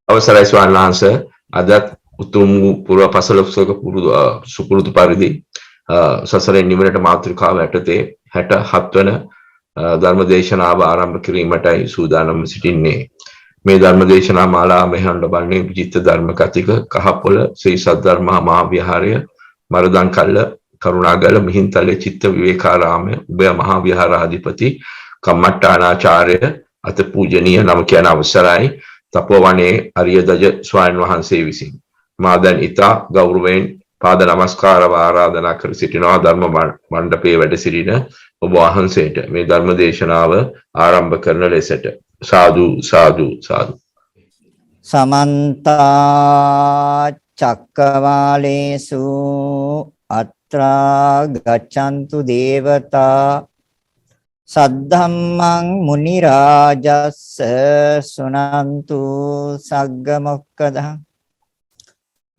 අවසරයි ස්වාමීන් වහන්සේ අදත් උතුම් පුරව පසළොස්වක සුපුරුදු පරිදි සසරෙන් නිවනට මාතෘකාව යටතේ 67 වන ධර්ම දේශනාව ආරම්භ කිරීමටයි සූදානම් සිටින්නේ. මේ ධර්ම දේශනා මාලාව මෙහෙයන් ලබන්නේ විචිත්ත ධර්ම කතික කහපොළ ශ්‍රී සද්ධර්මා මහා විහාරය මරදංකල්ල කරුණාගල මිහින්තලේ චිත්ත විවේකාරාමයේ උභය මහා විහාරාධිපති කම්මට්ටානාචාර්ය අත පූජනීය නම කියන අවසරයි තපෝවනේ අරියදජ ස්වාමීන් වහන්සේ විසින් මා දැන් ඊතා ගෞරවයෙන් පාද නමස්කාර ආරාධනා කර සිටිනවා ධර්ම මණ්ඩපයේ වැඩ සිටින ඔබ වහන්සේට මේ ධර්ම දේශනාව ආරම්භ කරන ලෙසට සාදු සාදු සාදු සමන්ත චක්කවාලේසු අත්‍රා ගච්ඡන්තු දේවතා සද්ධම්මං මුනි රාජස්ස සුනන්තු සග්ග මොක්ඛදං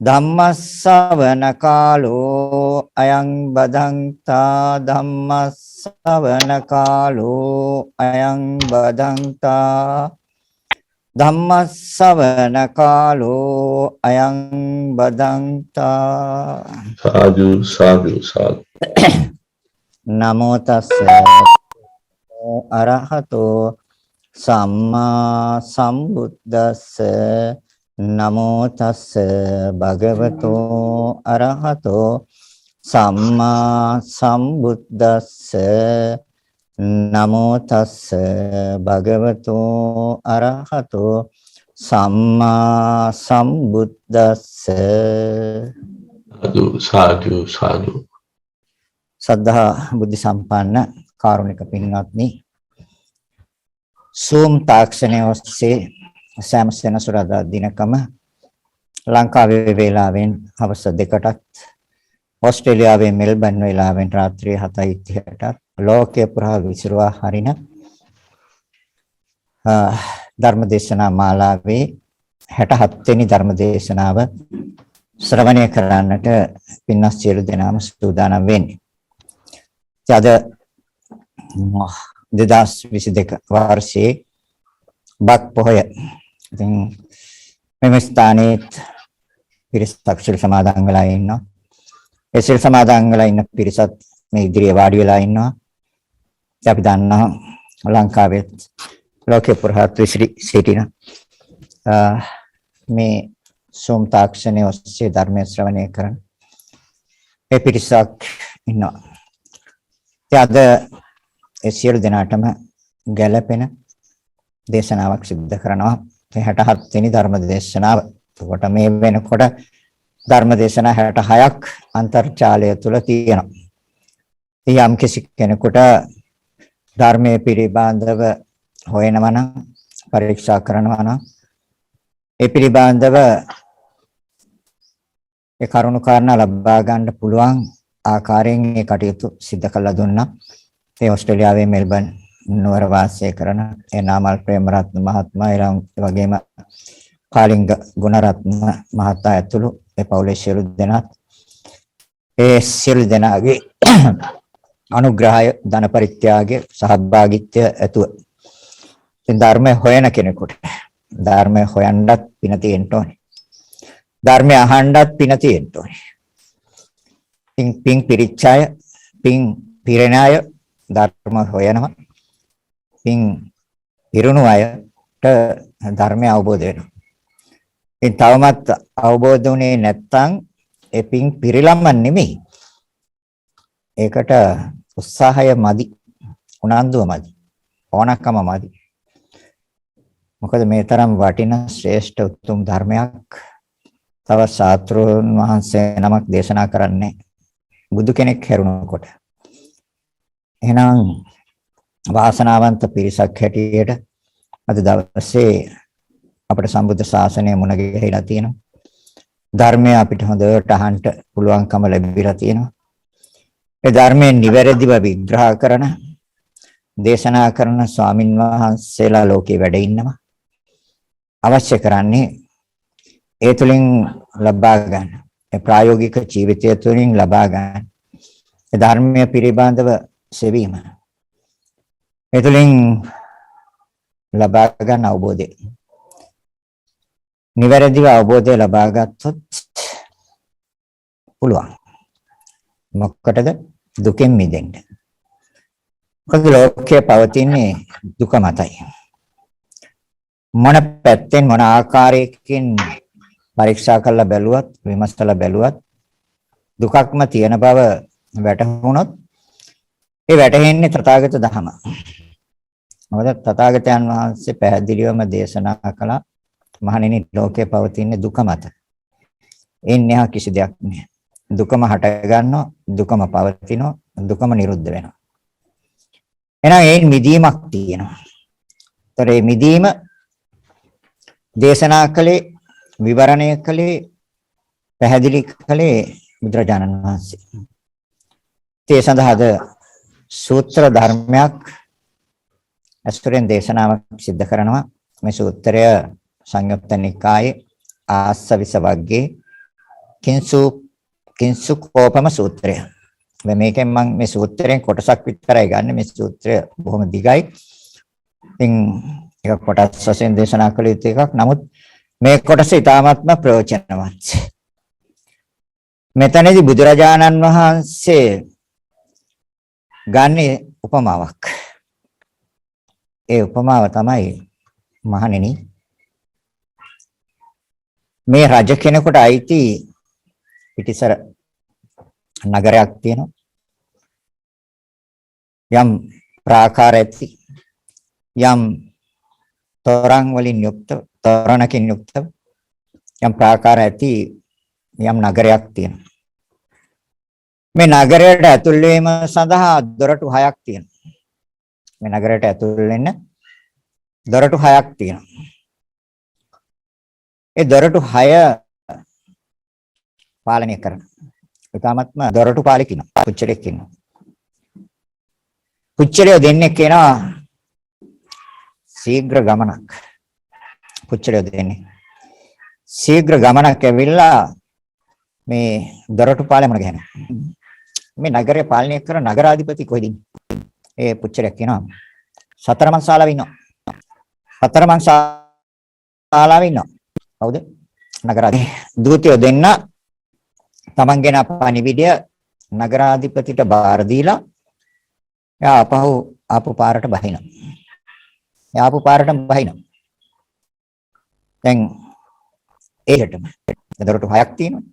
ධම්මස්සවන කාලෝ අයං බදන්තා ධම්මස්සවන කාලෝ අයං බදන්තා ධම්මස්සවන කාලෝ අයං බදන්තා සාදු සාදු සාදු නමෝ තස්ස අරහතෝ සම්මා සම්බුද්දස්ස නමෝ තස්ස භගවතෝ අරහතෝ සම්මා සම්බුද්දස්ස නමෝ තස්ස භගවතෝ අරහතෝ සම්මා සම්බුද්දස්ස සාදු සාදු සාදු සද්ධා බුද්ධ සම්පන්න කාරුණික පින්වත්නි සූම් තාක්ෂණයේ ඔස්සේ සෑම සෙනසුරාදා දිනකම ලංකාවේ වේලාවෙන් හවස 2ටත් ඕස්ට්‍රේලියාවේ මෙල්බන් වේලාවෙන් රාත්‍රී 7:30ට ලෝකයේ පුරා විසිරුවා හරින ධර්මදේශනා මාලාවේ 67 වෙනි ධර්මදේශනාව ශ්‍රවණය කරන්නට පින්වත් සියලු දෙනාම සූදානම් වෙන්නේ. අද 2022 වර්ෂයේ බක් පොහොය ඉතින් මෙම ස්ථානයේ පිරිසක් සිල් සමාදන් වෙලා ඉන්නවා. ඒ සිල් සමාදන් වෙලා ඉන්න පිරිසත් මේ ඉදිරියේ වාඩි වෙලා ඉන්නවා. අපි දන්නවා ලංකාවේ ලෝකේ පුරා සිටින මේ සෝම් තාක්ෂණයේ ඔස්සේ ධර්ම ශ්‍රවණය කරන ඒ පිරිසක් ඉන්නවා. අද ඒ සියලු දෙනාටම ගැළපෙන දේශනාවක් සිද්ධ කරනවා 67 වෙනි ධර්ම දේශනාව. එතකොට මේ වෙනකොට ධර්ම දේශනා 66ක් අන්තර්ජාලය තුල තියෙනවා. යම් කෙනෙකුට ධර්මයේ පිළිබඳව හොයනවා නම් පරීක්ෂා කරනවා නම් ඒ පිළිබඳව ඒ කරුණු කාරණා ලබා ගන්න පුළුවන් ආකාරයෙන් ඒ කටයුතු සිද්ධ කළා දුන්නා. ඒ ඕස්ට්‍රේලියාවේ මෙල්බන් නුවර වාසය කරන ඒ නාමල් ප්‍රේමරත්න මහත්මයා ඊළඟ වගේම කාලිංග ගුණරත්න මහතා ඇතුළු ඒ පවුලේ සියලු දෙනා ඒ සියලු දෙනාගේ අනුග්‍රහය ධන පරිත්‍යාගය සහභාගීත්වය ඇතුව ඉතින් ධර්මය හොයන කෙනෙකුට ධර්මය හොයන්නත් පින තියෙන්න ඕනේ. ධර්මය අහන්නත් පින තියෙන්න ඕනේ. පින් පිරිච්ඡාය පින් පිරණාය ධර්ම හොයනවා. පින් පිරුණු අයට ධර්මය අවබෝධ වෙනවා. ඉතින් තවමත් අවබෝධ වුණේ නැත්නම් ඒ පින් පිරිලම්ම නෙමෙයි. ඒකට උත්සාහය මදි, උනන්දුව මදි, ඕනකම මදි. මොකද මේ තරම් වටින ශ්‍රේෂ්ඨ උතුම් ධර්මයක් තව ශාස්ත්‍රෝන් වහන්සේ නමක් දේශනා කරන්නේ බුදු කෙනෙක් හැරුණකොට. එහෙනම් වාසනාවන්ත පිරිසක් හැටියට අද දවසේ අපේ සම්බුද්ධ ශාසනය මුණ ගැහිලා තියෙනවා. ධර්මය අපිට හොඳට අහන්න පුළුවන්කම ලැබිලා තියෙනවා. ඒ ධර්මයෙන් නිවැරදිව විග්‍රහ කරන දේශනා කරන ස්වාමින් වහන්සේලා ලෝකේ වැඩ ඉන්නවා. අවශ්‍ය කරන්නේ ඒ තුලින් ලබා ගන්න. ඒ ප්‍රායෝගික ජීවිතය තුලින් ලබා ගන්න. ඒ ධර්මයේ පිළිබඳව සෙවීම. ඒ තුලින් ලබා ගන්න අවබෝධය. නිවැරදිව අවබෝධය ලබා ගත්තොත් පුළුවන්. මොකටද? දුකෙන් මිදෙන්න. මොකද ලෝකයේ පවතින්නේ දුක මතයි. මොන පැත්තෙන් මොන ආකාරයකින් පරීක්ෂා කරලා බැලුවත් විමසලා බැලුවත් දුකක්ම තියෙන බව වැටහුණොත් ඒ වැටහෙන්නේ තථාගත ධම. මොකද තථාගතයන් වහන්සේ පැහැදිලිවම දේශනා කළා මහණෙනි ලෝකයේ පවතින දුක මත. එන්නේ කිසි දෙයක් නෑ. දුකම හට ගන්නවා, දුකම පවතිනවා, දුකම නිරුද්ධ වෙනවා. එහෙනම් ඒ මිදීමක් තියෙනවා. ඒතර මේ මිදීම දේශනා කළේ විවරණය කළේ පැහැදිලි කළේ බුදුරජාණන් වහන්සේ. ඒ සඳහාද සූත්‍ර ධර්මයක් අස්තරෙන් දේශනාවක් සිද්ධ කරනවා. මේ සූත්‍රය සංයුත්ත නිකායේ ආස්සවිස වර්ගයේ කිංසු කෝපම සූත්‍රය. මේකෙන් මම මේ සූත්‍රයෙන් කොටසක් විතරයි ගන්න. මේ සූත්‍රය බොහොම දිගයි. ඉතින් ඒක කොටස් වශයෙන් දේශනා කළ යුතු එකක්. නමුත් මේ කොටස ඉතාමත්ම ප්‍රයෝජනවත්. මෙතනදී බුදුරජාණන් වහන්සේ ගන්නේ උපමාවක්. ඒ උපමාව තමයි මහණෙනි මේ රජ කෙනෙකුට අයිති පිටිසර නගරයක් තියෙනවා. යම් ප්‍රාකාර ඇති යම් තොරන් වලින් යුක්ත තොරණකින් යුක්ත යම් ප්‍රාකාර ඇති යම් නගරයක් තියෙනවා. මේ නගරයට ඇතුල් වීම සඳහා දොරටු 6ක් තියෙනවා. මේ නගරයට ඇතුල් වෙන්න දොරටු 6ක් තියෙනවා. ඒ දොරටු 6 පාලනය කරන ඊටාත්ම දොරටු පාලක ඉන්නවා. පුච්චලෙක් ඉන්නවා. පුච්චලය දෙන්නේ කෙනා ශීඝ්‍ර ගමනක්. පුච්චලය දෙන්නේ ශීඝ්‍ර ගමනක් ඇවිල්ලා මේ දොරටු පාලනය ගහනවා. මේ නගරය පාලනය කරන නගරාධිපති කොහෙද ඉන්නේ? ඒ පුච්චලයක් කියනවා සතරමන් ශාලාවේ ඉන්නවා. සතරමන් ශාලාවේ ඉන්නවා. කවුද? නගරාධිපති. දූතයෝ දෙන්න තමන්ගෙන පණිවිඩය නගරාධිපතිට බාර දීලා එයා ආපහු පාරට බහිනවා. එයා ආපහු පාරට බහිනවා. දැන් ඒකටම දොරටු 6ක් තියෙනවා.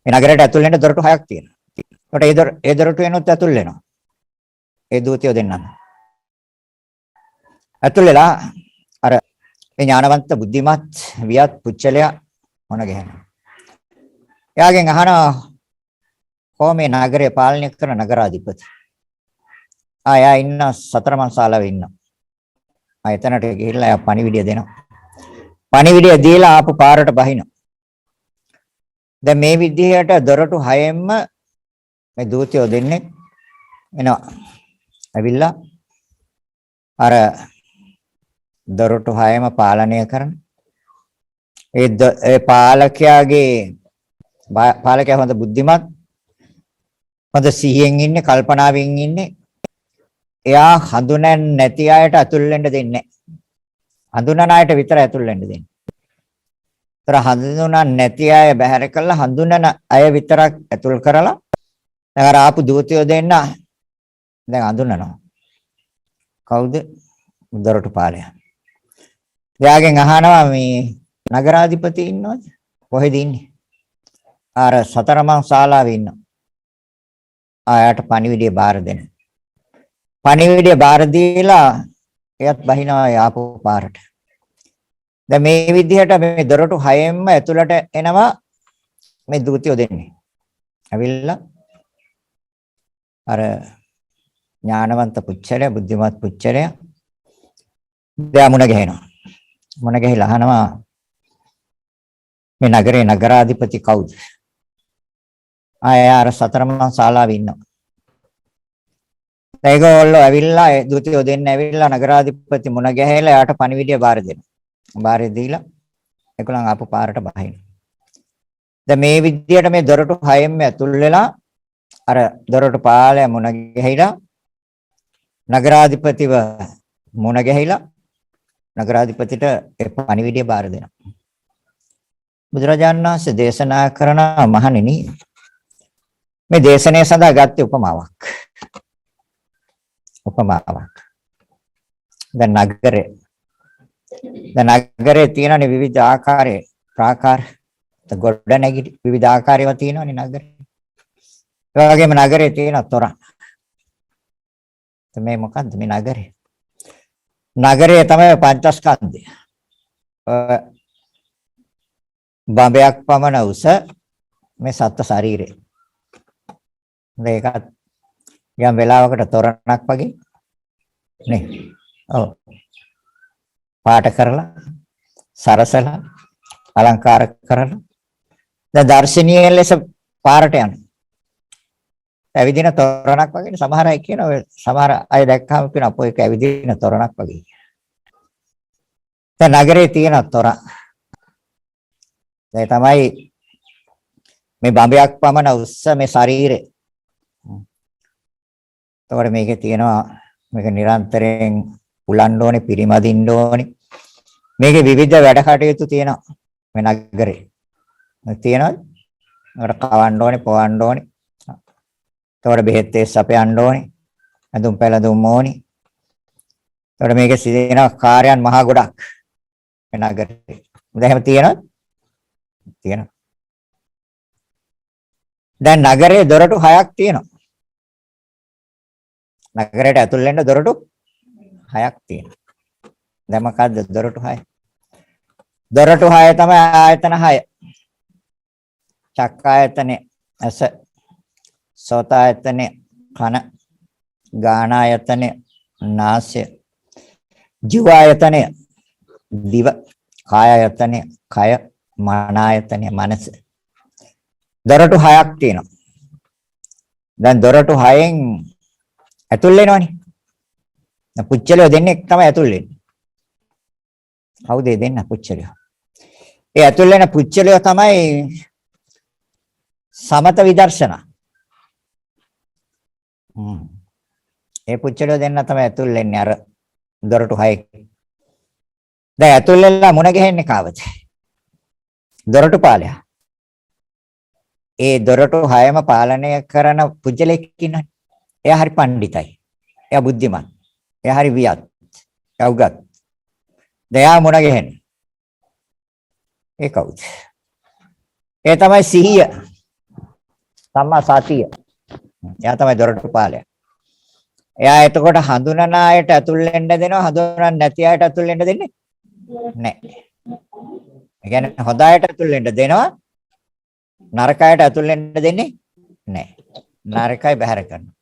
මේ නගරයට ඇතුල් වෙන්න දොරටු 6ක් තියෙනවා. ඒකට ඒ දොරටු වෙනොත් ඇතුල් වෙනවා. ඒ දූතයෝ දෙන්නම. ඇතුල් වෙලා අර මේ ඥානවන්ත බුද්ධිමත් වියත් පුච්චලයා මොන ගහනවා. එයාගෙන් අහනවා කොහොමද නගරය පාලනය කරන නගරාධිපති? එයා ඉන්න සතරමන් ශාලාවේ ඉන්නවා. එතනට ගිහිල්ලා එයා පණිවිඩය දෙනවා. පණිවිඩය දීලා ආපු පාරට බහිනවා. දැන් මේ විදිහට දොරටු 6ෙන්ම මේ දූතයෝ දෙන්නේ එනවා. ඇවිල්ලා අර දොරටු 6ම පාලනය කරන ඒ පාලකයා හොඳ බුද්ධිමත් හොඳ සිහියෙන් ඉන්නේ කල්පනාවෙන් ඉන්නේ. එයා හඳුනන්නේ නැති අයට අතුල් වෙන්න දෙන්නේ නැහැ. හඳුනන අයට විතර අතුල් වෙන්න දෙන්නේ. ඒතර හඳුනන්නේ නැති අය බැහැර කළා හඳුනන අය විතරක් අතුල් කරලා දැන් අර ආපු දූතයෝ දෙන්න දැන් හඳුනනවා. කවුද? දොරටු පාලයා. එයාගෙන් අහනවා මේ නගරාධිපති ඉන්නවද? කොහෙද ඉන්නේ? අර සතරමන් ශාලාවේ ඉන්නවා. ආයට පණිවිඩය බාර දෙන්න. පණිවිඩය බාර දීලා එයත් බහිනවා යාපු පාරට. දැන් මේ විදිහට මේ දොරටු 6ෙන්ම ඇතුළට එනවා මේ දූතයෝ දෙන්නේ. ඇවිල්ලා අර ඥානවන්ත පුච්චරය බුද්ධිමත් පුච්චරය දෙයා මුණ ගැහෙනවා. මුණ ගැහිලා අහනවා මේ නගරේ නගරාධිපති කවුද? අර සතරමන් ශාලාවේ ඉන්නවා. ඒගොල්ලෝ ඇවිල්ලා ඒ දූතයෝ දෙන්න ඇවිල්ලා නගරාධිපති මුණ ගැහිලා එයාට පණිවිඩය බාර දෙනවා. බාර දීලා ඒගොල්ලන් ආපු පාරට බහිනවා. දැන් මේ විදියට මේ දොරටු 6ෙන්ම ඇතුල් වෙලා අර දොරටු පාලය මුණ ගැහිලා නගරාධිපතිව මුණ ගැහිලා නගරාධිපතිට ඒ පණිවිඩය බාර දෙනවා. බුදුරජාණන් වහන්සේ දේශනා කරන මහණෙනි මේ දේශනය සඳහා ගත්තේ උපමාවක්. දැන් නගරේ තියෙනනේ විවිධ ආකාරයේ ප්‍රාකාර ගොඩනැගිලි විවිධ ආකාරයව තියෙනවනේ නගරේ. ඒ වගේම නගරේ තියෙන තොරණ. මේ මොකද්ද මේ නගරේ? නගරේ තමයි පංචස්කන්ධය. බඹයක් පමණ උස මේ සත්ත්ව ශරීරය. මේකත් යම් වෙලාවකට තොරණක් වගේ නේ. ඔව්. පාට කරලා සරසලා අලංකාර කරලා දැන් දර්ශනීය ලෙස පාරට යන. ඇවිදින තොරණක් වගේ සමහර අය කියනවා සමහර අය දැක්කම කියන අපෝ ඒක ඇවිදින තොරණක් වගේ. දැන් නගරේ තියෙන තොරණ. ඒ තමයි මේ බඹයක් පමණ උස්ස මේ ශරීරය. එතකොට මේකේ තියෙනවා මේක නිරන්තරයෙන් උලන්න ඕනේ පිරිමදින්න ඕනේ. මේකේ විවිධ වැඩ කටයුතු තියෙනවා මේ නගරේ. තියෙනවද? ඒකට කවන්න ඕනේ, පොවන්න ඕනේ. එතකොට බෙහෙත් ඒස් අපයන්න ඕනේ. අඳුම් පැළඳුම් ඕනේ. එතකොට මේකේ තියෙනවා කාර්යයන් මහා ගොඩක් මේ නගරේ. දැන් එහෙම තියෙනවද? තියෙනවා. දැන් නගරේ දොරටු 6ක් තියෙනවා. නගරයට ඇතුල් වෙන්න දොරටු 6ක් තියෙනවා. දැන් මොකද්ද දොරටු 6? දොරටු 6 තමයි ආයතන 6. චක්කායතනෙ ඇස, සෝතායතනෙ කන, ගානායතනෙ නාසය, ජීවායතනෙ දිව, කායායතනෙ කය, මනායතනෙ මනස. දොරටු 6ක් තියෙනවා. දැන් දොරටු 6න් ඇතුල් වෙනවනේ. දැන් පුච්චලිය දෙන්නෙක් තමයි ඇතුල් වෙන්නේ. කවුද දෙන්න පුච්චලිය? ඒ ඇතුල් වෙන පුච්චලිය තමයි සමත විදර්ශනා. ඒ පුච්චලිය දෙන්න තමයි ඇතුල් වෙන්නේ අර දොරටු 6. දැන් ඇතුල් වෙලා මුණ ගැහෙන්නේ කාවද? දොරටු පාලයා. ඒ දොරටු 6ම පාලනය කරන පුජ්‍යලෙක් ඉන්නනේ. එයා හරි පඬිතයි. එයා බුද්ධිමත්. එයා හරි වියත්. එයා උගත්. දයා මුණ ගැහෙන්නේ. ඒ කවුද? ඒ තමයි සිහිය. සම්මා සතිය. එයා තමයි දොරටු පාලයා. එයා එතකොට හඳුනන අයට ඇතුල් වෙන්න දෙනවා, හඳුනන්නේ නැති අයට ඇතුල් වෙන්න දෙන්නේ නැහැ. ඒ කියන්නේ හොඳ අයට ඇතුල් වෙන්න දෙනවා, නරක අයට ඇතුල් වෙන්න දෙන්නේ නැහැ. නරකයි බැහැර කරනවා.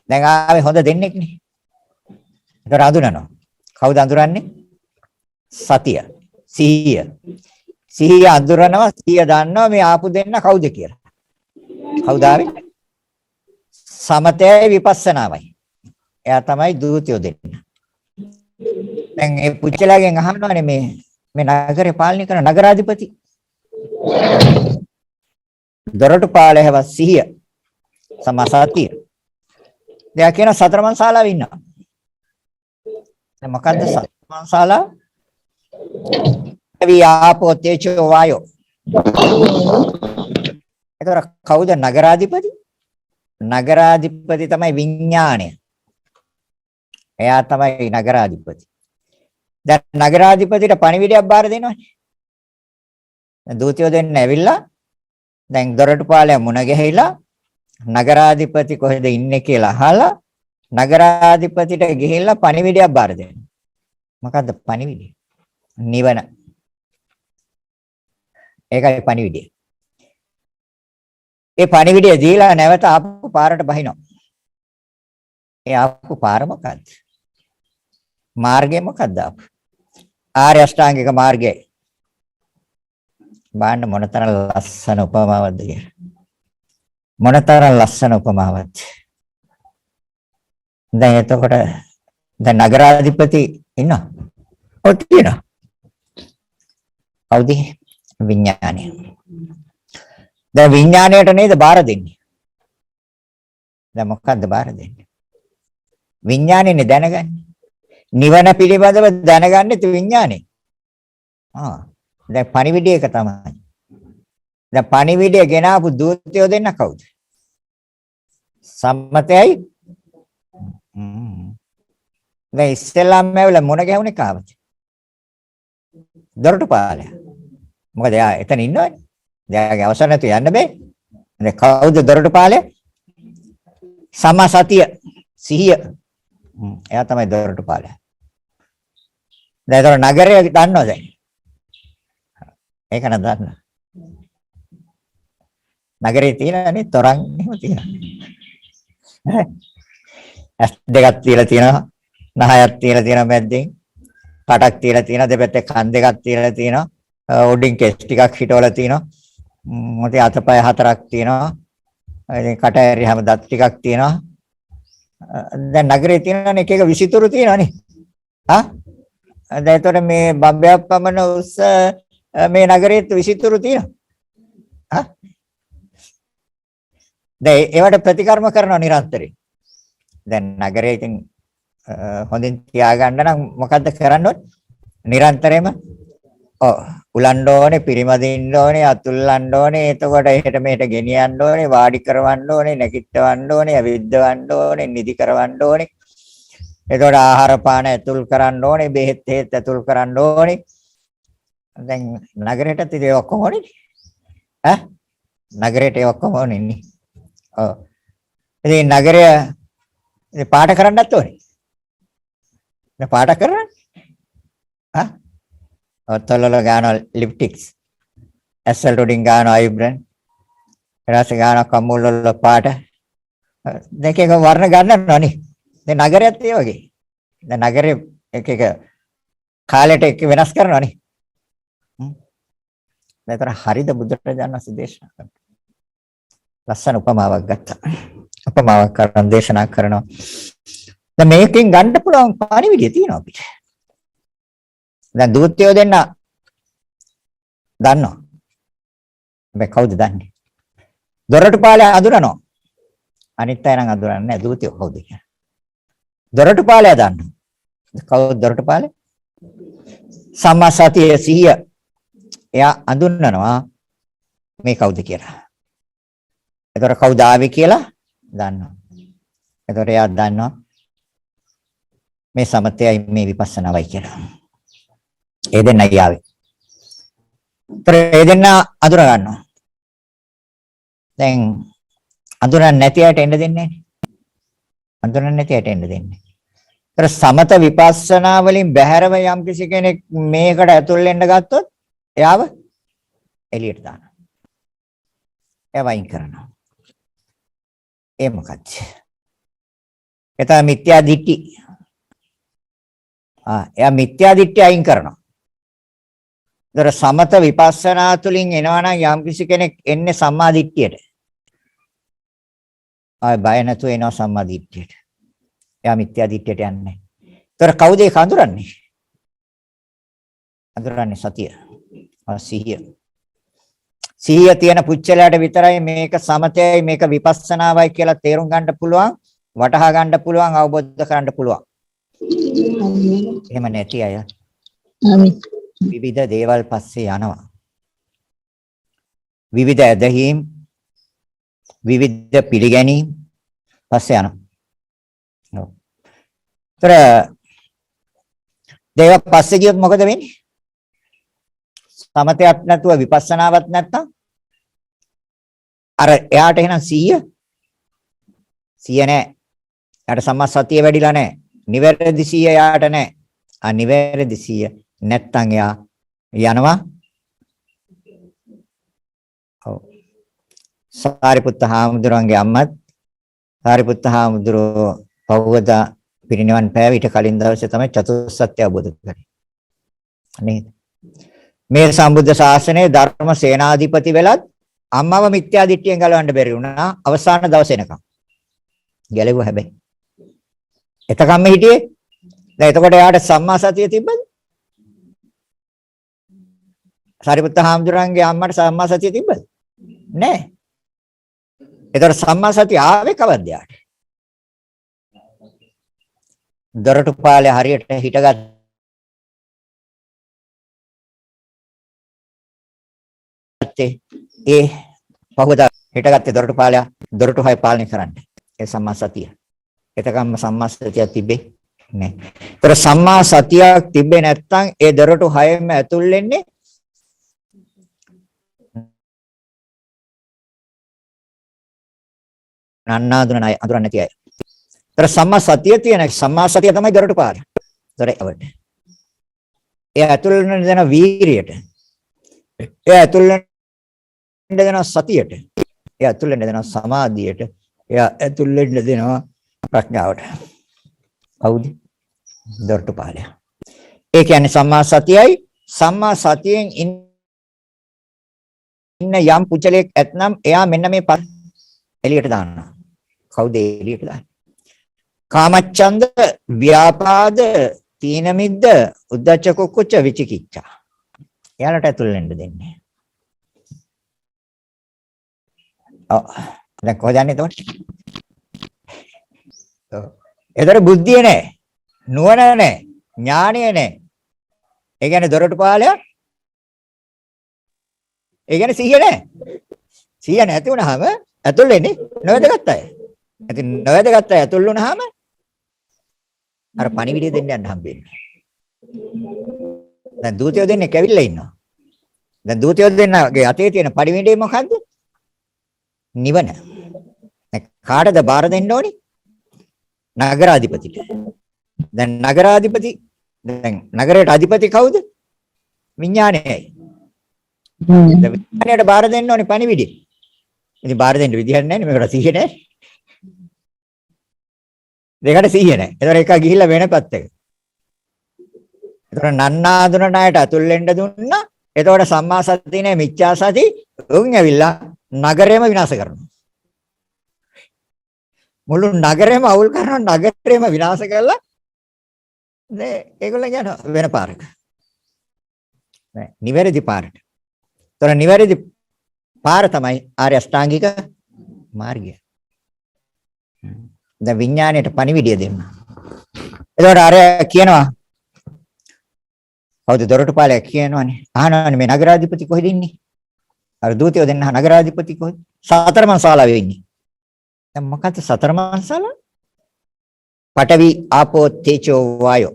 දැන් ආවේ හොඳ දෙන්නෙක් නේ. ඒතර අඳුනනවා. කවුද අඳුරන්නේ? සතිය. සිහිය. සිහිය අඳුරනවා, සිහිය දන්නවා මේ ආපු දෙන්න කවුද කියලා. කවුද ආවේ? සමතයයි විපස්සනාවයි. එයා තමයි දූතියෝ දෙන්න. දැන් ඒ පුච්චලාගෙන් අහනවානේ මේ නගරේ පාලනය කරන නගරාධිපති. දොරටු පාලයව සිහිය. සමාසතිය. දැන් කියන සතරමන් ශාලාවේ ඉන්නවා. දැන් මොකද්ද සතරමන් ශාලාව? ආපෝ තේජෝ වායෝ. ඒතර කවුද නගරාධිපති? නගරාධිපති තමයි විඥාණය. එයා තමයි නගරාධිපති. දැන් නගරාධිපතිට පණිවිඩයක් බාර දෙනවනේ. දැන් දූතියෝ දෙන්න ඇවිල්ලා දැන් දොරටුපාලය මුණ ගැහිලා නගරාධිපති කොහෙද ඉන්නේ කියලා අහලා නගරාධිපතිට ගිහිල්ලා පණිවිඩයක් බාර දෙනවා. මොකද්ද පණිවිඩය? නිවන. ඒකයි පණිවිඩය. ඒ පණිවිඩය දීලා නැවත ආපු පාරට බහිනවා. ඒ ආපු පාර මොකද්ද? මාර්ගය මොකද්ද ආපු? ආර්ය අෂ්ටාංගික මාර්ගය. බාන්න මොනතරම් ලස්සන උපමාවක්ද කියලා. මොනතරම් ලස්සන උපමාවක්ද. දැන් එතකොට දැන් නගරාධිපති ඉන්නවා. ඔය තියෙනවා. කවුද? විඥානය. දැන් විඥාණයට නේද බාර දෙන්නේ. දැන් මොකක්ද බාර දෙන්නේ? විඥාණයනේ දැනගන්නේ. නිවන පිළිබඳව දැනගන්නේ විඥානේ. දැන් පණිවිඩය එක තමයි. දැන් පණිවිඩය ගෙනාවු දූතයෝ දෙන්න කවුද? සම්මතයයි. දැන් ඉස්සෙල්ලාම ඇවිල්ලා මොන ගැහුනේ කාවද? දොරටුපාලයා. මොකද එයා එතන ඉන්නවනේ. එයාගේ අවසර නැතු යන්න බෑ. දැන් කවුද දොරටුපාලයා? සම්මා සතිය සිහිය. එයා තමයි දොරටුපාලයා. දැන් ඒතර නගරය දන්නවද? ඒක නේද දන්න. නගරේ තියෙනනේ තරම් එහෙම තියෙනවා. ඇස් දෙකක් තියලා තියෙනවා. නහයක් තියලා තියෙනවා මැද්දෙන්. කටක් තියලා තියෙනවා. දෙපැත්තේ කන් දෙකක් තියලා තියෙනවා. උඩින් කෙස් ටිකක් හිටවලා තියෙනවා. මොකද අතපය හතරක් තියෙනවා. ඉතින් කට ඇරියාම දත් ටිකක් තියෙනවා. දැන් නගරේ තියෙනනේ එක එක විසිතුරු තියෙනවානේ. හා? දැන් ඒතකොට මේ බම්බයක් පමණ උස මේ නගරයේ විසිතුරු තියෙනවා. හා? දැන් ඒවට ප්‍රතිකර්ම කරනවා නිරන්තරයෙන්. දැන් නගරයේ ඉතින් හොඳින් තියාගන්න නම් මොකද්ද කරන්න ඕනේ? නිරන්තරයෙන්ම උලන්න ඕනේ, පිරිමදින්න ඕනේ, අතුල්ලන්න ඕනේ, එතකොට එහෙට මෙහෙට ගෙනියන්න ඕනේ, වාඩි කරවන්න ඕනේ, නැගිටවන්න ඕනේ, ඇවිද්දවන්න ඕනේ, නිදි කරවන්න ඕනේ. එතකොට ආහාර පාන ඇතුල් කරන්න ඕනේ, බෙහෙත් හේත් ඇතුල් කරන්න ඕනේ. දැන් නගරයටත් ඉතින් ඒ ඔක්කොම ඕනේ. ඈ? නගරයට ඒ ඔක්කොම ඕනේ නේ. ඔව්. ඉතින් නගරය ඉතින් පාට කරන්නත් ඕනේ. දැන් පාට කරන්නේ. ආ? ඔතලල ගාන ලිප්ටික්ස්. ඇස්වල උඩින් ගාන අයිබ්‍රන්. ඊට ගාන කම්මුල වල පාට. දෙක එක වර්ණ ගන්නවනේ. දැන් නගරයත් ඒ වගේ. දැන් නගරේ එක එක කාලයට එක වෙනස් කරනවනේ. දැන් හරිද බුදුරජාණන් වහන්සේ දේශනා කරන්නේ. ලස්සන උපමාවක් ගත්තා. උපමාවක් කරන් දේශනා කරනවා. දැන් මේකෙන් ගන්න පුළුවන් පණිවිඩය තියෙනවා අපිට. දැන් දූතයෝ දෙන්න දන්නවා. මේ කවුද දන්නේ? දොරටුපාලයා අඳුරනවා. අනිත් අය නම් අඳුරන්නේ නැහැ දූතයෝ කවුද කියලා. දොරටුපාලයා දන්නවා. කවුද දොරටුපාලයා? සම්මා සතිය සිහිය. එයා අඳුරනවා මේ කවුද කියලා. එතකොට කවුද ආවේ කියලා දන්නවා. එතකොට එයා දන්නවා මේ සමතයයි මේ විපස්සනාවයි කියලා. ඒ දෙන්නයි ආවේ. ඒ දෙන්න අඳුර ගන්නවා. දැන් අඳුරන්නේ නැති අයට එන්න දෙන්නේ නැහැ. අඳුරන්නේ නැති අයට එන්න දෙන්නේ. ඒතර සමත විපස්සනා වලින් බැහැරව යම් කිසි කෙනෙක් මේකට ඇතුල් වෙන්න ගත්තොත් එයාව එළියට දානවා. එයා වයින් කරනවා. ඒ මොකක්ද? ඒ තමයි මිත්‍යා දිට්ඨි. එයා මිත්‍යා දිට්ඨිය අයින් කරනවා. ඒතර සමත විපස්සනා තුලින් එනවනම් යම් කිසි කෙනෙක් එන්නේ සම්මා දිට්ඨියට. ආය බය නැතුව එනවා සම්මා දිට්ඨියට. එයා මිත්‍යා දිට්ඨියට යන්නේ නැහැ. ඒතර කවුද ඒක අඳුරන්නේ? අඳුරන්නේ සතිය. සිහිය. සිහිය තියෙන පුච්චලයට විතරයි මේක සමතයයි මේක විපස්සනාවයි කියලා තේරුම් ගන්න පුළුවන්, වටහා ගන්න පුළුවන්, අවබෝධ කරගන්න පුළුවන්. එහෙම නැති අය විවිධ දේවල් පස්සේ යනවා. විවිධ ඇදහිම්, විවිධ පිළිගැනීම් පස්සේ යනවා. ඒතර දේව පස්සේ ගියොත් මොකද වෙන්නේ? සමතයක් නැතුව විපස්සනාවක් නැත්තම් අර එයාට එහෙනම් 100 නැහැ. එයාට සම්මා සතිය වැඩිලා නැහැ. නිවැරදි 100 එයාට නැහැ. අනිවැරදි 100 නැත්තම් එයා යනවා. ඔව්. සාරිපුත්ත හාමුදුරන්ගේ අම්මත් සාරිපුත්ත හාමුදුරුවෝ පවවදා පිරිනිවන් පෑව ඊට කලින් දවසේ තමයි චතුස්සත්‍ය අවබෝධ කරගන්නේ. නේද? මේ සම්බුද්ධ ශාසනයේ ධර්ම සේනාධිපති වෙලත් අම්මව මිත්‍යා දිට්ඨියෙන් ගලවන්න බැරි වුණා අවසාන දවස් එනකම්. ගැලෙවුවා හැබැයි. එතකම්ම හිටියේ. දැන් එතකොට එයාට සම්මා සතිය තිබ්බද? සාරිපුත්ත හාමුදුරන්ගේ අම්මට සම්මා සතිය තිබ්බද? නැහැ. එතකොට සම්මා සතිය ආවේ කවද්ද යාට? දොරටුපාලේ හරියට හිටගත් හිටගත්තේ ඒ පහවදා හිටගත්තේ දොරටු 6 පාලනය කරන්න. ඒ සම්මා සතිය. එතකම්ම සම්මා සතිය තිබේ නෑ. ඒතර සම්මා සතියක් තිබේ නැත්නම් ඒ දොරටු 6ෙම ඇතුල් වෙන්නේ නන්නාඳුන අය අඳුරන්නේ නැති අය. ඒතර සම්මා සතිය තියෙන සම්මා සතිය තමයි දොරටු පාර. ඒතර ඒවට. ඒ ඇතුල් වෙන දෙන වීරියට. ඒ ඇතුල් වෙන දෙන සතියට. ඒ ඇතුල් වෙන දෙන සමාධියට. ඒ ඇතුල් වෙන දෙන ප්‍රඥාවට. කවුද? දොරටු පාලය. ඒ කියන්නේ සම්මා සතියයි සම්මා සතියෙන් ඉන්න යම් පුචලයක් ඇතනම් එයා මෙන්න මේ එළියට දානවා. කවුද එළියට දාන්නේ? කාමච්ඡන්ද, ව්‍යාපාද, තීන මිද්ද, උද්ධච්ච කුක්කුච්ච විචිකිච්ඡා. එයාලට ඇතුල් වෙන්න දෙන්නේ. දැන් කොහොමද යන්නේ එතකොට? ඒතර බුද්ධිය නැහැ. නුවණ නැහැ. ඥානය නැහැ. ඒ කියන්නේ දොරටු පාලය. ඒ කියන්නේ සිහිය නැහැ. සිහිය නැති වුනහම ඇතුල් වෙන්නේ නොවැදගත් අය. ඉතින් නොවැදගත් අය ඇතුල් වුනහම අර පණිවිඩය දෙන්න යන්න හම්බෙන්නේ. දැන් දූතයෝ දෙන්නේ කැවිල්ලා ඉන්නවා. දැන් දූතයෝ දෙන්නගේ අතේ තියෙන පණිවිඩය මොකද්ද? නිවන. කාටද බාර දෙන්න ඕනේ? නගරාධිපතිට. දැන් නගරාධිපති දැන් නගරයට අධිපති කවුද? විඥානයයි. විඥානයට බාර දෙන්න ඕනේ පණිවිඩය. ඉතින් බාර දෙන්න විදිහක් නැහැ නේ මේකට සිහිය නැහැ. දෙකට සිහිය නැහැ. ඒතර එක ගිහිල්ලා වෙන පැත්තක. ඒතර නන්නාඳුන ණයට අතුල් වෙන්න දුන්නා. එතකොට සම්මා සතිය නේ මිච්ඡා සති උන් ඇවිල්ලා නගරෙම විනාශ කරනවා. මුළු නගරෙම අවුල් කරනවා නගරෙම විනාශ කරලා නේ ඒගොල්ලෝ යන වෙන පාරක. නෑ නිවැරදි පාරට. ඒතර නිවැරදි පාර තමයි ආර්ය අෂ්ටාංගික මාර්ගය. දැන් විඥාණයට පණිවිඩය දෙන්න. එතකොට ආර්ය කියනවා කවුද දොරටු පාලයක් කියනවනේ. අහනවනේ මේ නගරාධිපති කොහෙද ඉන්නේ? අර දූතයෝ දෙන්න නගරාධිපති කොහෙද? සතරමන් ශාලාවේ ඉන්නේ. දැන් මොකක්ද සතරමන් ශාලාව? පඨවි ආපෝ තේජෝ වායෝ.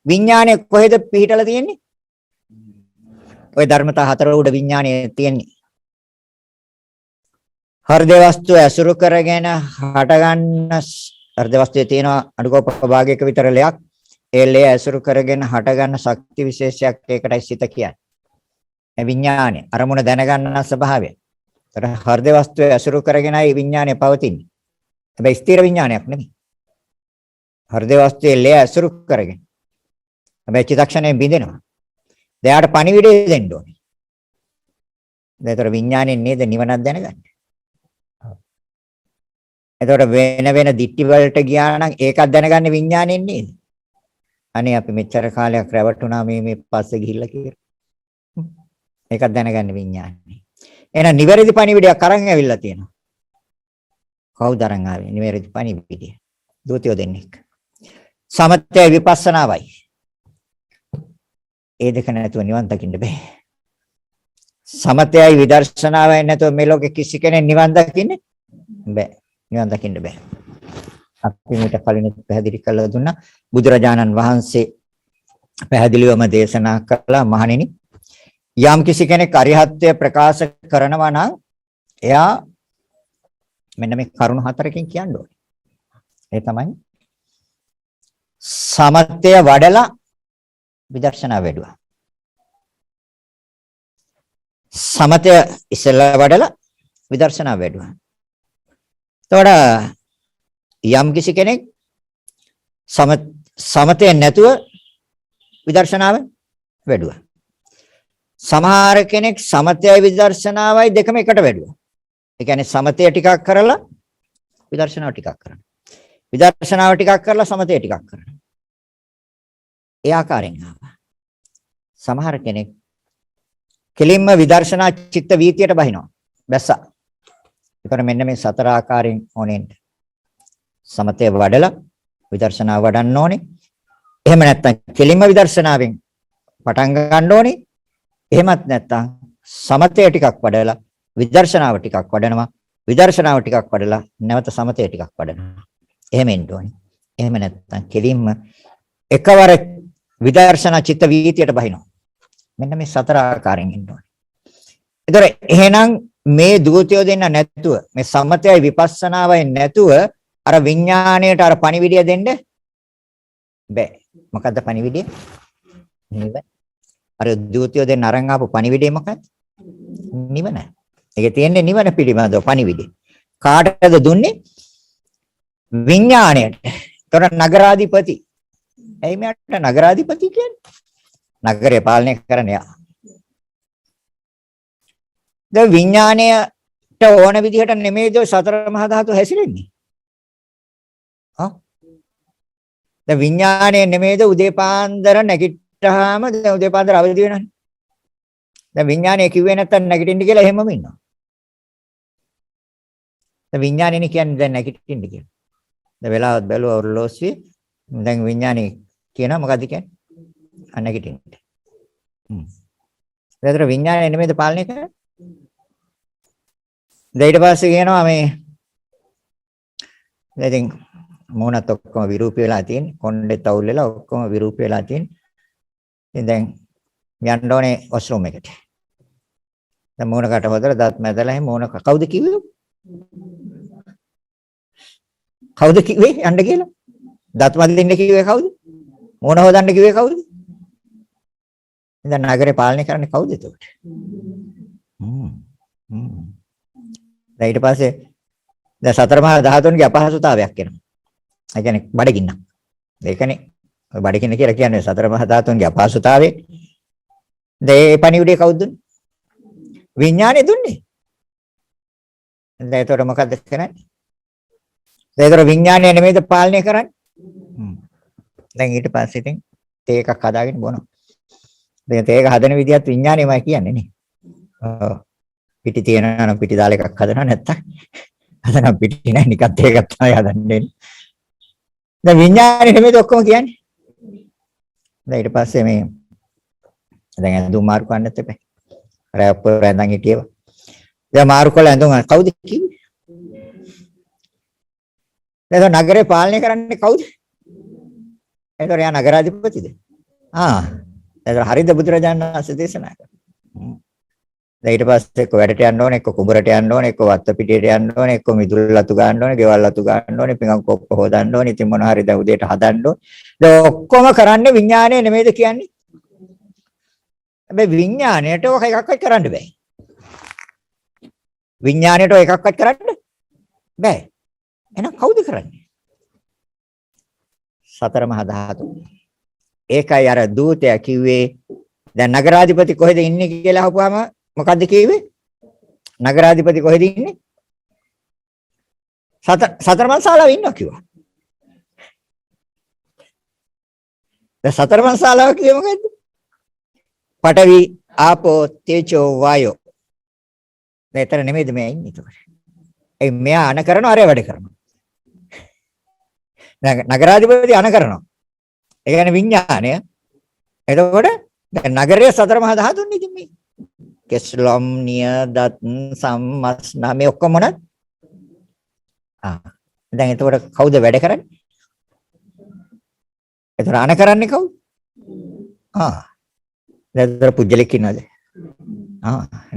විඥාණය කොහෙද පිහිටලා තියෙන්නේ? ওই ධර්මතා හතර උඩ විඥාණය තියෙන්නේ. හෘද වස්තු ඇසුරු කරගෙන හටගන්න හෘද වස්තුවේ තියෙන අනුකෝප භාගයක විතර ලයක් ඒ ලේ ඇසුරු කරගෙන හටගන්න ශක්ති විශේෂයක් ඒකටයි සිත කියන්නේ. මේ විඥාණය අරමුණ දැනගන්න ස්වභාවය. ඒතර හෘද වස්තුවේ ඇසුරු කරගෙනයි විඥාණය පවතින්නේ. හැබැයි ස්ථිර විඥානයක් නෙමෙයි. හෘද වස්තුවේ ලේ ඇසුරු කරගෙන. හැබැයි චිත්තක්ෂණයෙන් බිඳෙනවා. එයාට පණිවිඩය දෙන්න ඕනේ. ඒතර විඥාණයෙන් නේද නිවනක් දැනගන්නේ. එතකොට වෙන දිට්ටි වලට ගියා නම් ඒකත් දැනගන්නේ විඥාණයෙන් නේද? අනේ අපි මෙච්චර කාලයක් රැවටුණා මේ පස්සේ ගිහිල්ලා කියලා. ඒකත් දැනගන්නේ විඥාණයෙන්. එහෙනම් නිවැරදි පණිවිඩයක් අරන් ඇවිල්ලා තියෙනවා. කවුද අරන් ආවේ? නිවැරදි පණිවිඩය. දූතයෝ දෙන්නෙක්. සමථය විපස්සනාවයි. ඒ දෙක නැතුව නිවන් දකින්න බෑ. සමථයයි විදර්ශනාවයි නැතුව මේ ලෝකෙ කිසි කෙනෙක් නිවන් දකින්නේ බෑ. නිවන් දකින්න බෑ. අපි මේක කලින් පැහැදිලි කරලා දුන්නා. බුදුරජාණන් වහන්සේ පැහැදිලිවම දේශනා කළා මහණෙනි යම් කිසි කෙනෙක් අරිහත්ත්වය ප්‍රකාශ කරනවා නම් එයා මෙන්න මේ කරුණු හතරකින් කියන්න ඕනේ. ඒ තමයි සමථය වඩලා විදර්ශනා වැඩුවා. සමථය ඉස්සෙල්ලා වඩලා විදර්ශනා වැඩුවා. එතකොට යම් කිසි කෙනෙක් සමතේ නැතුව විදර්ශනාව වැඩුවා. සමහර කෙනෙක් සමතයයි විදර්ශනාවයි දෙකම එකට වැඩුවා. ඒ කියන්නේ සමතය ටිකක් කරලා විදර්ශනාව ටිකක් කරනවා. විදර්ශනාව ටිකක් කරලා සමතය ටිකක් කරනවා. ඒ ආකාරයෙන් ආවා. සමහර කෙනෙක් කෙලින්ම විදර්ශනා චිත්ත වීතියට බහිනවා. බැස්සා. ඒතර මෙන්න මේ සතර ආකාරයෙන් ඕනෙන්න. සමතේ වඩලා විදර්ශනා වඩන්න ඕනේ. එහෙම නැත්නම් කෙලින්ම විදර්ශනාවෙන් පටන් ගන්න ඕනේ. එහෙමත් නැත්නම් සමතය ටිකක් වඩලා විදර්ශනාව ටිකක් වඩනවා. විදර්ශනාව ටිකක් වඩලා නැවත සමතය ටිකක් වඩනවා. එහෙම එන්න ඕනේ. එහෙම නැත්නම් කෙලින්ම එකවර විදර්ශනා චිත්ත වීතියට බහිනවා. මෙන්න මේ සතර ආකාරයෙන් ඉන්න ඕනේ. ඒතර එහෙනම් මේ දූතයෝ දෙන්න නැතුව මේ සමතයයි විපස්සනාවයි නැතුව අර විඥාණයට අර පණිවිඩය දෙන්න බෑ. මොකද්ද පණිවිඩය? නිවන. අර දූතයෝ දෙන්න අරන් ආපු පණිවිඩය මොකක්ද? නිවන. ඒකේ තියෙන්නේ නිවන පිළිබඳව පණිවිඩය. කාටද දුන්නේ? විඥාණයට. ඒතර නගරාධිපති. එයි මෙයාට නගරාධිපති කියන්නේ නගරය පාලනය කරන යා. දැන් විඥාණයට ඕන විදිහට නෙමෙයිද සතර මහා ධාතු හැසිරෙන්නේ? දැන් විඥාණය නෙමෙයිද උදේ පාන්දර නැගිට්ටාම දැන් උදේ පාන්දර අවදි වෙනවනේ. දැන් විඥාණය කිව්වේ නැත්තම් නැගිටින්න කියලා එහෙමම ඉන්නවා. දැන් විඥාණයනේ කියන්නේ දැන් නැගිටින්න කියලා. දැන් වෙලාවත් බැලුවා ඔරලෝසුවේ දැන් විඥාණය කියනවා මොකද්ද කියන්නේ? නැගිටින්න. ඒතර විඥාණය නෙමෙයිද පාලනය කරන්නේ? ඊට පස්සේ කියනවා මේ දැන් මොනත් ඔක්කොම විරූපී වෙලා තියෙන්නේ. කොණ්ඩෙත් අවුල් වෙලා ඔක්කොම විරූපී වෙලා තියෙන්නේ. ඉතින් දැන් යන්න ඕනේ වොෂ්රූම් එකට. දැන් මොනකට හොදලා දත් මැදලා එහෙම මොන කවුද කිව්වේ? කවුද කිව්වේ යන්න කියලා? දත් මැදින්න කිව්වේ කවුද? මොන හොදන්න කිව්වේ කවුද? දැන් නගරේ පාලනය කරන්නේ කවුද එතකොට? දැන් ඊට පස්සේ දැන් සතර මහා ධාතුන්ගේ අපහසුතාවයක් එනවා. ඒ කියන්නේ බඩගින්න. ඒකනේ ඔය බඩගින්න කියලා කියන්නේ සතර මහා ධාතුන්ගේ අපහසුතාවය. දැන් ඒ පණිවිඩය කවුද දුන්නේ? විඥානේ දුන්නේ. දැන් ඒතකොට මොකද්ද කරන්නේ? දැන් ඒතර විඥානය නෙමෙයිද පාලනය කරන්නේ? දැන් ඊට පස්සේ ඉතින් තේ එකක් හදාගෙන බොනවා. දැන් තේ එක හදන විදිහත් විඥානයමයි කියන්නේ නේ. ඔව්. පිටි තියනවා නම් පිටි දාලා එකක් හදනවා නැත්තම් හදන පිටි නෑ නිකන් තේ එකක් තමයි හදන්නේ. දැන් විඥානේ නෙමෙයිද ඔක්කොම කියන්නේ? දැන් ඊට පස්සේ මේ දැන් ඇඳුම් මාරු කරන්නත් එපා. රැප් රැඳන් හිටියව. දැන් මාරු කළා ඇඳුම් කවුද කිව්වේ? දැන් නගරේ පාලනය කරන්නේ කවුද? ඒතර යා නගරාධිපතිද? දැන් හරිද බුදුරජාණන් වහන්සේ දේශනා කරා. දැන් ඊට පස්සේ එක්ක වැඩට යන්න ඕනේ, එක්ක කුඹරට යන්න ඕනේ, එක්ක වත්ත පිටියට යන්න ඕනේ, එක්ක මිදුළු ලතු ගන්න ඕනේ, ගෙවල් ලතු ගන්න ඕනේ, පිඟන් කොප්ප හොදන්න ඕනේ, ඉතින් මොන හරි දැන් උදේට හදන්න ඕනේ. දැන් ඔක්කොම කරන්නේ විඥාණය නෙමෙයිද කියන්නේ? හැබැයි විඥාණයට ඔක එකක්වත් කරන්න බෑ. විඥාණයට ඔය එකක්වත් කරන්න බෑ. එහෙනම් කවුද කරන්නේ? සතර මහා ධාතු. ඒකයි අර දූතයා කිව්වේ දැන් නගරාධිපති කොහෙද ඉන්නේ කියලා අහපුවාම මොකද්ද කිව්වේ? නගරාධිපති කොහෙද ඉන්නේ? සතර මංශාලාවේ ඉන්නවා කිව්වා. දැන් සතර මංශාලාව කියේ මොකද්ද? පඨවි, ආපෝ, තේජෝ, වායෝ. මෙතන නෙමෙයිද මෙයා ඉන්නේ ඒතකොට. ඒ මෙයා අන කරනවා අරය වැඩ කරනවා. නගරාධිපති අන කරනවා. ඒ කියන්නේ විඥාණය. එතකොට දැන් නගරයේ සතර මහා ධාතුන් ඉතින් මේ කෙස්ලොම් නිය දත් සම්මස් මේ ඔක්කොම මොනවද? දැන් එතකොට කවුද වැඩ කරන්නේ? එතකොට අන කරන්නේ කවුද? දැන් එතකොට පුජ්‍යලෙක් ඉන්නවද?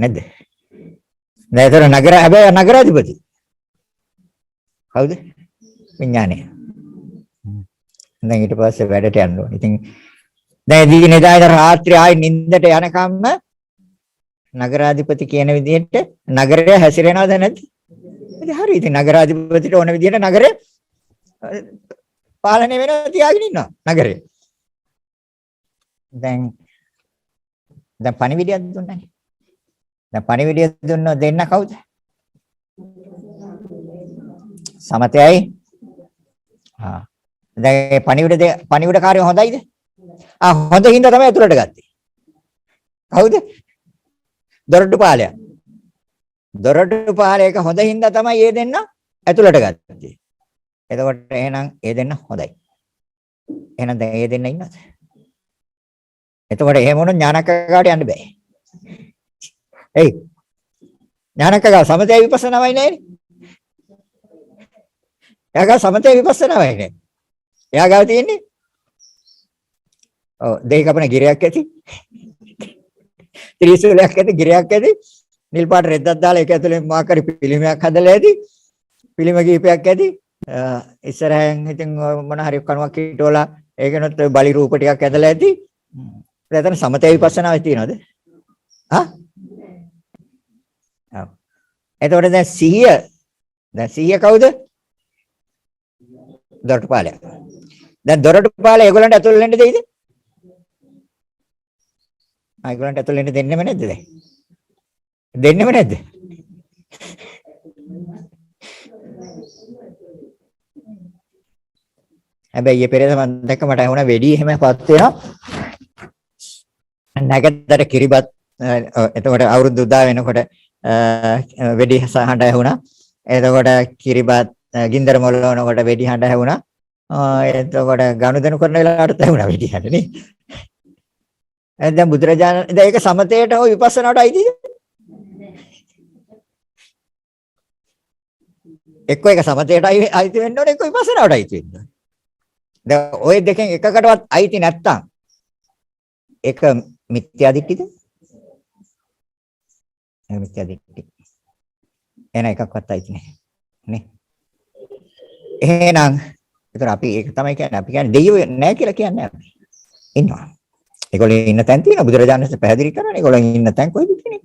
නැද්ද? දැන් එතකොට නගර හැබැයි නගරාධිපති කවුද? විඥාණය. දැන් ඊට පස්සේ වැඩට යන්න ඕනේ. ඉතින් දැන් දිනේ දායක රාත්‍රියේ ආයි නිින්දට යනකම්ම නගරාධිපති කියන විදිහට නගරය හැසිරෙනවද නැද්ද? ඉතින් හරි. ඉතින් නගරාධිපතිට ඕන විදිහට නගරය පාලනය වෙනවා තියාගෙන ඉන්නවා නගරය. දැන් පණිවිඩයක් දුන්නානේ. දැන් පණිවිඩය දුන්නෝ දෙන්න කවුද? සමතයයි. දැන් පණිවිඩකාරය හොඳයිද? හොඳ හින්දා තමයි ඇතුළට ගත්තේ. කවුද? දොරටු පාලයා. දොරටු පාලයක හොඳ හින්දා තමයි ඒ දෙන්න ඇතුළට ගත්තේ. එතකොට එහෙනම් ඒ දෙන්න හොඳයි. එහෙනම් දැන් ඒ දෙන්න ඉන්නවද? එතකොට එහෙම වුණොත් ඥානකගාට යන්න බෑ. එයි ඥානකග සමතේ විපස්සනාවයි නෑනේ. එයාගා සමතේ විපස්සනාවයි නෑ. එයාගාව තියෙන්නේ ඔව් දෙහි කපන ගිරයක් ඇති. ත්‍රිශූලයක් ඇති ගිරයක් ඇති. නිල් පාට රෙද්දක් දාලා ඒක ඇතුලේ මොකක් හරි පිළිමයක් හදලා ඇති. පිළිම කීපයක් ඇති. ඉස්සරහෙන් ඉතින් මොන හරි කණුවක් හිටවලා ඒකනොත් බලි රූප ටිකක් ඇදලා ඇති. එතන සමතේ විපස්සනාවේ තියනවද? හා? ඔව්. එතකොට දැන් සිහිය කවුද? දොරටුපාලය. දැන් දොරටුපාලය ඒගොල්ලන්ට ඇතුල් වෙන්න දෙයිද? ඒගොල්ලන්ට ඇතුල් වෙන්න දෙන්නෙම නැද්ද දැන්? දෙන්නෙම නැද්ද? හැබැයි ඊයේ පෙරේද මම දැක්ක මට වුණා වෙඩි එහෙමපත් වෙනවා. නැගතර කිරිබත් එතකොට අවුරුදු 10 වෙනකොට වෙඩි හඬ ඇහුණා. එතකොට කිරිබත් ගින්දර මොළවනකොට වෙඩි හඬ ඇහුණා. එතකොට ගනුදෙනු කරන වෙලාවට ඇහුණා වෙඩි හඬ නේ. දැන් බුදුරජාණන් දැන් ඒක සමතේට හෝ විපස්සනාට අයිතිද? එක්ක ඒක සමතේට අයිති වෙන්න ඕනේ එක්ක විපස්සනාට අයිති වෙන්න ඕනේ. දැන් ওই දෙකෙන් එකකටවත් අයිති නැත්තම් ඒක මිත්‍යා දිට්ඨිද? ඒක මිත්‍යා දිට්ඨි. එන එකක්වත් අයිති නැහැ. නේ? එහෙනම් ඒතර අපි ඒක තමයි කියන්නේ අපි කියන්නේ දෙයියෝ නැහැ කියලා කියන්නේ අපි. ඉන්නවා. ඒගොල්ලෝ ඉන්න තැන් තියෙනවා බුදුරජාණන් වහන්සේ පැහැදිලි කරනවා. ඒගොල්ලෝ ඉන්න තැන් කොයිද තියෙන්නේ?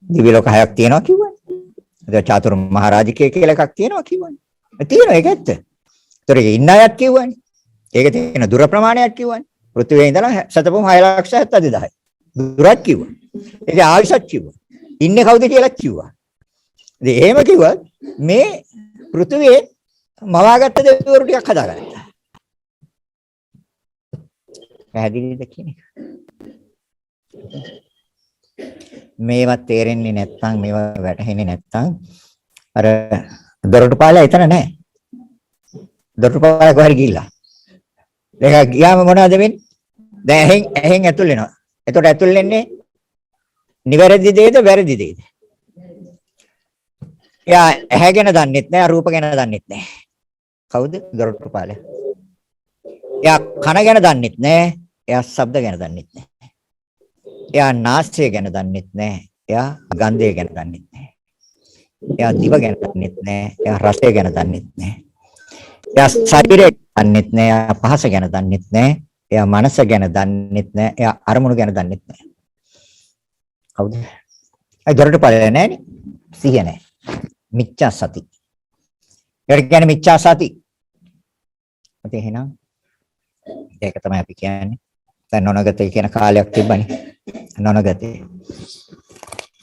දිව්‍ය ලෝක හයක් තියෙනවා කිව්වනේ. ඒක චාතුරු මහරජිකය කියලා එකක් තියෙනවා කිව්වනේ. තියෙනවා ඒක ඇත්ත. ඒතර ඉන්න අයත් කිව්වනේ. ඒක තියෙන දුර ප්‍රමාණයක් කිව්වනේ. පෘථිවියේ ඉඳලා සතපොම් 6,72,000. දුරක් කිව්වා. ඒක ආයුෂත් කිව්වා. ඉන්නේ කවුද කියලා කිව්වා. ඉතින් එහෙම කිව්වත් මේ පෘථිවියේ මවාගත්ත දෙවිවරු ටිකක් හදාගත්තා. පැහැදිලිද කියන්නේ? මේවා තේරෙන්නේ නැත්නම් මේවා වැටහෙන්නේ නැත්නම් අර දොරටුපාලය එතන නැහැ. දොරටුපාලය කොහරි ගිහිල්ලා. ඒක ගියාම මොනවද වෙන්නේ? දැන් ඇහෙන් ඇතුල් වෙනවා. එතකොට ඇතුල් වෙන්නේ නිවැරදි දෙයද වැරදි දෙයද? එයා ඇහැ ගැන දන්නෙත් නැහැ, රූප ගැන දන්නෙත් නැහැ. කවුද? දොරටුපාලය. එයා කන ගැන දන්නෙත් නැහැ, එයා ශබ්ද ගැන දන්නෙත් නැහැ. එයා නාසය ගැන දන්නෙත් නැහැ, එයා ගන්ධය ගැන දන්නෙත් නැහැ. එයා දිව ගැන දන්නෙත් නැහැ, එයා රසය ගැන දන්නෙත් නැහැ. එයා ශරීරය දන්නෙත් නැහැ, එයා පහස ගැන දන්නෙත් නැහැ. එයා මනස ගැන දන්නෙත් නැහැ. එයා අරමුණු ගැන දන්නෙත් නැහැ. කවුද? ඒ දොරටුපාලය නැහැනේ. සිහිය නැහැ. මිච්ඡා සති. ඒකට කියන්නේ මිච්ඡා සති. ඔතේ එහෙනම් ඒක තමයි අපි කියන්නේ. දැන් නොනගතේ කියන කාලයක් තිබ්බනේ. නොනගතේ.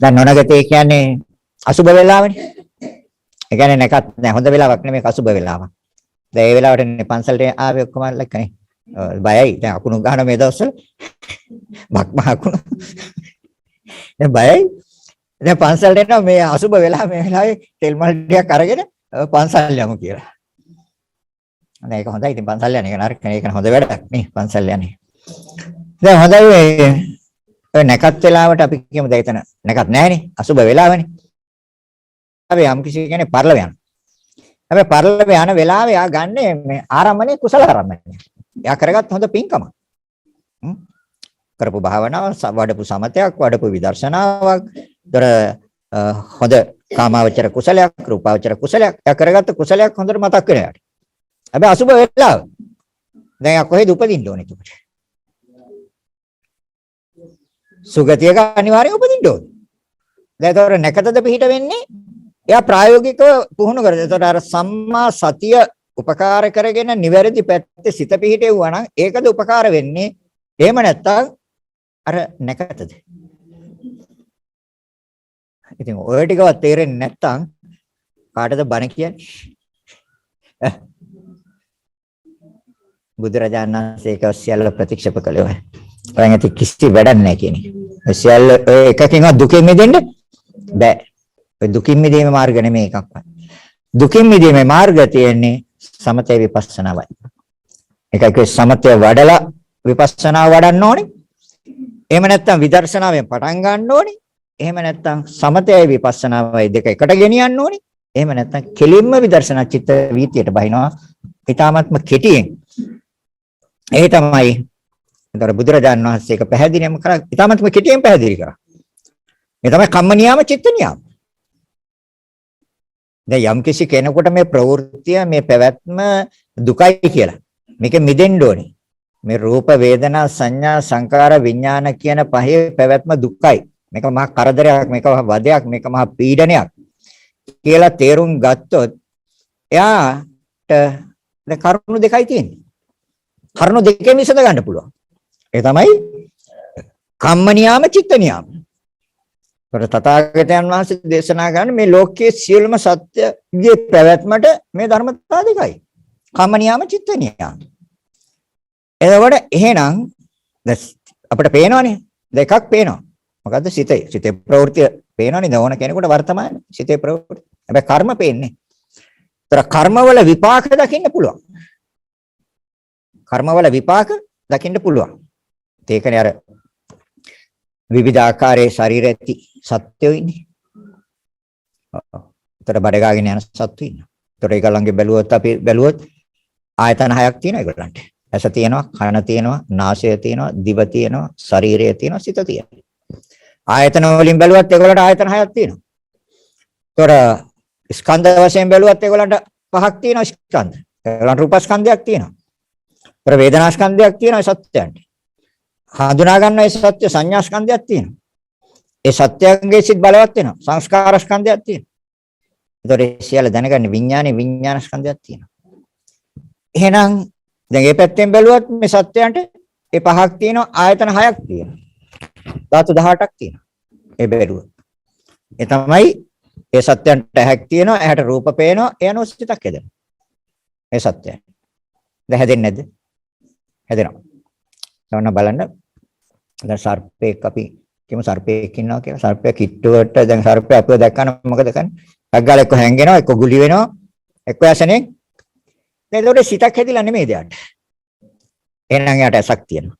දැන් නොනගතේ කියන්නේ අසුබ වෙලාවනේ. ඒ කියන්නේ නැකත් නෑ හොඳ වෙලාවක් නෙමෙයි අසුබ වෙලාවක්. දැන් ඒ වෙලාවට පන්සලට ආවේ ඔක්කොම ලැක්කනේ. බයයි. දැන් අකුණු ගන්න මේ දවස්වල මක්ම අකුණු. දැන් බයයි. දැන් පන්සලට එනවා මේ අසුබ වෙලා මේ වෙලාවේ තෙල් මල් ටිකක් අරගෙන පන්සල් යමු කියලා. අනේ ඒක හොඳයි. ඉතින් පන්සල් යන්නේ නරක නේ. ඒක හොඳ වැඩක් නේ පන්සල් යන්නේ. දැන් හොඳයි ඔය නැකත් වෙලාවට අපි කියමු දැන් එතන නැකත් නැහැනේ. අසුබ වෙලාවනේ. අපි යම් කිසි කෙනෙක් පරලව යනවා. හැබැයි පරලව යන වෙලාවේ ආ ගන්න මේ ආරම්භනේ කුසල ආරම්භනේ. එයා කරගත් හොඳ පින්කම. කරපු භාවනාව, වඩපු සමතයක්, වඩපු විදර්ශනාවක්, දර හොඳ කාමාවචර කුසලයක්, රූපාවචර කුසලයක්, එයා කරගත්ත කුසලයක් හොඳට මතක් වෙනවා යාට. හැබැයි අසුබ වෙලාව. දැන් එයා කොහෙද උපදින්න ඕනේ එතකොට? සුගතියක අනිවාර්යෙන් උපදින්න ඕනේ. දැන් ඒතර නැකතද පිහිට වෙන්නේ? එයා ප්‍රායෝගිකව පුහුණු කරලා. ඒතර අර සම්මා සතිය උපකාර කරගෙන නිවැරදි පැත්තේ සිත පිහිටෙවුවා නම් ඒකද උපකාර වෙන්නේ. එහෙම නැත්නම් අර නැකතද? ඉතින් ඔය ටිකවත් තේරෙන්නේ නැත්නම් කාටද බණ කියන්නේ? බුදුරජාණන් වහන්සේ ඒක සියල්ල ප්‍රතික්ෂේප කළේ ඔය. ඔයන් ඇති කිසි වැඩක් නැහැ කියන්නේ. සියල්ල එකකින්වත් දුකෙන් මිදෙන්න බෑ. ඔය දුකින් මිදීමේ මාර්ග නෙමෙයි එකක්වත්. දුකින් මිදීමේ මාර්ගය තියෙන්නේ සමතේ විපස්සනාවයි. ඒකයි සමතේ වඩලා විපස්සනා වඩන්න ඕනේ. එහෙම නැත්නම් විදර්ශනාවෙන් පටන් ගන්න ඕනේ. එහෙම නැත්නම් සමතයයි විපස්සනාවයි දෙක එකට ගෙනියන්න ඕනේ. එහෙම නැත්නම් කෙලින්ම විදර්ශනා චිත්ත වීතියට බහිනවා. ඊටාත්ම කෙටියෙන්. ඒ තමයි ඒතර බුදුරජාණන් වහන්සේ ඒක පැහැදිලිවම කරා. ඊටාත්ම කෙටියෙන් පැහැදිලි කරා. මේ තමයි කම්ම නියාම චිත්ත නියාම. දැන් යම් කිසි කෙනෙකුට මේ ප්‍රවෘත්තිය මේ පැවැත්ම දුකයි කියලා. මේක මිදෙන්න ඕනේ. මේ රූප වේදනා සංඥා සංකාර විඥාන කියන පහේ පැවැත්ම දුකයි. මේක මහා කරදරයක්, මේක මහා වදයක්, මේක මහා පීඩනයක් කියලා තේරුම් ගත්තොත් එයාට දැන් කරුණු දෙකයි තියෙන්නේ. කරුණු දෙකෙන් විසඳ ගන්න පුළුවන්. ඒ තමයි කම්ම නියාම චිත්ත නියාම. ඒකට තථාගතයන් වහන්සේ දේශනා කරන මේ ලෝකයේ සියලුම සත්‍යයේ පැවැත්මට මේ ධර්මතා දෙකයි. කම්ම නියාම චිත්ත නියාම. එතකොට එහෙනම් අපිට පේනවනේ දෙකක් පේනවා. මොකද්ද සිතේ? සිතේ ප්‍රවෘත්ති පේනවනේ දවන කෙනෙකුට වර්තමාන සිතේ ප්‍රවෘත්ති. හැබැයි කර්ම පේන්නේ. ඒතර කර්මවල විපාක දකින්න පුළුවන්. කර්මවල විපාක දකින්න පුළුවන්. ඒකනේ අර විවිධ ආකාරයේ ශරීර ඇති සත්‍යෝ ඉන්නේ. ඒතර බඩගාගෙන යන සත්තු ඉන්නවා. ඒතර ඒගොල්ලන්ගේ අපි බැලුවොත් ආයතන හයක් තියෙනවා ඒගොල්ලන්ට. ඇස තියෙනවා, කන තියෙනවා, නාසය තියෙනවා, දිව තියෙනවා, ශරීරය තියෙනවා, සිත තියෙනවා. ආයතන වලින් බැලුවත් ඒගොල්ලන්ට ආයතන හයක් තියෙනවා. ඒතර ස්කන්ධ වශයෙන් බැලුවත් ඒගොල්ලන්ට පහක් තියෙනවා ස්කන්ධ. ඒගොල්ලන්ට රූපස්කන්ධයක් තියෙනවා. ඒතර වේදනා ස්කන්ධයක් තියෙනවා සත්‍යයන්ට. හඳුනා ගන්න ඒ සත්‍ය සංඥා ස්කන්ධයක් තියෙනවා. ඒ සත්‍යයන්ගේ සිත් බලවත් වෙනවා. සංස්කාර ස්කන්ධයක් තියෙනවා. ඒතර ඒ සියල්ල දැනගන්න විඥානේ විඥාන ස්කන්ධයක් තියෙනවා. එහෙනම් දැන් මේ පැත්තෙන් බැලුවත් මේ සත්‍යයන්ට ඒ පහක් තියෙනවා ආයතන හයක් තියෙනවා. ධාතු 18ක් තියෙනවා. ඒ බැලුවොත්. ඒ තමයි ඒ සත්‍යයන්ට ඇහක් තියෙනවා, ඇහැට රූප පේනවා, ඒ අනුව සිතක් හැදෙනවා. ඒ සත්‍යය. දැන් හැදෙන්නේ නැද්ද? හැදෙනවා. තවන්න බලන්න. දැන් සර්පෙක් අපි කියමු සර්පෙක් ඉන්නවා කියලා. සර්පයා කිට්ටුවට දැන් සර්පයා අපිව දැක්කම මොකද කරන්නේ? ඩග්ගාල එක්ක හැංගෙනවා, එක්ක ගුලි වෙනවා, එක්ක යසනේ. දැන් ඒකට සිතක් හැදිලා නෙමෙයි දෙයක්. එහෙනම් එයාට ඇසක් තියෙනවා.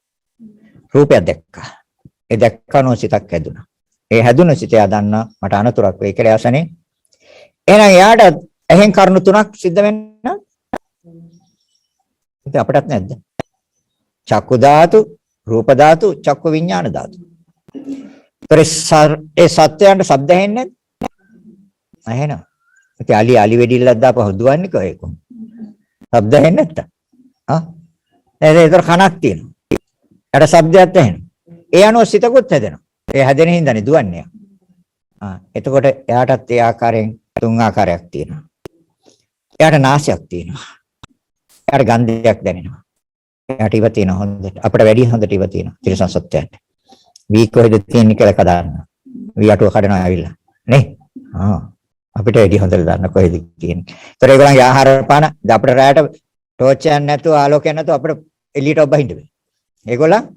රූපයක් දැක්කා. ඒ දැක්කනෝ සිතක් හැදුනා. ඒ හැදුන සිත එයා දන්නා මට අනතුරක් වෙයි කියලා යසනේ. එහෙනම් එයාට එහෙන් කරුණු තුනක් සිද්ධ වෙන්න ඉතින් අපිටත් නැද්ද? චක්කු ධාතු, රූප ධාතු, චක්කු විඥාන ධාතු. ඒ සත්‍යයන්ට ශබ්ද ඇහෙන්නේ නැද්ද? ඇහෙනවා. ඉතින් අලි වෙඩිල්ලක් දාපුවා හොදුවන්නේ කොහේක? ශබ්ද ඇහෙන්නේ නැත්තම්. ඒතර කනක් තියෙනවා. ඒකට ශබ්දයක් ඇහෙනවා. ඒ අනුව සිතකුත් හැදෙනවා. ඒ හැදෙන හින්දානේ දුවන්නේ. එතකොට එයාටත් ඒ ආකාරයෙන් තුන් ආකාරයක් තියෙනවා. එයාට නාසයක් තියෙනවා. එයාට ගන්ධයක් දැනෙනවා. එයාට ඉව තියෙනවා හොඳට. අපිට වැඩි හොඳට ඉව තියෙනවා. තිරසන් සත්‍යයට. වී කොහෙද තියෙන්නේ කියලා කඩන්න. වී අටුව කඩනවා ඇවිල්ලා. නේ? අපිට වැඩි හොඳට දන්න කොහෙද තියෙන්නේ. ඒතර ඒගොල්ලන්ගේ ආහාර පාන අපිට රැයට ටෝච් එකක් නැතුව ආලෝකයක් නැතුව අපිට එළියට ඔබහින්න බෑ. ඒගොල්ලන්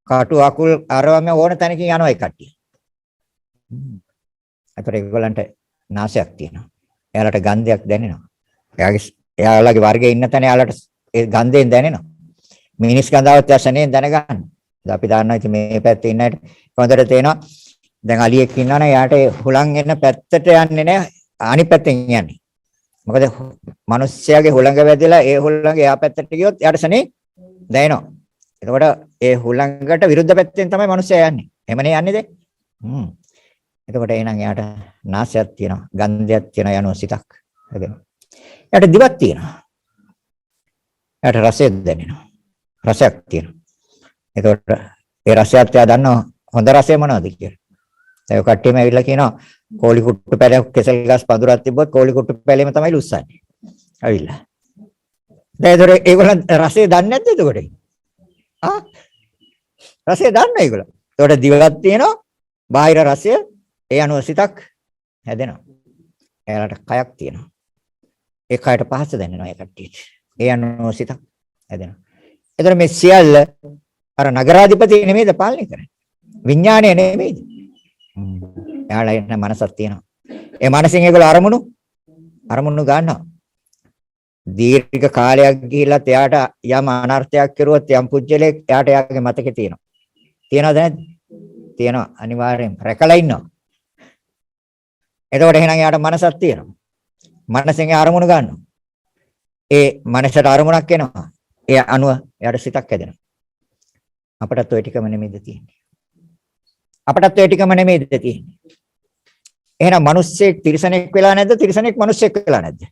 කාටු අකුල් අරවම ඕන තැනකින් යනවා ඒ කට්ටිය. ඒතර ඒගොල්ලන්ට නාසයක් තියෙනවා. එයාලට ගන්ධයක් දැනෙනවා. එයාලගේ වර්ගයේ ඉන්න තැන එයාලට ඒ ගන්ධයෙන් දැනෙනවා. මිනිස් ගඳවත් යසනේ දැනගන්න. අපි දන්නවා ඉතින් මේ පැත්තේ ඉන්න අයට හොඳට තේනවා. දැන් අලියෙක් ඉන්නවනේ එයාට හුලං එන පැත්තට යන්නේ නැහැ අනිත් පැත්තෙන් යන්නේ. මොකද මිනිස්යාගේ හුලඟ වැදලා ඒ හුලඟ එහා පැත්තට ගියොත් එයාට සනේ දැනෙනවා. එතකොට ඒ හුලඟට විරුද්ධ පැත්තෙන් තමයි මිනිස්සයා යන්නේ. එහෙමනේ යන්නේද? එතකොට එහෙනම් එයාට නාසයක් තියෙනවා, ගන්ධයක් තියෙනවා යනවා සිතක් හැදෙනවා. එයාට දිවක් තියෙනවා. එයාට රසයක් දැනෙනවා. රසයක් තියෙනවා. එතකොට ඒ රසයත් එයා දන්නවා හොඳ රසය මොනවද කියලා. ඒ කට්ටියම ඇවිල්ලා කියනවා කෝලි කුට්ටු පැලයක් කෙසල් ගස් පඳුරක් තිබ්බොත් කෝලි කුට්ටු පැලෙම තමයි ලුස්සන්නේ. ඇවිල්ලා. දැන් ඒතර ඒගොල්ලන් රසය දන්නේ නැද්ද එතකොට? රසය දන්න ඒගොල්ලෝ. ඒකට දිවක් තියෙනවා, බාහිර රසය, ඒ අනුව සිතක් හැදෙනවා. එයාලට කයක් තියෙනවා. ඒ කයට පහස දැනෙනවා ඒ කට්ටියට. ඒ අනුව සිතක් හැදෙනවා. ඒතර මේ සියල්ල අර නගරාධිපති නෙමෙයිද පාලනය කරන්නේ? විඥාණය නෙමෙයිද? එයාලා ඉන්න මනසක් තියෙනවා. ඒ මනසින් ඒගොල්ලෝ අරමුණු ගන්නවා. දීර්ඝ කාලයක් ගිහිල්ලා එයාට යම් අනර්ථයක් කරුවොත් යම් පුජ්‍යලයක් එයාට එයාගේ මතකේ තියෙනවා. තියනවද නැද්ද? තියෙනවා අනිවාර්යෙන් රැකලා ඉන්නවා. එතකොට එහෙනම් යාට මනසක් තියෙනවා. මනසෙන් අරමුණු ගන්නවා. ඒ මනසට අරමුණක් එනවා. ඒ අනුව යාට සිතක් හැදෙනවා. අපටත් ওই ටිකම නෙමෙයිද තියෙන්නේ. අපටත් ওই ටිකම නෙමෙයිද තියෙන්නේ. එහෙනම් මිනිස්සෙක් තිරිසනෙක් වෙලා නැද්ද? තිරිසනෙක් මිනිස්සෙක් වෙලා නැද්ද?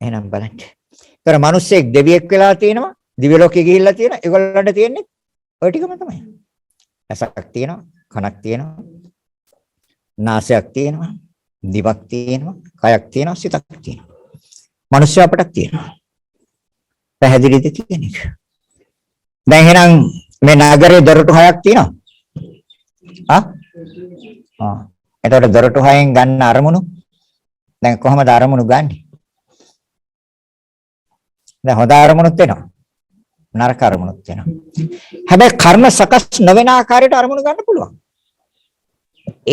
එහෙනම් බලන්න. ඒතර මිනිස්සෙක් දෙවියෙක් වෙලා තියෙනවා. දිව්‍ය ලෝකෙ ගිහිල්ලා තියෙනවා. ඒගොල්ලන්ට තියෙන්නේ ওই ටිකම තමයි. ඇසක් තියෙනවා, කනක් තියෙනවා, නාසයක් තියෙනවා, දිවක් තියෙනවා, කයක් තියෙනවා, සිතක් තියෙනවා. මිනිස්සු අපටක් තියෙනවා. පැහැදිලිද කියන්නේ? දැන් එහෙනම් මේ නගරේ දොරටු 6ක් තියෙනවා. එතකොට දොරටු 6න් ගන්න අරමුණු දැන් කොහොමද අරමුණු ගන්නෙ? දැන් හොඳ අරමුණුත් වෙනවා. නරක අරමුණුත් වෙනවා. හැබැයි කර්ම සකස් නොවන ආකාරයට අරමුණු ගන්න පුළුවන්.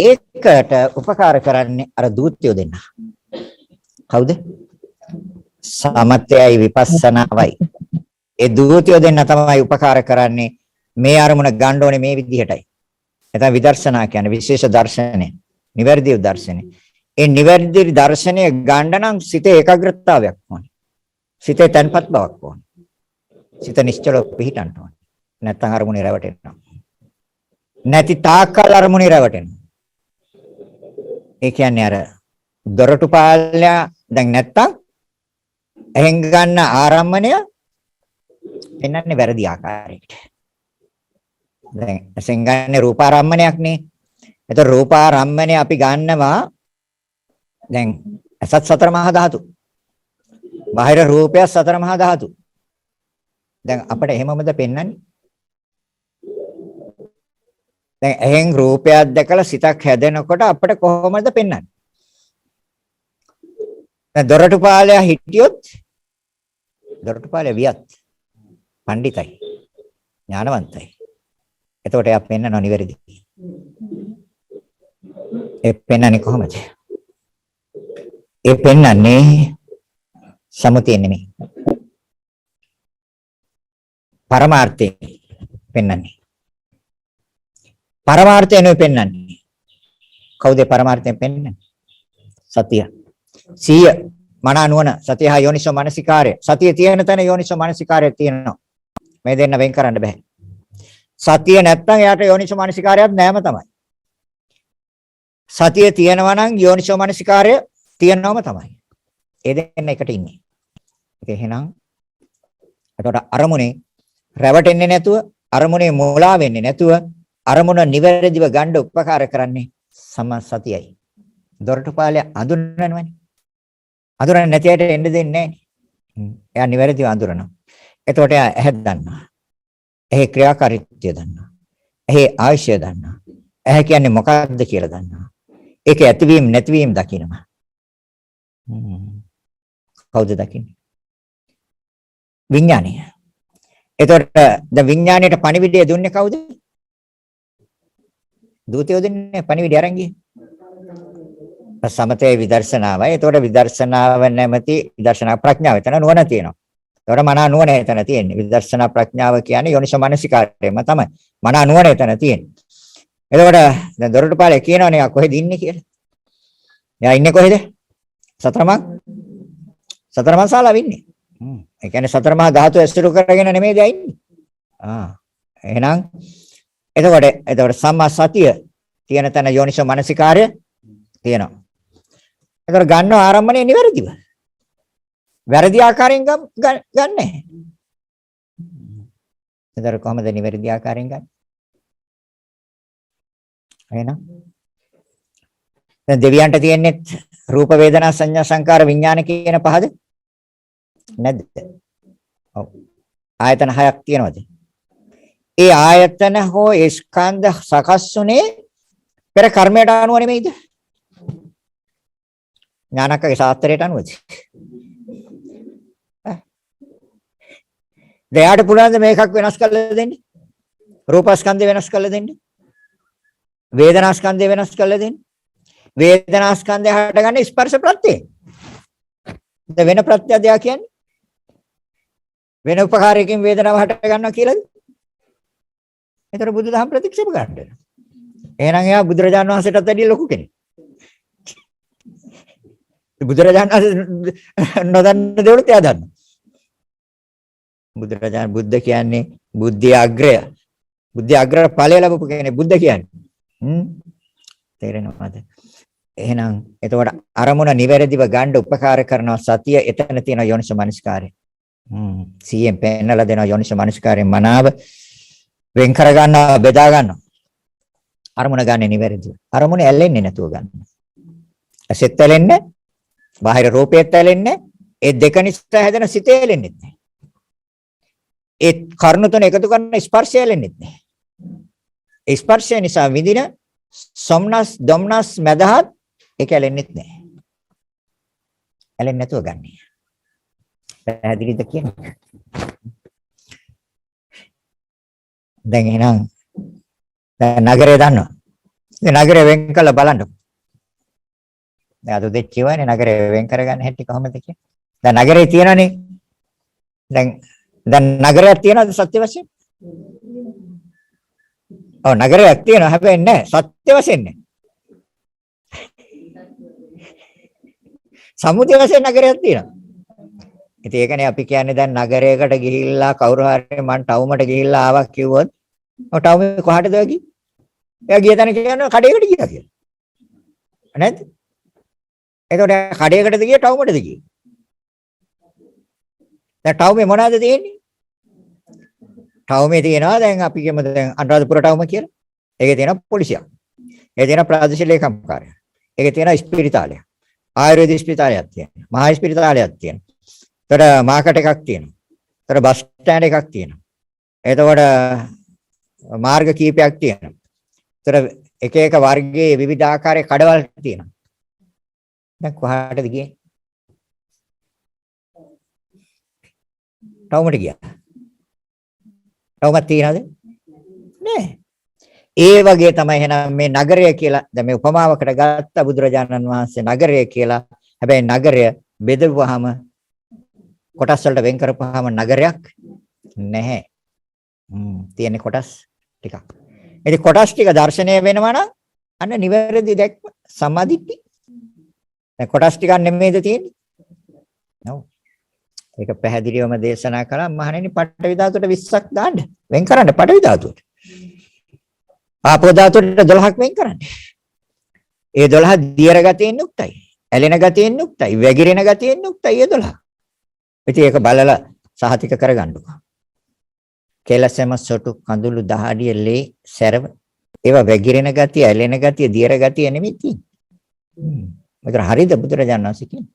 ඒකට උපකාර කරන්නේ අර දූත්‍යෝ දෙන්න. කවුද? සමතයයි විපස්සනාවයි. ඒ දූත්‍යෝ දෙන්න තමයි උපකාර කරන්නේ මේ අරමුණ ගන්න ඕනේ මේ විදිහටයි. එතන විදර්ශනා කියන්නේ විශේෂ දර්ශනය. නිවැරදි දර්ශනය. ඒ නිවැරදි දර්ශනය ගන්න නම් සිතේ ඒකාග්‍රතාවයක් ඕනේ. සිතේ තන්පත් බවක් ඕනේ. සිත නිශ්චලව පිහිටන්න ඕනේ. නැත්නම් අරමුණේ රැවටෙනවා. නැති තාක්කල් අරමුණේ රැවටෙනවා. ඒ කියන්නේ අර දොරටු පාලනය දැන් නැත්තම් එහෙන් ගන්න ආරම්මණය එන්නන්නේ වැරදි ආකාරයකට. දැන් එසෙන් ගන්න රූපාරම්මණයක් නේ. ඒතර රූපාරම්මණය අපි ගන්නවා දැන් අසත් සතර මහා ධාතු. බාහිර රූපය සතර මහා ධාතු. දැන් අපිට එහෙමමද පෙන්වන්නේ? දැන් එහෙන් රූපයක් දැකලා සිතක් හැදෙනකොට අපිට කොහොමද පෙන්වන්නේ? දැන් දොරටුපාලයා හිටියොත් දොරටුපාලයා වියත් පඬිතයි ඥානවන්තයි. එතකොට එයා පෙන්වනවා නිවැරදි. ඒ පෙන්වන්නේ කොහොමද? ඒ පෙන්වන්නේ සමුතිය නෙමෙයි. පරමාර්ථය පෙන්වන්නේ. පරමාර්ථය නෙවෙයි පෙන්වන්නේ. කවුද පරමාර්ථයෙන් පෙන්වන්නේ? සතිය. සීය මන නුවණ සතිය හා යෝනිසෝ මනසිකාරය. සතිය තියෙන තැන යෝනිසෝ මනසිකාරය තියෙනවා. මේ දෙන්න වෙන් කරන්න බෑ. සතිය නැත්තම් එයාට යෝනිසෝ මනසිකාරයක් නැම තමයි. සතිය තියෙනවා නම් යෝනිසෝ මනසිකාරය තියෙනවම තමයි. ඒ දෙන්න එකට ඉන්නේ. ඒක එහෙනම් එතකොට අරමුණේ රැවටෙන්නේ නැතුව අරමුණේ මොලා වෙන්නේ නැතුව අරමුණ නිවැරදිව ගන්න උපකාර කරන්නේ සම්මා සතියයි. දොරටුපාලය අඳුරනවනේ. අඳුරන්නේ නැති අයට එන්න දෙන්නේ නැහැ. එයා නිවැරදිව අඳුරනවා. එතකොට එයා ඇහැ දන්නවා. එහි ක්‍රියාකාරීත්වය දන්නවා. එහි ආයශය දන්නවා. ඇහැ කියන්නේ මොකක්ද කියලා දන්නවා. ඒක ඇතිවීම නැතිවීම දකිනවා. කවුද දකින්නේ? විඥානය. එතකොට ද විඥාණයට පණිවිඩය දුන්නේ කවුද? දූතයෝ දෙන්නේ පණිවිඩය අරන් ගියේ. සමතේ විදර්ශනාවයි. එතකොට විදර්ශනාව නැමැති විදර්ශනා ප්‍රඥාව එතන නුවණ තියෙනවා. එතකොට මනා නුවණ එතන තියෙන්නේ. විදර්ශනා ප්‍රඥාව කියන්නේ යෝනිසෝ මනසිකාරයම තමයි. මනා නුවණ එතන තියෙන්නේ. එතකොට දැන් දොරටුපාලේ කියනවනේ යා කොහෙද ඉන්නේ කියලා. එයා ඉන්නේ කොහෙද? සතරමා ශාලාවේ ඉන්නේ. ඒ කියන්නේ සතර මහා ධාතු ඇසුරු කරගෙන නෙමෙයි දැන් ඉන්නේ. එහෙනම් එතකොට සම්මා සතිය තියෙන තැන යෝනිසෝ මනසිකාරය තියෙනවා. එතකොට ගන්න ආරම්භණය නිවැරදිව. වැරදි ආකාරයෙන් ගන්නෑ. එතකොට කොහොමද නිවැරදි ආකාරයෙන් ගන්නේ? එහෙනම් දැන් දෙවියන්ට තියෙන්නේ රූප වේදනා සංඥා සංකාර විඥාන කියන පහද? නැද්ද? ඔව්. ආයතන 6ක් තියෙනවද? ඒ ආයතන හෝ ස්කන්ධ සකස්ුනේ පෙර කර්මයට අනුව නෙමෙයිද? ඥානකගේ ශාස්ත්‍රයට අනුවද? දෙයාට පුළුවන් ද මේකක් වෙනස් කරලා දෙන්න? රූපස්කන්ධය වෙනස් කරලා දෙන්න? වේදනාස්කන්ධය වෙනස් කරලා දෙන්න? වේදනාස්කන්ධය හටගන්නේ ස්පර්ශ ප්‍රත්‍යයෙන්. වෙන ප්‍රත්‍යදයක් කියන්නේ වෙන උපකාරයකින් වේදනාව හට ගන්නවා කියලාද? ඒතර බුදුදහම ප්‍රතික්ෂේප කරන්න. එහෙනම් එයා බුදුරජාණන් වහන්සේටත් වැඩිය ලොකු කෙනෙක්. බුදුරජාණන් වහන්සේ නොදන්න දේවලුත් එයා දන්නවා. බුදුරජාණන් බුද්ධ කියන්නේ බුද්ධිය අග්‍රය. බුද්ධිය අග්‍ර ඵලය ලැබපු කෙනෙක් බුද්ධ කියන්නේ. තේරෙනවද? එහෙනම් එතකොට අරමුණ නිවැරදිව ගන්න උපකාර කරනවා සතිය. එතන තියෙන යෝනිසෝ මනස්කාරය. සියෙන් පෙන්නලා දෙනවා යෝනිසෝ මනස්කාරයෙන් මනාව වෙන් කර ගන්නවා, බෙදා ගන්නවා. අරමුණ ගන්න නිවැරදිව. අරමුණ ඇලෙන්නේ නැතුව ගන්න. ඇසෙත් ඇලෙන්නේ, බාහිර රූපෙත් ඇලෙන්නේ, ඒ දෙක නිසා හැදෙන සිතේ ඇලෙන්නේ නැහැ. ඒ කර්ණ තුන එකතු කරන ස්පර්ශය ඇලෙන්නේ නැහැ. ඒ ස්පර්ශය නිසා විඳින සොම්නස්, දොම්නස්, මදහත් ඒක ඇලෙන්නේ නැහැ. ඇලෙන්නේ නැතුව ගන්න. පැහැදිලිද කියන්නේ? දැන් එහෙනම් නගරය දන්නවා. ඉතින් නගරය වෙන් කළ බලන්න. දැන් අද දෙච්ච කියවනේ නගරය වෙන් කරගන්න හැටි කොහොමද කියන්නේ? දැන් නගරේ තියෙනනේ. දැන් නගරයක් තියෙනවද සත්‍ය වශයෙන්? ඔව් නගරයක් තියෙනවා හැබැයි නෑ සත්‍ය වශයෙන් නෑ. සමුදය වශයෙන් නගරයක් තියෙනවා. ඉතින් ඒකනේ අපි කියන්නේ දැන් නගරයකට ගිහිල්ලා කවුරු හරි මං ටවුමට ගිහිල්ලා ආවා කිව්වොත් ඔය ටවුමේ කොහාටද ගියේ? එයා ගිය තැන කියන්නේ කඩේකට ගියා කියලා. නේද? එතකොට කඩේකටද ගියේ ටවුමටද ගියේ? දැන් ටවුමේ මොනවද තියෙන්නේ? ටවුමේ තියෙනවා දැන් අපි කියමු දැන් අනුරාධපුර ටවුම කියලා. ඒකේ තියෙනවා පොලිසියක්. ඒකේ තියෙනවා ප්‍රාදේශීය ලේකම් කාර්යය. ඒකේ තියෙනවා ස්පිරිතාලය. ආයුර්වේද ස්පිරිතාලයක් තියෙනවා. මහා ස්පිරිතාලයක් තියෙනවා. ඒතර මාකට් එකක් තියෙනවා. ඒතර බස් ස්ටෑන්ඩ් එකක් තියෙනවා. එතකොට මාර්ග කීපයක් තියෙනවා. ඒතර එක එක වර්ගයේ විවිධ ආකාරයේ කඩවල් තියෙනවා. දැන් කොහාටද ගියේ? ටවුමට ගියා. ටවුමක් තියනද? නෑ. ඒ වගේ තමයි එහෙනම් මේ නගරය කියලා දැන් මේ උපමාවකට ගත්ත බුදුරජාණන් වහන්සේ නගරය කියලා. හැබැයි නගරය බෙදුවාම කොටස් වලට වෙන් කරපුවාම නගරයක් නැහැ. තියෙන කොටස් ටිකක්. ඉතින් කොටස් ටික දැర్శණය වෙනවා නම් අන්න නිවැරදි දැක්ම සම්මාදිට්ඨි. දැන් කොටස් ටිකක් නෙමෙයිද තියෙන්නේ? නෝ. ඒක පැහැදිලිවම දේශනා කළා මහණෙනි පඨවි ධාතුවට 20ක් දාන්න. වෙන් කරන්න පඨවි ධාතුවට. ආපෝ ධාතුවට 12ක් වෙන් කරන්න. ඒ 12 දියර ගතියෙන් යුක්තයි. ඇලෙන ගතියෙන් යුක්තයි. වැగిරෙන ගතියෙන් යුක්තයි ඒ 12. ඉතින් ඒක බලලා සහතික කරගන්නකෝ. කෙලසෙම සොටු කඳුළු දහඩිය ලේ සැරව ඒවා වැగిරෙන ගතිය, ඇලෙන ගතිය, දියර ගතිය නෙමෙයි තියෙන්නේ. මේක හරියද බුදුරජාණන් වහන්සේ කියන්නේ?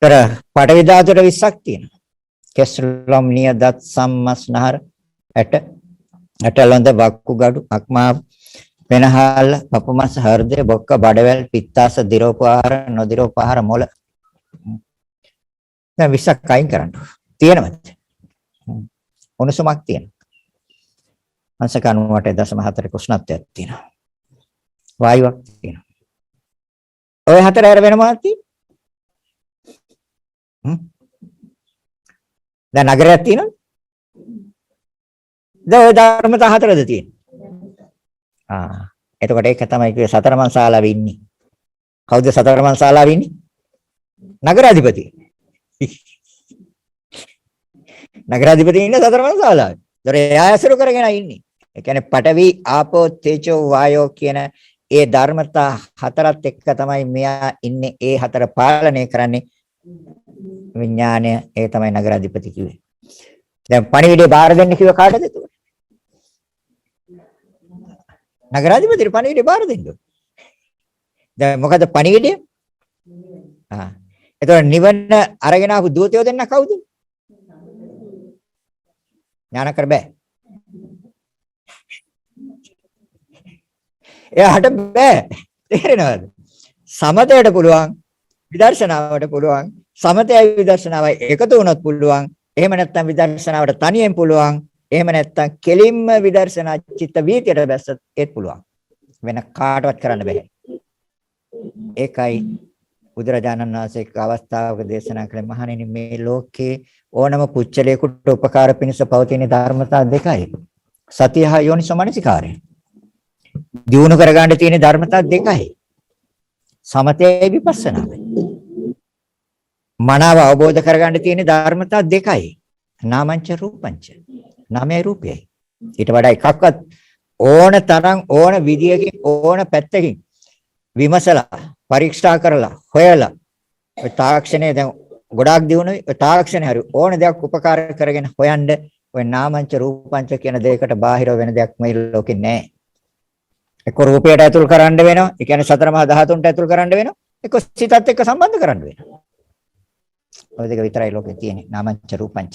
තර පඨවි ධාතුවට 20ක් තියෙනවා. කෙස්ලොම් නියදත් සම්මස්නහර ඇටලොඳ වක්කු ගඩු අක්මා වෙනහල් පපුමස් හෘදය බොක්ක බඩවැල් පිත්තාස දිරෝපහාර නොදිරෝපහාර මොළ දැන් 20ක් අයින් කරන්න තියෙනවද? උණුසුමක් තියෙනවා. අංශක 98.4 කුෂ්ණත්වයක් තියෙනවා. වායුවක් තියෙනවා. ඔය හතර ඇර වෙන මොනවද තියෙන්නේ? දැන් නගරයක් තියෙනවද? දැන් ඔය ධර්මතා හතරද තියෙන්නේ? එතකොට ඒක තමයි කිව්වේ සතරමන් ශාලාවේ ඉන්නේ. කවුද සතරමන් ශාලාවේ ඉන්නේ? නගරාධිපති. නගරාධිපති ඉන්නේ සතරමන් ශාලාවේ. ඒතර එයා ඇසුරු කරගෙන ඉන්නේ. ඒ කියන්නේ පඨවි, ආපෝ, තේජෝ, වායෝ කියන ඒ ධර්මතා හතරත් එක්ක තමයි මෙයා ඉන්නේ. ඒ හතර පාලනය කරන්නේ විඥානය. ඒ තමයි නගරාධිපති කිව්වේ. දැන් පණිවිඩය බාර දෙන්න කිව්ව කාටද එතකොට? නගරාධිපතිට පණිවිඩය බාර දෙන්න. දැන් මොකද පණිවිඩය? එතකොට නිවන අරගෙන ආපු දූතයෝ දෙන්න කවුද? ඥාන කර බෑ. එයාට බෑ. තේරෙනවද? සමතයට පුළුවන්, විදර්ශනාවට පුළුවන්. සමතයයි විදර්ශනාවයි එකතු වුණොත් පුළුවන්. එහෙම නැත්නම් විදර්ශනාවට තනියෙන් පුළුවන්. එහෙම නැත්නම් කෙලින්ම විදර්ශනා චිත්ත වීතියට බැස්සත් ඒත් පුළුවන්. වෙන කාටවත් කරන්න බෑ. ඒකයි බුදුරජාණන් වහන්සේ එක් අවස්ථාවක දේශනා කළ මහණෙනි මේ ලෝකේ ඕනම පුච්චලයකට උපකාර පිණිස පවතින ධර්මතා දෙකයි. සතිය හා යෝනිසෝමනසිකාරය. දියුණු කරගන්න තියෙන ධර්මතා දෙකයි. සමතයයි විපස්සනායි. මනාව අවබෝධ කරගන්න තියෙන ධර්මතා දෙකයි. නාමංච රූපංච. නාමයයි රූපයයි. ඊට වඩා එකක්වත් ඕන තරම් ඕන විදියකින් ඕන පැත්තකින් විමසලා පරීක්ෂා කරලා හොයලා ඔය තාක්ෂණය දැන් ගොඩාක් දිනුනේ ඔය තාක්ෂණය හරි ඕන දෙයක් උපකාර කරගෙන හොයන්න ඔය නාමංච රූපංච කියන දෙයකට බාහිර වෙන දෙයක් මේ ලෝකේ නැහැ. එක්ක රූපයට ඇතුල් කරන්න වෙනවා. ඒ කියන්නේ සතර මහා ධාතුන්ට ඇතුල් කරන්න වෙනවා. එක්ක සිතත් එක්ක සම්බන්ධ කරන්න වෙනවා. ඔය දෙක විතරයි ලෝකේ තියෙන්නේ නාමංච රූපංච.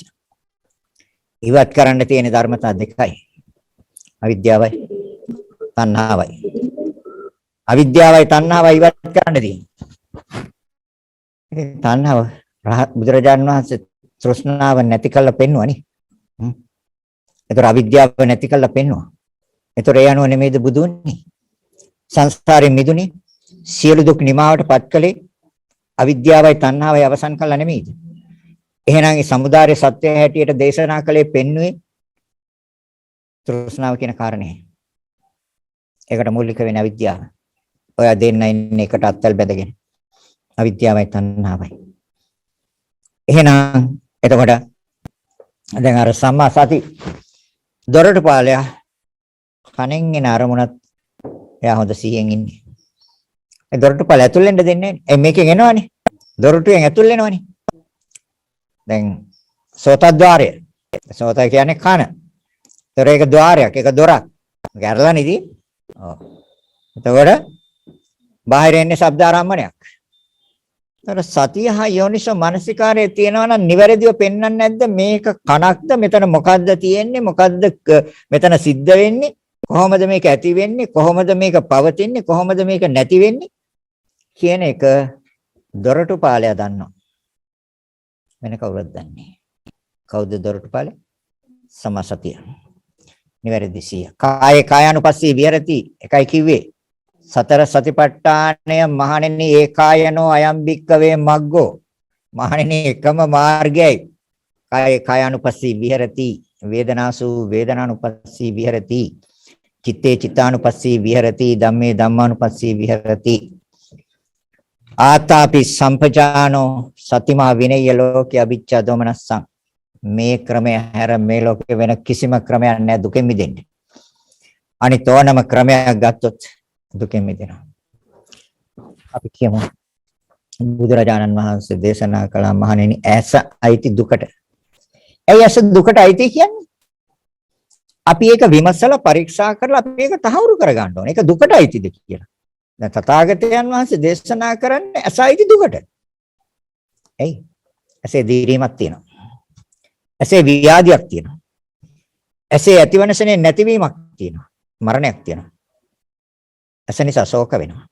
ඉවත් කරන්න තියෙන ධර්මතා දෙකයි. අවිද්‍යාවයි තණ්හාවයි. අවිද්‍යාවයි තණ්හාවයි ඉවත් කරන්න තියෙන්නේ. ඉතින් තණ්හාව බුදුරජාණන් වහන්සේ තෘෂ්ණාව නැති කළා පෙන්වුවානේ. ඒතර අවිද්‍යාව නැති කළා පෙන්වුවා. ඒතර ඒ අනුව නෙමෙයිද බුදුන්නේ. සංස්කාරයෙන් මිදුනේ සියලු දුක් නිමාවටපත් කළේ අවිද්‍යාවයි තණ්හාවයි අවසන් කළා නෙමෙයිද? එහෙනම් ඒ සමුදාය සත්‍ය හැටියට දේශනා කළේ පෙන්වුවේ තෘෂ්ණාව කියන කාරණේ. ඒකට මූලික වෙන අවිද්‍යාව. ඔය දෙන්න ඉන්නේ එකට අත්වල බැඳගෙන. අවිද්‍යාවයි තණ්හාවයි. එහෙනම් එතකොට දැන් අර සම්මා සති දොරට පාලය කණෙන් එන අරමුණත් එයා හොඳ සිහියෙන් ඉන්නේ. ඒ දොරට පාලය ඇතුල් වෙන්න දෙන්නේ නැහැ. මේකෙන් එනවනේ. දොරටුවෙන් ඇතුල් වෙනවනේ. දැන් සෝතද්්වාරය. සෝත කියන්නේ කන. ඒතර ඒක ద్వාරයක්, ඒක දොරක්. ගැරලා නිදි. ඔව්. එතකොට බාහිර එන්නේ ශබ්ද ආරම්මණයක්. ඒතර සතිය හා යෝනිසෝ මනසිකාරයේ තියෙනවා නම් නිවැරදිව පෙන්වන්නේ නැද්ද මේක කනක්ද මෙතන මොකද්ද තියෙන්නේ මොකද්ද මෙතන සිද්ධ වෙන්නේ කොහොමද මේක ඇති වෙන්නේ කොහොමද මේක පවතින්නේ කොහොමද මේක නැති වෙන්නේ කියන එක දොරටුපාලය දන්නවා. වෙන කවුරුත් දන්නේ. කවුද දොරටුපාලය? සමාසතිය. නිවැරදි සිය. කායේ කායानुපස්සී විහෙරති එකයි කිව්වේ. සතර සතිපට්ඨානය මහණෙනි ඒකායනෝ අයම් භික්කවේ මග්ගෝ. මහණෙනි එකම මාර්ගයයි. කායේ කායानुපස්සී විහෙරති වේදනාසු වේදනානුපස්සී විහෙරති. චිත්තේ චිත්තානුපස්සී විහෙරති ධම්මේ ධම්මානුපස්සී විහෙරති. ආතාපි සම්පජානෝ සතිමා විනය්‍ය ලෝකේ අවිච්ඡා දෝමනස්සං. මේ ක්‍රමය හැර මේ ලෝකේ වෙන කිසිම ක්‍රමයක් නැහැ දුකෙන් මිදෙන්න. අනිත් ඕනම ක්‍රමයක් ගත්තොත් දුකෙන් මිදෙනවා. අපි කියමු බුදුරජාණන් වහන්සේ දේශනා කළ මහණෙනි ඇස අයිති දුකට. ඇයි ඇස දුකට අයිති කියන්නේ? අපි ඒක විමසලා පරීක්ෂා කරලා අපි ඒක තහවුරු කරගන්න ඕනේ. ඒක දුකට අයිතිද කියලා. දැන් තථාගතයන් වහන්සේ දේශනා කරන්නේ ඇස අයිති දුකට. ඇයි? ඇසේ දීරීමක් තියෙනවා. ඇසේ ව්‍යාධියක් තියෙනවා. ඇසේ ඇතිවනසනේ නැතිවීමක් තියෙනවා. මරණයක් තියෙනවා. ඇස නිසා ශෝක වෙනවා.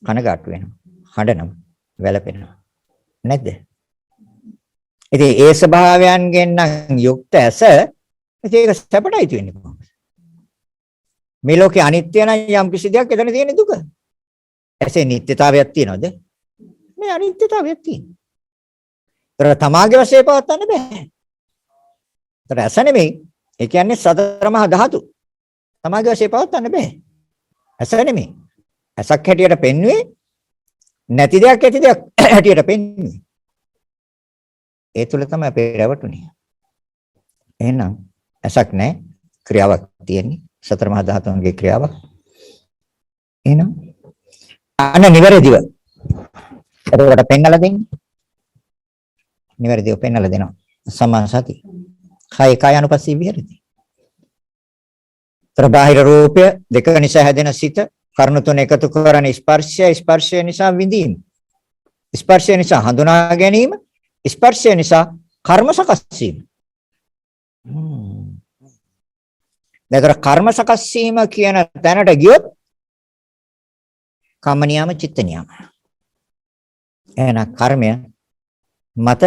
කනගාටු වෙනවා. හඬනවා. වැළපෙනවා. නැද්ද? ඉතින් ඒ ස්වභාවයන්ගෙන් නම් යුක්ත ඇස ඒක සැපටයි තියෙන්නේ කොහොමද? මේ ලෝකේ අනිත්‍ය නම් යම් කිසි දෙයක් එතන තියෙන දුක. ඇසේ නිට්ටතාවයක් තියනවද? මේ අනිත්‍යතාවයක් තියෙනවා. ඒතර තමාගේ වශයෙන් පවත්වන්න බෑ. ඒතර ඇස නෙමෙයි. ඒ කියන්නේ සතර මහා ධාතු. තමාගේ වශයෙන් පවත්වන්න බෑ. ඇස නෙමෙයි. ඇසක් හැටියට පෙන්වුවේ නැති දෙයක් ඇති දෙයක් හැටියට පෙන්වුවේ. ඒ තුල තමයි අපි රැවටුනේ. එහෙනම් ඇසක් නැහැ ක්‍රියාවක් තියෙන්නේ සතර මහා ධාතුන්ගේ ක්‍රියාවක්. එහෙනම් අන්න නිවැරදිව එතකොට පෙන්නලා දෙන්නේ. නිවැරදිව පෙන්නලා දෙනවා. සම්මා සති. කාය කායानुපස්සී විහෙරති. බාහිර රූපය දෙක නිසා හැදෙන සිත කර්ණ තුන එකතු කරන ස්පර්ශය නිසා විඳීම. ස්පර්ශය නිසා හඳුනා ගැනීම. ස්පර්ශය නිසා කර්ම සකස් වීම. දැන් කර්ම සකස් වීම කියන තැනට ගියොත් කම්ම නියම චිත්ත නියම. එහෙනම් කර්මය මත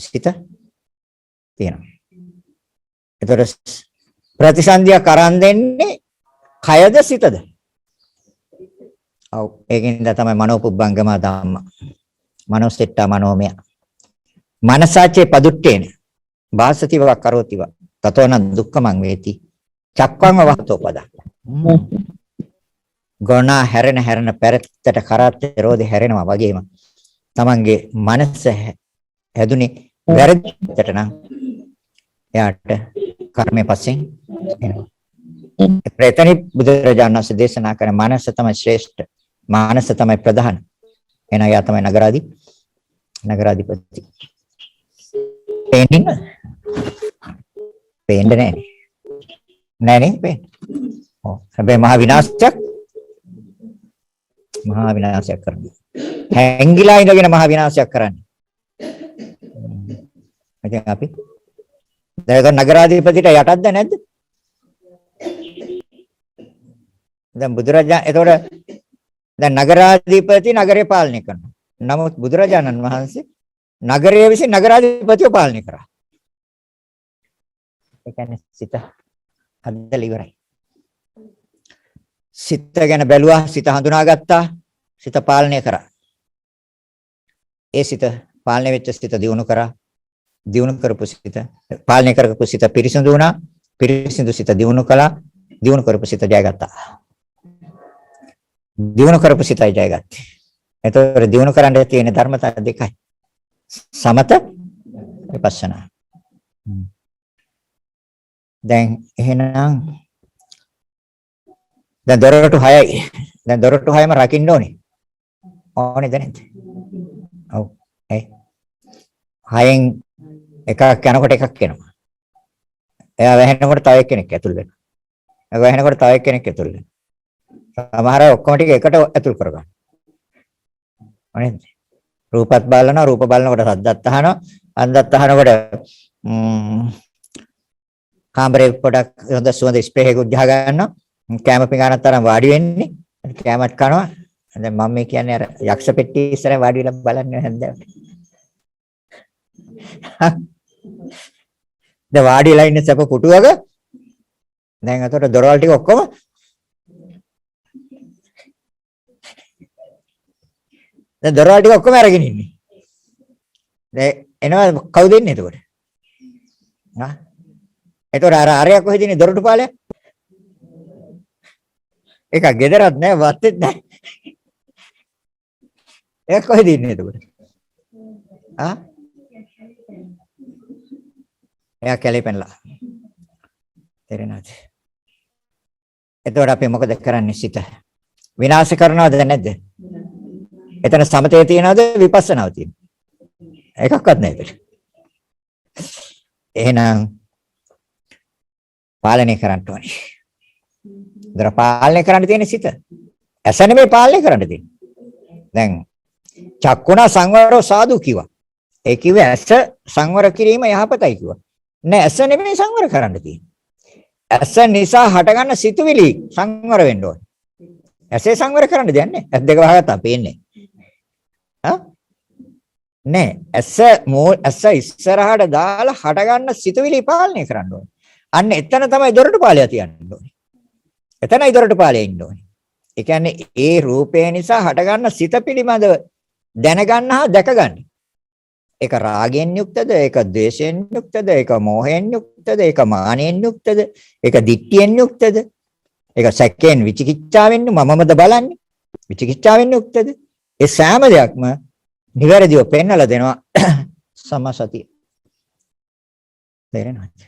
සිත තියෙනවා. ඒතර ප්‍රතිසන්දිය කරන් දෙන්නේ කයද සිතද? ඔව් ඒකින්ද තමයි මනෝපුබ්බංගම ධම්ම. මනෝසිට්ඨ මනෝමය. මනසාචේ පදුට්ටේන. වාසතිව කරෝතිව. තතෝන දුක්ඛමං වේති. චක්ඛං වහතෝ පද. ගොනා හැරෙන පෙරත්තට කරත් රෝදේ හැරෙනවා වගේම තමන්ගේ මනස හැදුනේ වැරදිට නම් එයාට කර්මයේ පස්සෙන් එනවා. ප්‍රේතනි බුදුරජාණන් වහන්සේ දේශනා කරන මනස තමයි ශ්‍රේෂ්ඨ. මානස තමයි ප්‍රධාන. එන යා තමයි නගරාධිපති. පේන්නේ නැහැ. නෑනේ පේන්නේ. ඔව්. හැබැයි මහා විනාශයක් කරනවා. හැංගිලා ඉඳගෙන මහා විනාශයක් කරන්නේ. ඉතින් අපි දැන් නගරාධිපතිට යටත්ද නැද්ද? දැන් බුදුරජාණන් එතකොට දැන් නගරාධිපති නගරය පාලනය කරනවා. නමුත් බුදුරජාණන් වහන්සේ නගරයේ විසින් නගරාධිපතිව පාලනය කරා. ඒ කියන්නේ සිත හදලා ඉවරයි. සිත ගැන බැලුවා, සිත හඳුනාගත්තා, සිත පාලනය කරා. ඒ සිත පාලනය වෙච්ච සිත දියුණු කරා. දියුණු කරපු සිත පාලනය කරපු සිත පිරිසිදු වුණා. පිරිසිදු සිත දියුණු කළා. දියුණු කරපු සිත ජයගත්තා. දියුණු කරපු සිතයි ජයගත්තේ. එතකොට දියුණු කරන්න තියෙන ධර්මතා දෙකයි. සමත විපස්සනා. දැන් එහෙනම් දැන් දොරටු 6යි. දැන් දොරටු 6ම රකින්න ඕනේ. ඕනේද නැද්ද? ඔව්. ඒ 6න් එකක් යනකොට එකක් එනවා. එයා වැහෙනකොට තව එක්කෙනෙක් ඇතුල් වෙනවා. එයා වැහෙනකොට තව එක්කෙනෙක් ඇතුල් වෙනවා. සමහර අය ඔක්කොම ටික එකට ඇතුල් කරගන්න. ඕනේද? රූපත් බලනවා, රූප බලනකොට සද්දත් අහනවා, අන්දත් අහනකොට කාමරේ පොඩක් හොඳ සුවඳ ස්ප්‍රේ එකක් ගහ ගන්නවා. කැම පිඟානක් තරම් වාඩි වෙන්නේ. කැමත් කනවා. දැන් මම මේ කියන්නේ අර යක්ෂ පෙට්ටිය ඉස්සරහ වාඩි වෙලා බලන්නේ හැන්දෑවට. දැන් වාඩිලා ඉන්න සැප පුටුවක දැන් අතට දොරවල් ටික ඔක්කොම දැන් දොරවල් ටික ඔක්කොම අරගෙන ඉන්නේ. දැන් එනවා කවුද ඉන්නේ එතකොට? එතකොට අර අරයා කොහෙද ඉන්නේ දොරටු පාලය? ඒක ගෙදරත් නෑ වත්තේත් නෑ. ඒක කොහෙද ඉන්නේ එතකොට? එයා කැලේ පැනලා. තේරෙනවද? එතකොට අපි මොකද කරන්නේ සිත? විනාශ කරනවද නැද්ද? එතන සමතේ තියනවද විපස්සනාව තියනවද? එකක්වත් නැහැ ඒක. එහෙනම් පාලනය කරන්න ඕනේ. දර පාලනය කරන්න තියෙන සිත. ඇස නෙමෙයි පාලනය කරන්න තියෙන්නේ. දැන් චක්කුණා සංවරෝ සාදු කිව්වා. ඒ කිව්වේ ඇස සංවර කිරීම යහපතයි කිව්වා. නෑ ඇස නෙමෙයි සංවර කරන්න තියෙන්නේ. ඇස නිසා හටගන්න සිතුවිලි සංවර වෙන්න ඕනේ. ඇසේ සංවර කරන්න දෙයක් නෑ. ඇස් දෙක වහගත්තා පේන්නේ. නෑ ඇස ඉස්සරහට දාලා හටගන්න සිතුවිලි පාලනය කරන්න ඕනේ. අන්න එතන තමයි දොරටු පාලය තියන්න ඕනේ. එතනයි දොරටු පාලය ඉන්න ඕනේ. ඒ කියන්නේ ඒ රූපය නිසා හටගන්න සිත පිළිබඳව දැනගන්න හා දැකගන්න. ඒක රාගයෙන් යුක්තද? ඒක ද්වේෂයෙන් යුක්තද? ඒක මෝහයෙන් යුක්තද? ඒක මානෙන් යුක්තද? ඒක දික්තියෙන් යුක්තද? ඒක සැකයෙන් විචිකිච්ඡාවෙන් මමමද බලන්නේ? විචිකිච්ඡාවෙන් යුක්තද? ඒ සෑම දෙයක්ම නිවැරදිව පෙන්වලා දෙනවා සම්මාසතිය. තේරෙනවද?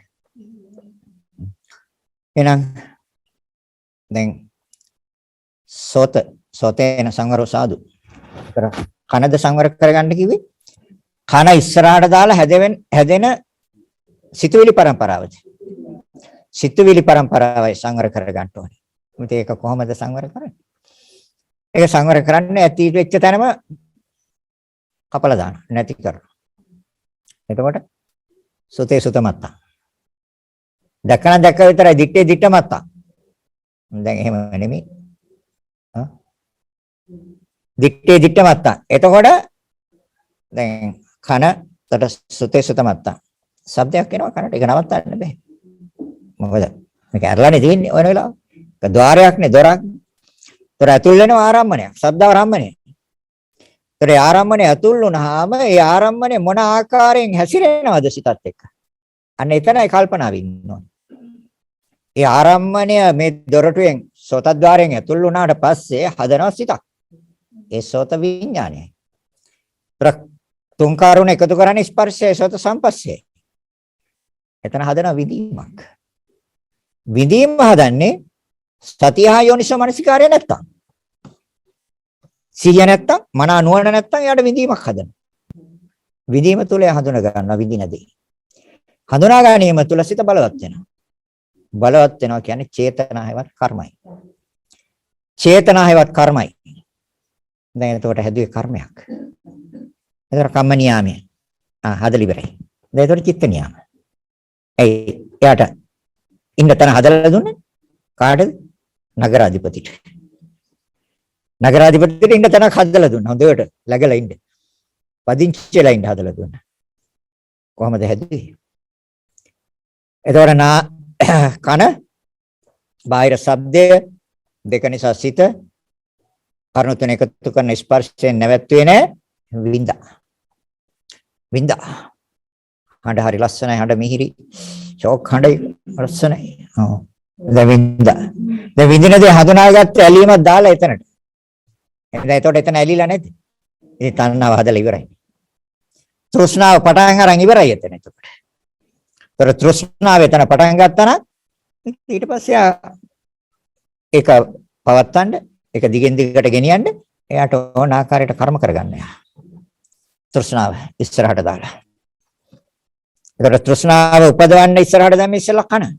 එහෙනම් දැන් සෝතේන සංවරෝ සාදු. කනද සංවර කරගන්න කිව්වේ? කන ඉස්සරහට දාලා හැදෙන සිතුවිලි පරම්පරාවද? සිතුවිලි පරම්පරාවයි සංවර කරගන්න ඕනේ. ඉතින් ඒක කොහොමද සංවර කරන්නේ? ඒක සංවර කරන්නේ ඇති වෙච්ච තැනම කපලා දාන නැති කරනවා. එතකොට සුතේ සුතමත්තා. දැක්කන දැක්ක විතරයි දිත්තේ දිත්තමත්තා. දැන් එහෙම නෙමෙයි. දිත්තේ දිත්තමත්තා. එතකොට දැන් කනට සුතේ සුතමත්තා. શબ્දයක් එනවා කනට. ඒක නවත්තන්න බෑ. මොකද මේක ඇරලානේ තියෙන්නේ ඔය වෙලාව. ඒක ద్వාරයක් නේ දොරක්. ඒතර ඇතුල් වෙනවා ආරම්මණය. සද්ධාරම්මණය. ඒතර ආරම්මණය ඇතුල් වුණාම ඒ ආරම්මණය මොන ආකාරයෙන් හැසිරෙනවද සිතත් එක්ක? අන්න එතනයි කල්පනාව ඉන්නවා. ඒ ආරම්මණය මේ දොරටුවෙන් සෝතද්වාරයෙන් ඇතුල් වුණාට පස්සේ හදනවා සිතක්. ඒ සෝත විඥානයයි. තුන් කාරුණ එකතු කරන්නේ ස්පර්ශය සෝත සම්පස්සේ. එතන හදන විදීමක්. විදීම හදන්නේ සතියහ යෝනිසෝ මනසිකාරය නැත්තම්. සිහිය නැත්තම් මන නුවණ නැත්තම් යාට විදීමක් හදන. විදීම තුල හඳුනා ගන්නවා විදිනදී. හඳුනා ගැනීම තුල සිත බලවත් වෙනවා. බලවත් වෙනවා කියන්නේ චේතනාවවත් කර්මයි. චේතනාවවත් කර්මයි. දැන් එතකොට හැදුවේ කර්මයක්. එතකොට කම්ම නියාමය. හදලා ඉවරයි. දැන් එතකොට චිත්ත නියාම. එයාට ඉන්න තැන හදලා දුන්නේ කාටද? නගරාධිපතිට. නගරාධිපතිට ඉන්න තැනක් හදලා දුන්නා. හොඳට läගලා ඉන්න. පදිංචිලා ඉන්න හදලා දුන්නා. කොහමද හැදුවේ? එතකොට කන බාහිර ශබ්දය දෙක නිසා සිත කර්ණ තුන එකතු කරන ස්පර්ශයෙන් නැවැත්ුවේ නැහැ විඳා හඬ හරි ලස්සනයි හඬ මිහිරි ෂෝක් හඬයි ලස්සනයි දැන් විඳිනදී හඳුනාගත්ත ඇලීමක් දාලා එතනට දැන් එතකොට එතන ඇලිලා නැද්ද ඉතින් තණ්හාව හදලා ඉවරයි තෘෂ්ණාව පටන් අරන් ඉවරයි එතන එතකොට තෘෂ්ණාව එතන පටන් ගත්තා නම් ඊට පස්සේ ඒක පවත්තන්න ඒක දිගින් දිගට ගෙනියන්න එයාට ඕන ආකාරයට කර්ම කරගන්න යා. තෘෂ්ණාව ඉස්සරහට දාලා. ඒකට තෘෂ්ණාව උපදවන්න ඉස්සරහට දැම්ම ඉස්සෙල්ලා කන.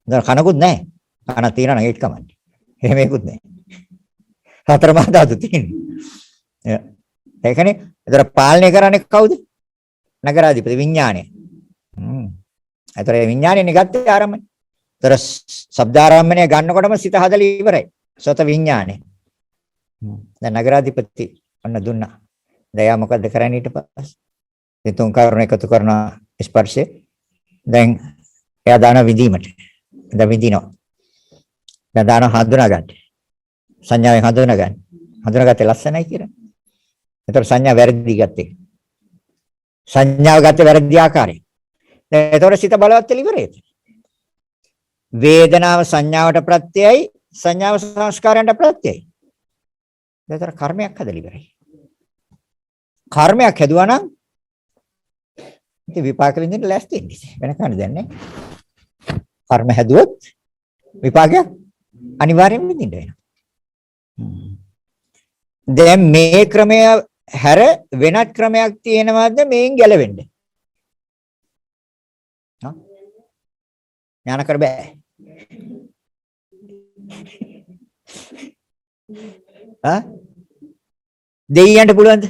දැන් කනකුත් නැහැ. කන තියෙනවා නම් ඒත් කමන්නේ. එහෙම ඒකුත් නැහැ. හතර මහා ධාතු තියෙන්නේ. ඒකනේ ඒතර පාලනය කරන්නේ කවුද? නගරාධිපති විඥාණය. ඒතර විඥාණයනේ ගත්තේ ආරම්භය. ඒතර ශබ්දාරම්මණය ගන්නකොටම සිත හදලා ඉවරයි. සෝත විඥානේ. දැන් නගරාධිපති ඔන්න දුන්නා. දැන් යා මොකද කරන්නේ ඊට පස්සේ? තුන් කාරණ එකතු කරන ස්පර්ශය. දැන් එයා දාන විදීමට. දැන් විදිනවා. දැන් දාන හඳුනා ගන්න. සංඥාවෙන් හඳුනා ගන්න. හඳුනාගත්තේ ලස්සනයි කියලා. ඒතර සංඥා වැරදි ගත්තේ. සංඥාව ගත්තේ වැරදි ආකාරයෙන්. දැන් ඒතකොට සිත බලවත් වෙලා ඉවරයි. වේදනාව සංඥාවට ප්‍රත්‍යයයි සංඥාව සංස්කාරයන්ට ප්‍රත්‍යයයි. ඒතර කර්මයක් හදලා ඉවරයි. කර්මයක් හැදුවා නම් ඉතින් විපාක විඳින්න ලෑස්ති වෙන්නේ. වෙන කන්නේ දැන් නේ. කර්ම හැදුවොත් විපාකයක් අනිවාර්යෙන් විඳින්න වෙනවා. දැන් මේ ක්‍රමය හැර වෙනත් ක්‍රමයක් තියෙනවද මේන් ගැලවෙන්න? ඥාන කර බෑ. දෙයියන්ට පුළුවන්ද?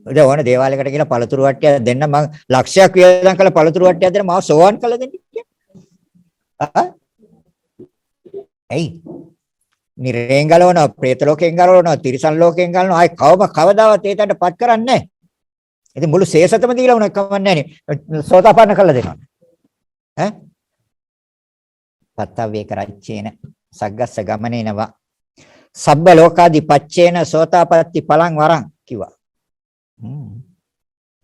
දැන් ඕන දේවාලයකට කියලා පළතුරු වට්ටියක් දෙන්න මම ලක්ෂයක් වියදම් කළ පළතුරු වට්ටියක් දෙන්න මාව සෝවන් කළ දෙන්න කියන්නේ. ඇයි? නිරේන් ගලවනවා, പ്രേත ලෝකයෙන් ගලවනවා, තිරිසන් ලෝකයෙන් ගලවනවා. ආයි කවදාවත් ඒ තැනට පත් කරන්නේ නැහැ. ඉතින් මුළු ශේෂතම දීලා උනක් කමන්නේ නැහැ. සෝතාපන්න කළා දෙනවා. ඈ? පත්තව්වේ කරච්චේන සග්ගස්ස ගමනේනවා. සබ්බ ලෝකාදි පච්චේන සෝතාපට්ටි පලං වරං කිව්වා.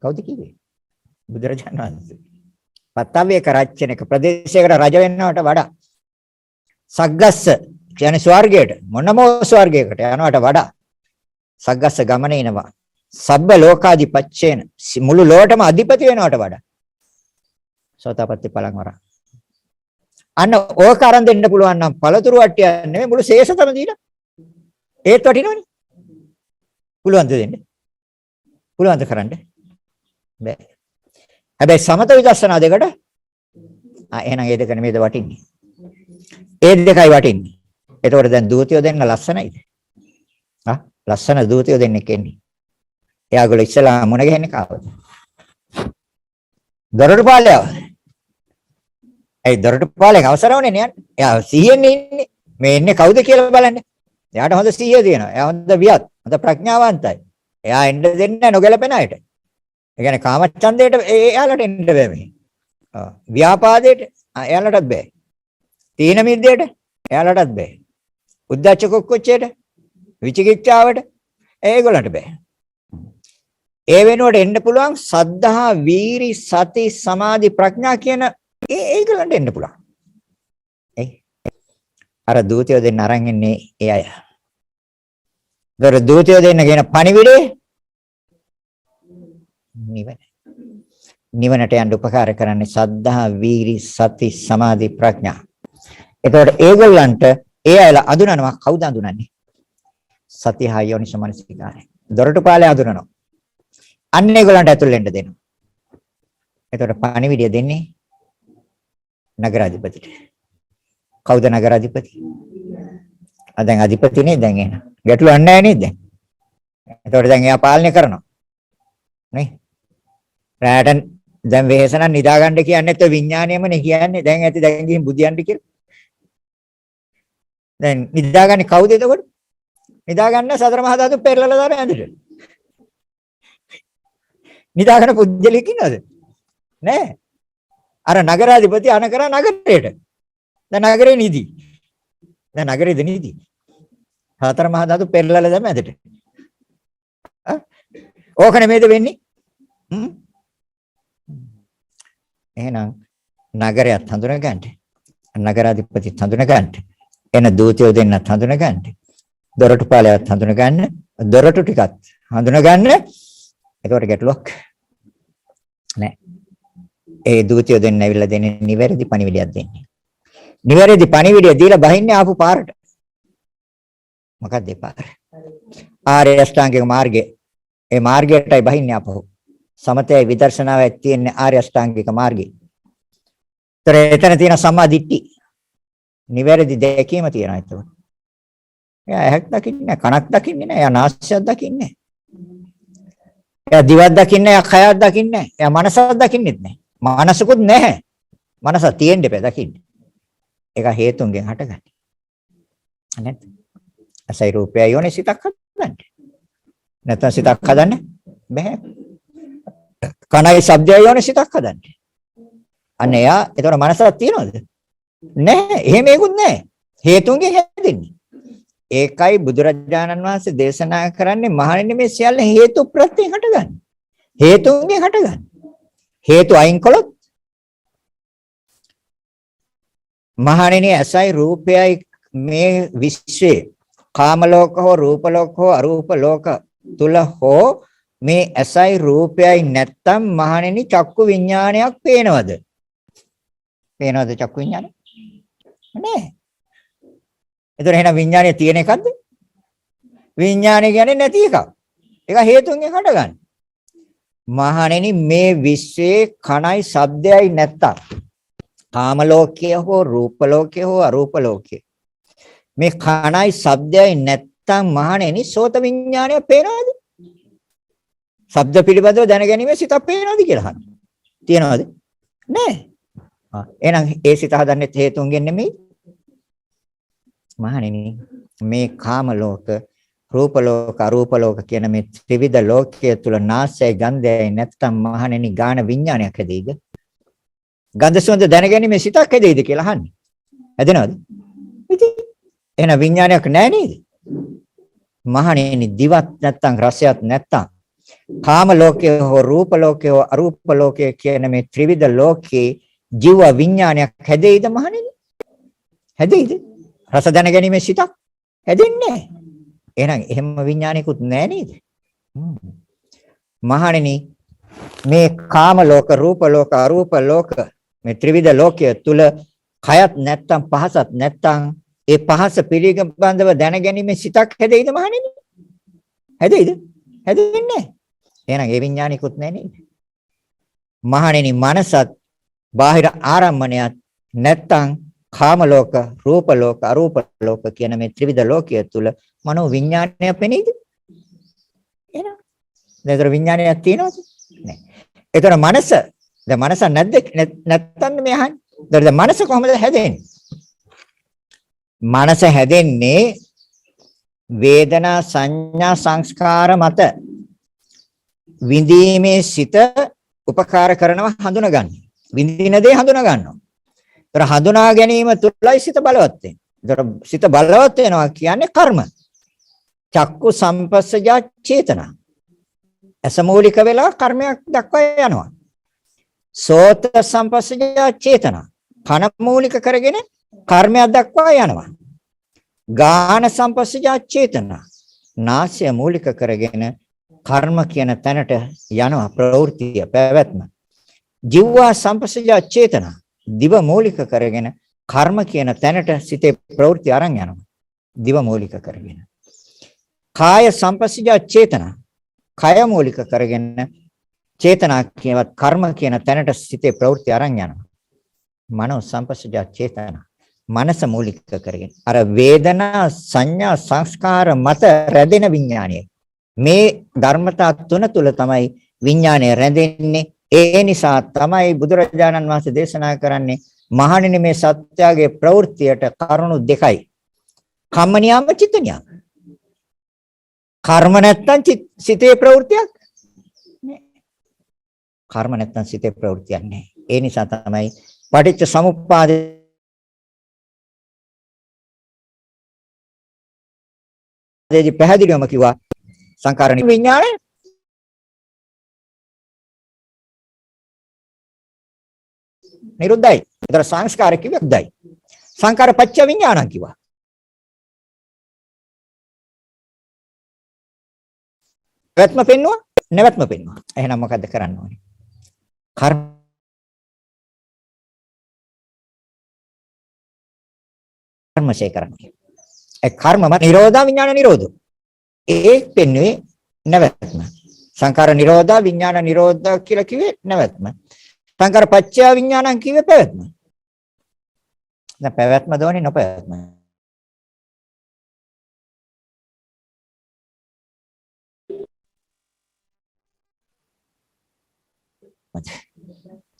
කවුද කිව්වේ? බුදුරජාණන් වහන්සේ. පත්තව්වේ කරච්චේන එක ප්‍රදේශයකට රජ වෙන්නවට වඩා සග්ගස්ස කියන්නේ ස්වර්ගයට මොනම ස්වර්ගයකට යනවට වඩා සග්ගස්ස ගමනේනවා. සබ්බ ලෝකාදි පච්චේන මුළු ලෝකෙම අධිපති වෙනවට වඩා සෝතාපට්ටි පලං වරං. අන්න ඕක අරන් දෙන්න පුළුවන් නම් පළතුරු වට්ටිය නෙමෙයි මුළු ශේෂතම දීලා ඒත් වටිනවනේ. පුළුවන්ද දෙන්න? පුළුවන්ද කරන්න? බෑ. හැබැයි සමත විදර්ශනා දෙකට එහෙනම් ඒ දෙක නෙමෙයිද වටින්නේ? ඒ දෙකයි වටින්නේ. එතකොට දැන් දූතියෝ දෙන්න ලස්සනයිද? ලස්සන දූතියෝ දෙන්නෙක් එන්නේ. එයාගොල්ලෝ ඉස්සලා මුණ ගැහෙන්නේ කාවද? දොරටු පාලයව. ඒ දොරටු පාලෙන් අවසර වුණේ නේ. එයා සිහියෙන් ඉන්නේ. මේ ඉන්නේ කවුද කියලා බලන්න. එයාට හොඳ සිහිය තියෙනවා. එයා හොඳ වියත්, හොඳ ප්‍රඥාවන්තයි. එයා එන්න දෙන්නේ නොගැලපෙන අයට. ඒ කියන්නේ කාමච්ඡන්දයට එයාලට එන්න බෑ මේ. ව්‍යාපාදයට එයාලටත් බෑ. තීන මිද්දේට එයාලටත් බෑ. උද්දච්ච කුක්කුච්චේට විචිකිච්ඡාවට ඒගොල්ලන්ට බෑ. ඒ වෙනුවට එන්න පුළුවන් සද්ධා, වීරි, සති, සමාධි, ප්‍රඥා කියන ඒගොල්ලන්ට එන්න පුළුවන්. අර දූතයෝ දෙන්න අරන් ඉන්නේ ඒ අය. දර දූතයෝ දෙන්න කියන පණිවිඩේ නිවන. නිවනට යන්න උපකාර කරන්නේ සද්ධා, වීරි, සති, සමාධි, ප්‍රඥා. එතකොට ඒගොල්ලන්ට ඒ අයල අඳුනනවා. කවුද අඳුනන්නේ? සති හා යෝනිසෝ මනසිකාරය. දොරටුපාලය අඳුනනවා. අන්න ඒගොල්ලන්ට ඇතුල් වෙන්න දෙනවා. එතකොට පණිවිඩය දෙන්නේ නගරාධිපතිට. කවුද නගරාධිපති? දැන් අධිපතිනේ දැන් එන. ගැටලුවක් නැහැ නේද? එතකොට දැන් එයා පාලනය කරනවා. නේ? රැට දැන් වෙහෙසන නිදා ගන්න කියන්නේත් විඥාණයමනේ කියන්නේ. දැන් ඇති දැන් ගිහින් බුදියන්ට කියලා. දැන් නිදාගන්නේ කවුද එතකොට? නිදාගන්න සතර මහා ධාතු පෙරලලා දාන ඇඳට. නිදාගන්න පුජ්‍යලෙක් ඉන්නවද? නෑ. අර නගරාධිපති අනකර නගරේට. දැන් නගරේ නිදි. දැන් නගරේද නිදි. සතර මහා ධාතු පෙරලලා දාන ඇඳට. ඕක නෙමෙයිද වෙන්නේ? එහෙනම් නගරයත් හඳුන ගන්නට. නගරාධිපතිත් හඳුන ගන්නට. එන දූතයෝ දෙන්නත් හඳුන ගන්නට. දොරටුපාලයත් හඳුන ගන්න. දොරටු ටිකත් හඳුන ගන්න. ඒකට ගැටලුවක් නෑ. ඒ දූතයෝ දෙන්න ඇවිල්ලා දෙන්නේ නිවැරදි පණිවිඩයක් දෙන්නේ. නිවැරදි පණිවිඩය දීලා බහින්නේ ආපු පාරට. මොකක්ද ඒ පාර? ආර්ය අෂ්ටාංගික මාර්ගය. ඒ මාර්ගයටයි බහින්නේ ආපහු. සමතේ විදර්ශනාවේ තියෙන ආර්ය අෂ්ටාංගික මාර්ගය. එතන තියෙන සම්මා දිට්ඨි. නිවැරදි දැකීම තියෙනවා එතකොට. එයා ඇහක් දකින්නේ නැහැ, කනක් දකින්නේ නැහැ, එයා නාසයක් දකින්නේ නැහැ. එයා දිවක් දකින්නේ නැහැ, එයා කයක් දකින්නේ නැහැ, එයා මනසක් දකින්නෙත් නැහැ. මනසකුත් නැහැ. මනස තියෙන්න බෑ දකින්න. ඒක හේතුන්ගෙන් හටගන්නේ. නේද? අසයි රූපය යෝනේ සිතක් හදන්න. නැත්නම් සිතක් හදන්න බෑ. කනයි ශබ්දය යෝනේ සිතක් හදන්න. අන්න එයා ඒතර මනසක් තියනවද? නැහැ. එහෙම ඒකුත් නැහැ. හේතුන්ගෙන් හැදෙන්නේ. ඒකයි බුදුරජාණන් වහන්සේ දේශනා කරන්නේ මහණෙනි මේ සියල්ල හේතු ප්‍රත්‍යයෙන් හටගන්නේ. හේතුන්ගෙන් හටගන්නේ. හේතු අයින් කළොත් මහණෙනි ඇසයි රූපයයි මේ විශ්වයේ කාම ලෝක හෝ රූප ලෝක හෝ අරූප ලෝක තුල හෝ මේ ඇසයි රූපයයි නැත්තම් මහණෙනි චක්කු විඥානයක් පේනවද? පේනවද චක්කු විඥානය? නෑ. එතකොට එහෙනම් විඥානය තියෙන එකක්ද? විඥානය කියන්නේ නැති එකක්. ඒක හේතුන්ගෙන් හටගන්නේ. මහණෙනි මේ විශ්වයේ කණයි ශබ්දයයි නැත්තම් කාම ලෝකයේ හෝ රූප ලෝකයේ හෝ අරූප ලෝකයේ මේ කණයි ශබ්දයයි නැත්තම් මහණෙනි සෝත විඥානය පේනවද? ශබ්ද පිළිබඳව දැනගැනීමේ සිතක් පේනවද කියලා අහන්න. තියනවද? නෑ. එහෙනම් ඒ සිත හදන්නේ හේතුන්ගෙන් නෙමෙයි. මහණෙනි මේ කාම ලෝක, රූප ලෝක, අරූප ලෝක කියන මේ ත්‍රිවිධ ලෝකයේ තුල නාසය ගන්ධයයි නැත්තම් මහණෙනි ගාන විඥානයක් හැදෙයිද? ගන්ධ සුවඳ දැනගැනීමේ සිතක් හැදෙයිද කියලා අහන්නේ. හැදෙනවද? ඉතින් එහෙනම් විඥානයක් නැහැ නේද? මහණෙනි දිවක් නැත්තම් රසයක් නැත්තම් කාම ලෝකයේ හෝ රූප ලෝකයේ හෝ අරූප ලෝකයේ කියන මේ ත්‍රිවිධ ලෝකේ ජීව විඥානයක් හැදෙයිද මහණෙනි? හැදෙයිද? රස දැනගැනීමේ සිතක් හැදෙන්නේ නැහැ. එහෙනම් එහෙම විඥානිකුත් නැහැ නේද? මහණෙනි මේ කාම ලෝක, රූප ලෝක, අරූප ලෝක මේ ත්‍රිවිධ ලෝකයේ තුල කයත් නැත්තම් පහසත් නැත්තම් ඒ පහස පිළිබඳව දැනගැනීමේ සිතක් හැදෙයිද මහණෙනි? හැදෙයිද? හැදෙන්නේ නැහැ. එහෙනම් ඒ විඥානිකුත් නැහැ නේද? මහණෙනි මනසත් බාහිර ආරම්මණයත් නැත්තම් කාම ලෝක, රූප ලෝක, අරූප ලෝක කියන මේ ත්‍රිවිධ ලෝකයේ තුල මනෝ විඥානය පෙනීද? එහෙනම් දැන් විඥානයක් තියෙනවද? නැහැ. ඒතර මනස, දැන් මනස නැත්තම් මේ අහන්නේ. දැන් මනස කොහොමද හැදෙන්නේ? මනස හැදෙන්නේ වේදනා සංඥා සංස්කාර මත විඳීමේ සිත උපකාර කරනවා හඳුනා ගන්න. විඳින දේ හඳුනා ගන්නවා. ඒතර හඳුනා ගැනීම තුලයි සිත බලවත් වෙන්නේ. ඒතර සිත බලවත් වෙනවා කියන්නේ කර්ම. චක්කු සම්පස්සජා චේතනා. ඇස මූලික වෙලා කර්මයක් දක්වා යනවා. සෝත සම්පස්සජා චේතනා. කන මූලික කරගෙන කර්මයක් දක්වා යනවා. ගාන සම්පස්සජා චේතනා. නාසය මූලික කරගෙන කර්ම කියන තැනට යනවා ප්‍රවෘත්තිය පැවැත්ම. ජීවා සම්පස්සජා චේතනා. දිව මූලික කරගෙන කර්ම කියන තැනට සිතේ ප්‍රවෘත්ති අරන් යනවා. දිව මූලික කරගෙන. කාය සම්පස්සජා චේතනා. කය මූලික කරගෙන චේතනා කියවත් කර්ම කියන තැනට සිතේ ප්‍රවෘත්ති අරන් යනවා. මනෝ සම්පස්සජා චේතනා. මනස මූලික කරගෙන අර වේදනා සංඥා සංස්කාර මත රැඳෙන විඥානය. මේ ධර්මතා තුන තුල තමයි විඥානය රැඳෙන්නේ. ඒ නිසා තමයි බුදුරජාණන් වහන්සේ දේශනා කරන්නේ මහණෙනි මේ සත්‍යයේ ප්‍රවෘත්තියට කරුණු දෙකයි. කම්ම නියම චිත්ත නියම. කර්ම නැත්තම් සිතේ ප්‍රවෘත්තියක් නෑ. කර්ම නැත්තම් සිතේ ප්‍රවෘත්තියක් නෑ. ඒ නිසා තමයි පටිච්ච සමුප්පාදේ දේදී පැහැදිලිවම කිව්වා සංකාර විඥානය නිරුද්ධයි. ඒතර සංස්කාර කිව්වේ උද්දයි. සංකාර පච්ච විඥානං කිව්වා. පැවැත්ම පෙන්නවා නැවැත්ම පෙන්නවා. එහෙනම් මොකද්ද කරන්න ඕනේ? කර්මශේ කරන්නේ. ඒ කර්මම නිරෝධා විඥාන නිරෝධෝ. ඒ පෙන්වේ නැවැත්ම. සංකාර නිරෝධා විඥාන නිරෝධා කියලා කිව්වේ නැවැත්ම. සංකාර පච්චය විඥානං කිව්වේ පැවැත්ම. දැන් පැවැත්ම දෝනේ නොපැවැත්ම.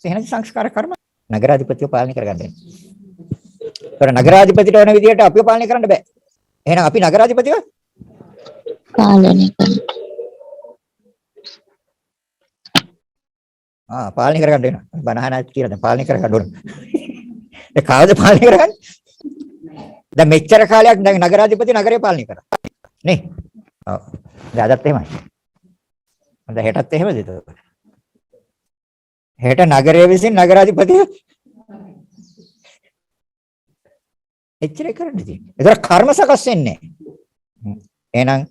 එහෙනම් සංස්කාර කර්ම නගරාධිපතිව පාලනය කරගන්න. ඒතර නගරාධිපතිට ඕන විදිහට අපිව පාලනය කරන්න බෑ. එහෙනම් අපි නගරාධිපතිව පාලනය කරන්න. පාලනය කරගන්න වෙනවා. බනහනක් කියලා දැන් පාලනය කරගන්න ඕන. ඒ කාවද පාලනය කරගන්නේ? දැන් මෙච්චර කාලයක් දැන් නගරාධිපති නගරය පාලනය කරා. නේ? ඔව්. දැන් අදත් එහෙමයි. දැන් හෙටත් එහෙමද ඒක? හෙට නගරයේ විසින් නගරාධිපතිව එච්චරයි කරන්න තියෙන්නේ. ඒතර කර්ම සකස් වෙන්නේ. එහෙනම්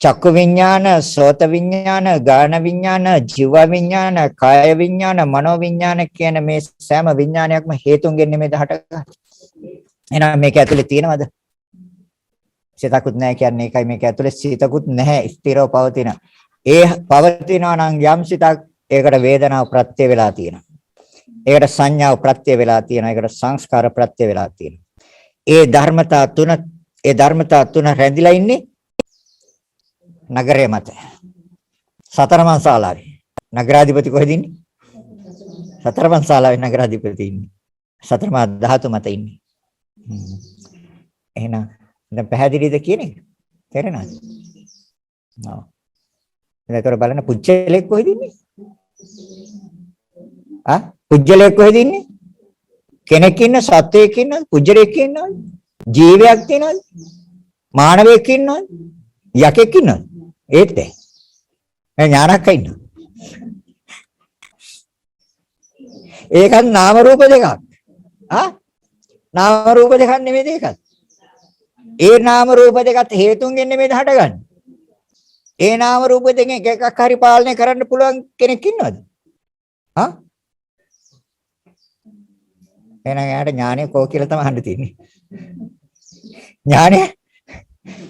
චක්කු විඥාන, සෝත විඥාන, ගාන විඥාන, ජීව විඥාන, කාය විඥාන, මනෝ විඥාන කියන මේ සෑම විඥානයක්ම හේතුන්ගෙන් නෙමෙයිද හටගන්නේ. එහෙනම් මේක ඇතුලේ තියෙනවද? සිතකුත් නැහැ කියන්නේ ඒකයි මේක ඇතුලේ සිතකුත් නැහැ ස්ථිරව පවතින. ඒ පවතිනවා නම් යම් සිතක් ඒකට වේදනාව ප්‍රත්‍ය වෙලා තියෙනවා. ඒකට සංඥාව ප්‍රත්‍ය වෙලා තියෙනවා. ඒකට සංස්කාර ප්‍රත්‍ය වෙලා තියෙනවා. ඒ ධර්මතා තුන රැඳිලා ඉන්නේ නගරය මත. සතරමන් ශාලාවේ. නගරාධිපති කොහෙද ඉන්නේ? සතරමන් ශාලාවේ නගරාධිපති ඉන්නේ. සතරමා ධාතු මත ඉන්නේ. එහෙනම් දැන් පැහැදිලිද කියන එක? තේරෙනවද? ඔව්. එතකොට බලන්න පුච්චලෙක් කොහෙද ඉන්නේ? පුජ්‍යලයක් කොහෙද ඉන්නේ? කෙනෙක් ඉන්න, සත්වයෙක් ඉන්න, පුජ්‍යලයක් ඉන්නවද? ජීවයක් තියෙනවද? මානවයෙක් ඉන්නවද? යකෙක් ඉන්නවද? ඒත් ඒ ඥානක් ඉන්නවා. ඒකත් නාම රූප දෙකක්. නාම රූප දෙකක් නෙමෙයි ඒකත්. ඒ නාම රූප දෙකත් හේතුන්ගෙන් නෙමෙයි හටගන්නේ. ඒ නාම රූප දෙකෙන් එකක් හරි පාලනය කරන්න පුළුවන් කෙනෙක් ඉන්නවද? එහෙනම් යාට ඥානය කෝ කියලා තමයි අහන්න තියෙන්නේ. ඥානය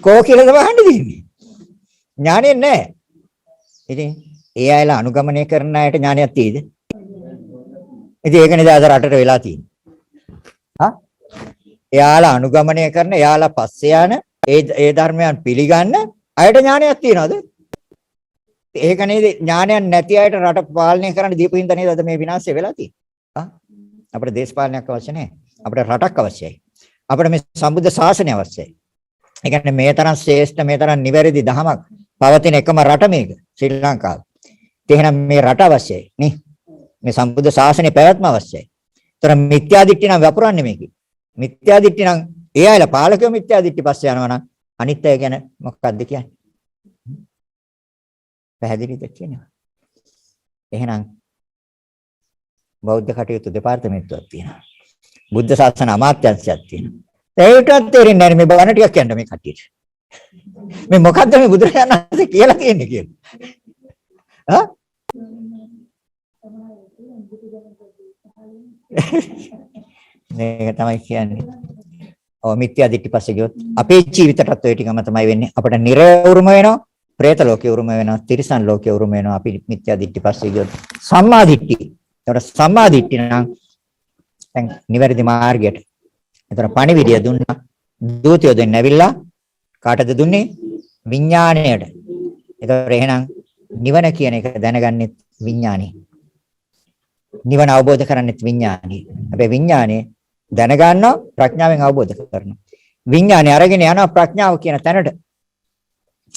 කෝ කියලා තමයි අහන්න තියෙන්නේ. ඥානය නැහැ. ඉතින් ඒ අයලා අනුගමනය කරන අයට ඥානයක් තියෙයිද? ඉතින් ඒක නේද අද රටට වෙලා තියෙන්නේ. එයාලා අනුගමනය කරන, එයාලා පස්සේ යන, ඒ ධර්මයන් පිළිගන්න අයට ඥානයක් තියනවද? ඒක නේද ඥානයක් නැති අයට රට පාලනය කරන්න දීපු හින්දා නේද අද මේ විනාශය වෙලා තියෙන්නේ. අපිට දේශපාලනයක් අවශ්‍ය නැහැ. අපිට රටක් අවශ්‍යයි. අපිට මේ සම්බුද්ධ ශාසනය අවශ්‍යයි. ඒ කියන්නේ මේ තරම් ශ්‍රේෂ්ඨ, මේ තරම් නිවැරදි දහමක් පවතින එකම රට මේක ශ්‍රී ලංකාව. එහෙනම් මේ රට අවශ්‍යයි නේ. මේ සම්බුද්ධ ශාසනය පැවැත්ම අවශ්‍යයි. ତොර මිත්‍යා දිට්ඨි නම් වපුරන්නේ මේකේ. මිත්‍යා දිට්ඨි නම් ඒ අයලා පාලකයෝ මිත්‍යා දිට්ඨි පස්සේ යනවා නම් අනිත් අය ගැන මොකක්ද කියන්නේ? පැහැදිලිද කියනවා. එහෙනම් බෞද්ධ කටයුතු දෙපාර්තමේන්තුවක් තියෙනවා. බුද්ධ ශාසන අමාත්‍යාංශයක් තියෙනවා. ඒකටත් තේරෙන්නේ නැහැ මේ බණ ටිකක් කියන්න මේ කට්ටියට. මේ මොකද්ද මේ බුදුරජාණන් වහන්සේ කියලා කියන්නේ කියලා. හා? මේක තමයි කියන්නේ. ඔව් මිත්‍යා දිට්ඨි පස්සේ ගියොත් අපේ ජීවිතයටත් ඔය ටිකම තමයි වෙන්නේ. අපිට නිරය උරුම වෙනවා, പ്രേත ලෝකේ උරුම වෙනවා, තිරිසන් ලෝකේ උරුම වෙනවා. අපි මිත්‍යා දිට්ඨි පස්සේ ගියොත් සම්මා දිට්ඨි. ඒතකොට සම්මා දිට්ඨි නම් දැන් නිවැරදි මාර්ගයට. ඒතකොට පණිවිඩය දුන්නා. දූතයෝ දෙන්න ඇවිල්ලා කාටද දුන්නේ? විඥාණයට. ඒතකොට එහෙනම් නිවන කියන එක දැනගන්නෙත් විඥානේ. නිවන අවබෝධ කරන්නෙත් විඥානේ. හැබැයි විඥානේ දැනගන්නවා ප්‍රඥාවෙන් අවබෝධ කරනවා. විඥානේ අරගෙන යනවා ප්‍රඥාව කියන තැනට.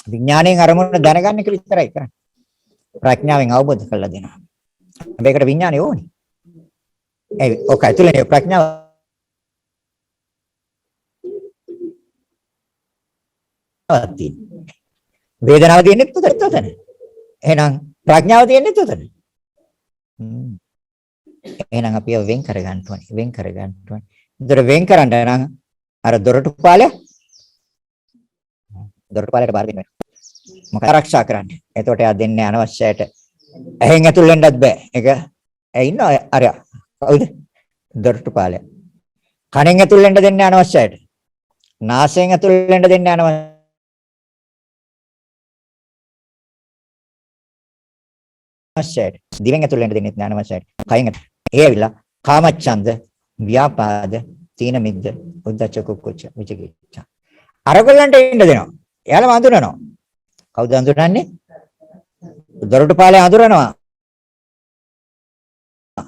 විඥාණයෙන් අරමුණ දැනගන්න එක විතරයි කරන්නේ. ප්‍රඥාවෙන් අවබෝධ කරලා දෙනවා. හැබැයි ඒකට විඥානේ ඕනේ. ඒ ඔක ඇතුලේ ප්‍රඥාව තියෙන්නේ. වේදනාව තියෙන්නේ උතන. එහෙනම් ප්‍රඥාව තියෙන්නේ උතන. එහෙනම් අපි වෙන් කරගන්න ඕනේ. වෙන් කරගන්න ඕනේ. ඒතර වෙන් කරන්න නම් අර දොරටු පාලය පාලයට බාර දෙන්න. මොකද ආරක්ෂා කරන්නේ. එතකොට එයා දෙන්නේ අනවශ්‍යයට ඇහෙන් ඇතුල් වෙන්නත් බෑ. ඒක ඉන්න අර කවුද? දොරටු පාලය. කනෙන් ඇතුල් වෙන්න දෙන්නේ අනවශ්‍යයට. නාසයෙන් ඇතුල් වෙන්න දෙන්නේ අනවශ්‍යයට. දිවෙන් ඇතුල් වෙන්න දෙන්නේ නැහැ අනවශ්‍යයට. කයෙන් ඒ ඇවිල්ලා කාමච්ඡන්ද, ව්‍යාපාද, තීන මිද්ද, උද්ධච්ච කුක්කුච්ච විචිකිච්ඡ. අරගලන්ට ඉන්න දෙනවා. එයාලම අඳුරනවා. කවුද අඳුරන්නේ? දොරටු පාලේ අඳුරනවා.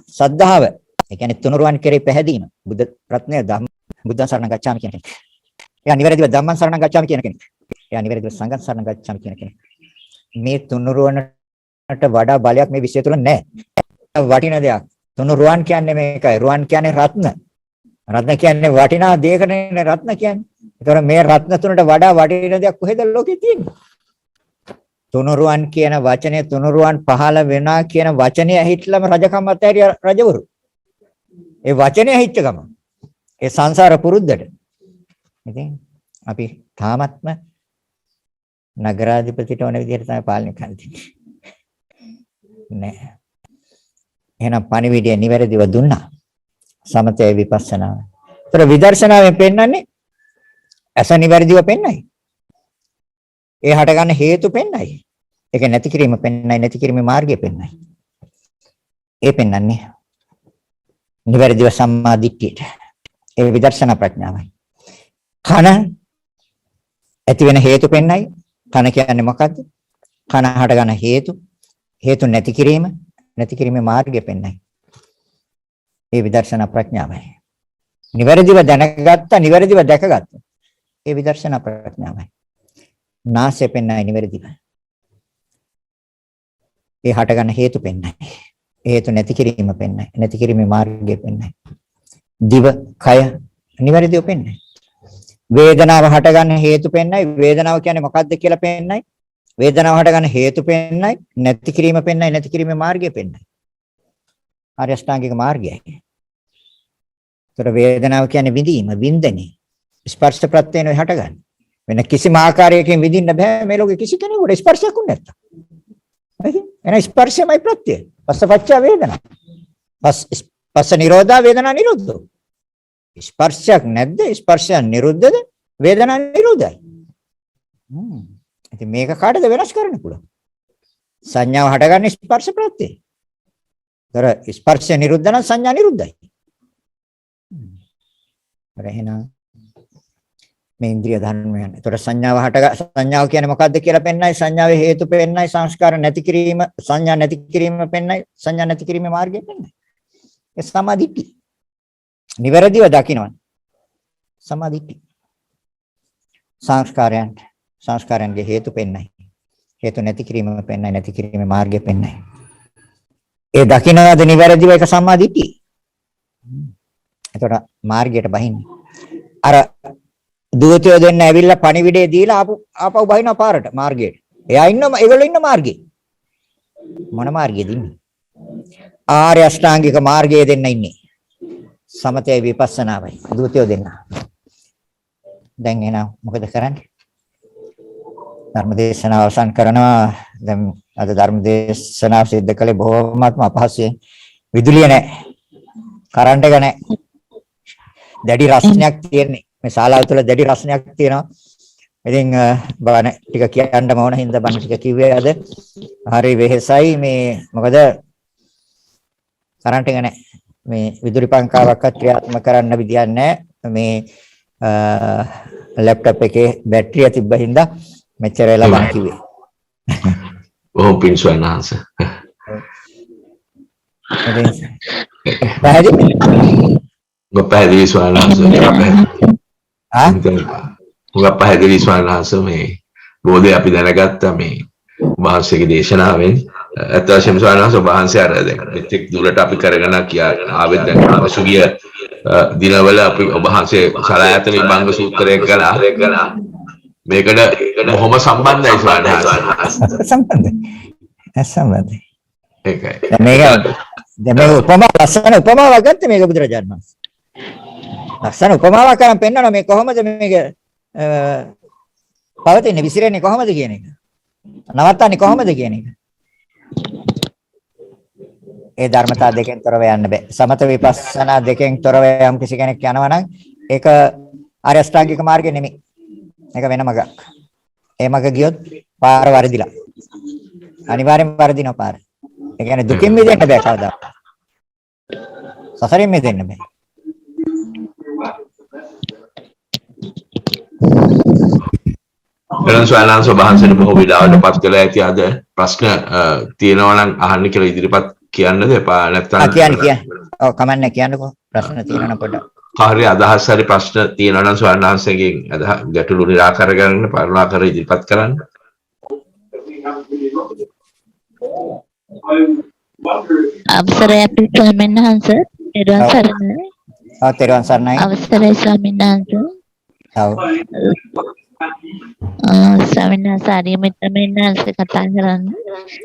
සද්ධාව. ඒ කියන්නේ තුනුරුවන් කෙරේ පැහැදීම. බුද්ධ රත්නය ධම්ම බුද්ධ සරණ ගච්ඡාමි කියන කෙනෙක්. එයා නිවැරදිව ධම්මං සරණ ගච්ඡාමි කියන කෙනෙක්. එයා නිවැරදිව සංඝං සරණ ගච්ඡාමි කියන කෙනෙක්. මේ තුනුරුවන්ට වඩා බලයක් මේ විශ්වය තුල නැහැ. වටින දෙයක්. තුනුරුවන් කියන්නේ මේකයි. රුවන් කියන්නේ රත්න. රත්න කියන්නේ වටිනා දෙයකනේ රත්න කියන්නේ. ඒතකොට මේ රත්න තුනට වඩා වටින දෙයක් කොහෙද ලෝකේ තියෙන්නේ? තුනුරුවන් කියන වචනේ තුනුරුවන් පහළ වෙනා කියන වචනේ ඇහිట్లම රජකම් අතහැරිය රජවරු. ඒ වචනේ ඇහිච්ච ගම. ඒ සංසාර පුරුද්දට. ඉතින් අපි තාමත්ම නගරාධිපතිට ඕන විදිහට තමයි පාලනය කරන්නේ. නෑ. එහෙනම් පණිවිඩය නිවැරදිව දුන්නා. සමතේ විපස්සනාව. ඒතර විදර්ශනාවෙන් පෙන්වන්නේ අස නිවැරදිව පෙන්වයි. ඒ හටගන්න හේතු පෙන්වයි. ඒක නැති කිරීම පෙන්වයි, නැති කිරීමේ මාර්ගය පෙන්වයි. ඒ පෙන්වන්නේ නිවැරදිව සම්මා දිට්ඨියට. ඒ විදර්ශනා ප්‍රඥාවයි. කන ඇති වෙන හේතු පෙන්වයි. කන කියන්නේ මොකද්ද? කන හටගන්න හේතු. හේතු නැති කිරීම, නැති කිරීමේ මාර්ගය පෙන්වයි. ඒ විදර්ශනා ප්‍රඥාවයි. නිවැරදිව දැනගත්තා, නිවැරදිව දැකගත්තා. ඒ විදර්ශනා ප්‍රඥාවයි. නාසය පෙන්වයි නිවැරදිව. ඒ හටගන්න හේතු පෙන්වයි. හේතු නැති කිරීම පෙන්වයි. නැති කිරීමේ මාර්ගය පෙන්වයි. දිව, කය නිවැරදිව පෙන්වයි. වේදනාව හටගන්න හේතු පෙන්වයි. වේදනාව කියන්නේ මොකක්ද කියලා පෙන්වයි. වේදනාව හටගන්න හේතු පෙන්වයි. නැති කිරීම පෙන්වයි. නැති කිරීමේ මාර්ගය පෙන්වයි. ආර්ය අෂ්ටාංගික මාර්ගයයි. ඒතර වේදනාව කියන්නේ විඳීම, වින්දනේ. ස්පර්ශ ප්‍රත්‍යයෙන් හටගන්නේ. වෙන කිසිම ආකාරයකින් විඳින්න බෑ මේ ලෝකෙ කිසි කෙනෙකුට ස්පර්ශයක් උන්නේ නැත්තම්. හරි? එහෙනම් ස්පර්ශයමයි ප්‍රත්‍යය. පස්සපච්ච වේදනා. පස්ස නිරෝධා වේදනා නිරෝධෝ. ස්පර්ශයක් නැද්ද? ස්පර්ශය නිරුද්ධද? වේදනා නිරෝධයි. ඉතින් මේක කාටද වෙනස් කරන්න පුළුවන්? සංඥාව හටගන්නේ ස්පර්ශ ප්‍රත්‍යයෙන්. ඒතර ස්පර්ශය නිරුද්ධ නම් සංඥා නිරුද්ධයි. එහෙනම් මේ ඉන්ද්‍රිය ධර්මයන්. ඒතර සංඥාව කියන්නේ මොකද්ද කියලා පෙන්නයි, සංඥාවේ හේතු පෙන්නයි, සංස්කාර නැති කිරීම, සංඥා නැති කිරීම පෙන්නයි, සංඥා නැති කිරීමේ මාර්ගය පෙන්නයි. ඒ සමාධිට්ඨි. නිවැරදිව දකින්න. සමාධිට්ඨි. සංස්කාරයන්ගේ හේතු පෙන්නයි. හේතු නැති කිරීම පෙන්නයි, නැති කිරීමේ මාර්ගය පෙන්නයි. ඒ දකින්නද නිවැරදිව ඒක සම්මාදිට්ඨිය. එතකොට මාර්ගයට බහින්නේ. අර දූතයෝ දෙන්න ඇවිල්ලා පණිවිඩය දීලා ආපහු බහිනවා පාරට මාර්ගයට. එයා ඉන්නවා ඒගොල්ලෝ ඉන්න මාර්ගේ. මොන මාර්ගයේද ඉන්නේ? ආර්ය අෂ්ටාංගික මාර්ගයේ දෙන්න ඉන්නේ. සමතේ විපස්සනාවයි. දූතයෝ දෙන්න. දැන් එනවා මොකද කරන්නේ? ධර්මදේශනාව අවසන් කරනවා. දැන් අද ධර්මදේශනාව සිද්ධ කළේ බොහොමත්ම අපහසුයෙන්. විදුලිය නැහැ. කරන්ට් එක නැහැ. දැඩි රස්නයක් තියෙන්නේ. මේ ශාලාව තුළ දැඩි රස්නයක් තියෙනවා. ඉතින් බණ ටික කියන්න ඕන හින්දා බණ ටික කිව්වේ අද. හරි වෙහෙසයි මේ මොකද කරන්ට් එක නැහැ. මේ විදුලි පංකාවක්වත් ක්‍රියාත්මක කරන්න විදියක් නැහැ. මේ ලැප්ටොප් එකේ බැටරිය තිබ්බ හින්දා මෙච්චර වෙලා බණ කිව්වේ. බොහොම පිං ස්වාමීනාංශ. පැහැදිලි ස්වාමීනාංශ. උගක් පැහැදිලි ස්වාමීනාංශ මේ බෝධි අපි දැනගත්තා මේ වහන්සේගේ දේශනාවෙන්. ඇත්ත වශයෙන්ම ස්වාමීනාංශ වහන්සේ අර දැන් මෙතෙක් දුරට අපි කරගෙන ආවෙත් දැන් පසුගිය දිනවල අපි වහන්සේ සලායතන විභංග සූත්‍රය කළා. මේකට බොහොම සම්බන්ධයි ස්වාමීනාංශ. සම්බන්ධයි. ඒකයි. මේක දැන් උපමා ලස්සන උපමාවක් ගත්තේ මේක බුදුරජාණන් වහන්සේ. ලස්සන උපමාවක් කරන් පෙන්නනවා මේ කොහොමද මේක පවතින්නේ විසිරෙන්නේ කොහොමද කියන එක. නවත්තන්නේ කොහොමද කියන එක. ඒ ධර්මතා දෙකෙන් තොරව යන්න බෑ. සමත විපස්සනා දෙකෙන් තොරව යම් කිසි කෙනෙක් යනවා නම් ඒක ආර්ය අෂ්ටාංගික මාර්ගය නෙමෙයි. ඒක වෙන මගක්. ඒ මග ගියොත් පාර වරදිලා. අනිවාර්යෙන් වරදිනවා පාර. ඒ කියන්නේ දුකින් මිදෙන්න බෑ කවදා. සසරින් මිදෙන්න බෑ. එරන් ස්වාමීනාංශ වහන්සේට බොහෝ විලාවට පත් කළා ඇති අද ප්‍රශ්න තියෙනවා නම් අහන්න කියලා ඉදිරිපත් කියන්නද එපා නැත්නම් කියන්න. ඔව් කමන්නේ කියන්නකෝ ප්‍රශ්න තියෙනවා නම් පොඩ්ඩක්. කාර්ය අදහස් හරි ප්‍රශ්න තියෙනවා නම් ස්වාමීනාංශගෙන් ගැටලු निराකර ගන්න කරුණාකර ඉදිරිපත් කරන්න. අවසරයි අපි ස්වාමීන් වහන්සේ ඊළඟ සරණයි. තෙරුවන් සරණයි. අවසරයි ස්වාමීන් වහන්සේ. ඔව්. ස්වාමීන් වහන්සේ ආර්යමිත්‍රමෙන් වහන්සේ කතා කරන්නේ.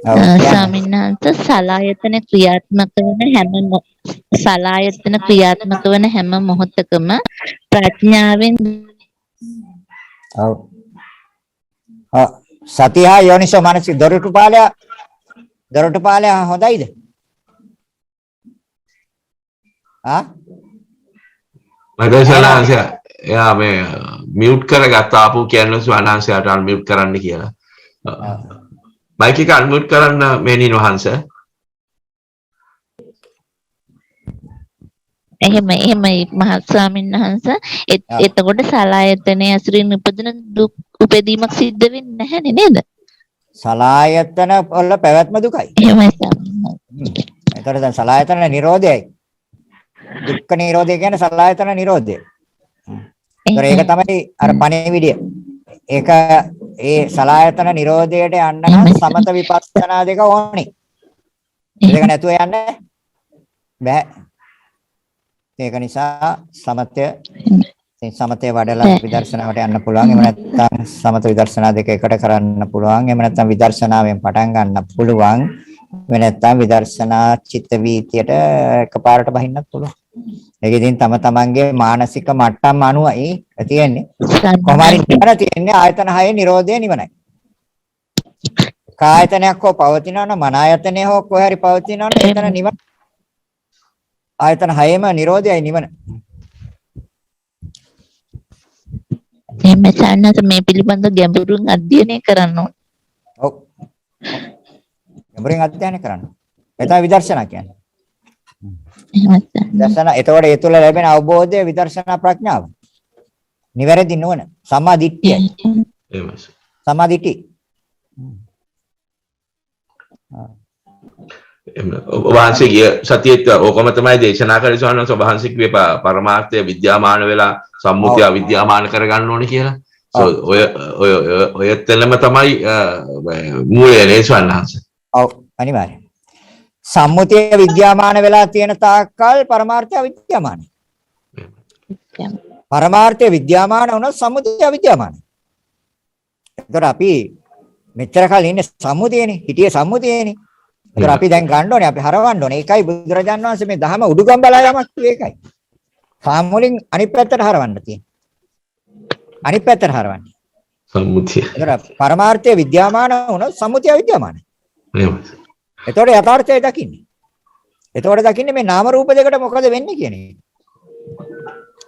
ඔව්. ස්වාමීන් වහන්සේ සලායතන ක්‍රියාත්මක වන හැම මොහොතකම ප්‍රඥාවෙන් ඔව්. සතිහා යෝනිසෝ මානසික දොරටුපාලය හොඳයිද? මම ස්වාමීනාංශ එයා මේ මියුට් කරගත්ත ආපු කියන්නේ ස්වාමීනාංශයට අන්මියුට් කරන්න කියලා. මයික් එක අන්මියුට් කරන්න මේනින් වහන්සේ. එහෙමයි මහත් ස්වාමීන් වහන්සේ එතකොට සලායතනයේ ඇසුරින් උපදින දුක් උපදීමක් සිද්ධ වෙන්නේ නැහැනේ නේද? සලායතන වල පැවැත්ම දුකයි. එහෙමයි. එතකොට දැන් සලායතන නිරෝධයයි. දුක්ඛ නිරෝධය කියන්නේ සලායතන නිරෝධය. ඒක තමයි අර පණිවිඩය. ඒක ඒ සලායතන නිරෝධයට යන්න නම් සමත විපස්සනා දෙක ඕනේ. ඒක නැතුව යන්න බෑ. ඒක නිසා සමතය වඩලා විදර්ශනාවට යන්න පුළුවන්. එහෙම නැත්නම් සමත විදර්ශනා දෙක එකට කරන්න පුළුවන්. එහෙම නැත්නම් විදර්ශනාවෙන් පටන් ගන්න පුළුවන්. එහෙම නැත්නම් විදර්ශනා චිත්ත වීතියට එකපාරට බහින්නත් පුළුවන්. ඒක ඉතින් තමන්ගේ මානසික මට්ටම් අනුවයි තියෙන්නේ. කොහොමරි තියෙන්නේ ආයතන 6 නිරෝධය නිවනයි. කායතනයක් හෝ පවතිනවා නම් මන ආයතනය හෝ කොහේ හරි පවතිනවා නම් එතන නිවන. ආයතන 6ම නිරෝධයයි නිවන. එහෙම සාන්නත මේ පිළිබඳ ගැඹුරින් අධ්‍යයනය කරන්න ඕන. ඔව්. ගැඹුරින් අධ්‍යයනය කරන්න. ඒ තමයි විදර්ශනා කියන්නේ. දර්ශන එතකොට ඒ තුළ ලැබෙන අවබෝධය විදර්ශනා ප්‍රඥාව. නිවැරදි නුවණ සම්මා දිට්ඨිය. එහෙමයි. සම්මා දිට්ඨි. වහන්සේගේ සතියේත් ඕකම තමයි දේශනා කරේ ස්වාමීන් වහන්සේ කිව්වේ පරමාර්ථය විද්‍යාමාන වෙලා සම්මුතිය අවිද්‍යාමාන කරගන්න ඕනේ කියලා. ඔය තැනම තමයි මූලය නේ ස්වාමීන් වහන්සේ. ඔව් අනිවාර්යයෙන්. සම්මුතිය විද්‍යාමාන වෙලා තියෙන තාක්කල් පරමාර්ථය විද්‍යාමානයි. පරමාර්ථය විද්‍යාමාන වුණොත් සම්මුතිය අවිද්‍යාමානයි. ඒතර අපි මෙච්චර කාලේ ඉන්නේ සම්මුතියනේ. හිටියේ සම්මුතියනේ. ඒතර අපි දැන් ගන්න ඕනේ අපි හරවන්න ඕනේ. ඒකයි බුදුරජාණන් වහන්සේ මේ දහම උඩුගම් බලා යමක් කිව්වේ ඒකයි. සාමුලින් අනිත් පැත්තට හරවන්න තියෙන්නේ. අනිත් පැත්තට හරවන්න. සම්මුතිය. ඒතර පරමාර්ථය විද්‍යාමාන වුණොත් සම්මුතිය අවිද්‍යාමානයි. එහෙමයි. එතකොට යථාර්ථය දකින්නේ. එතකොට දකින්නේ මේ නාම රූප දෙකට මොකද වෙන්නේ කියන එක.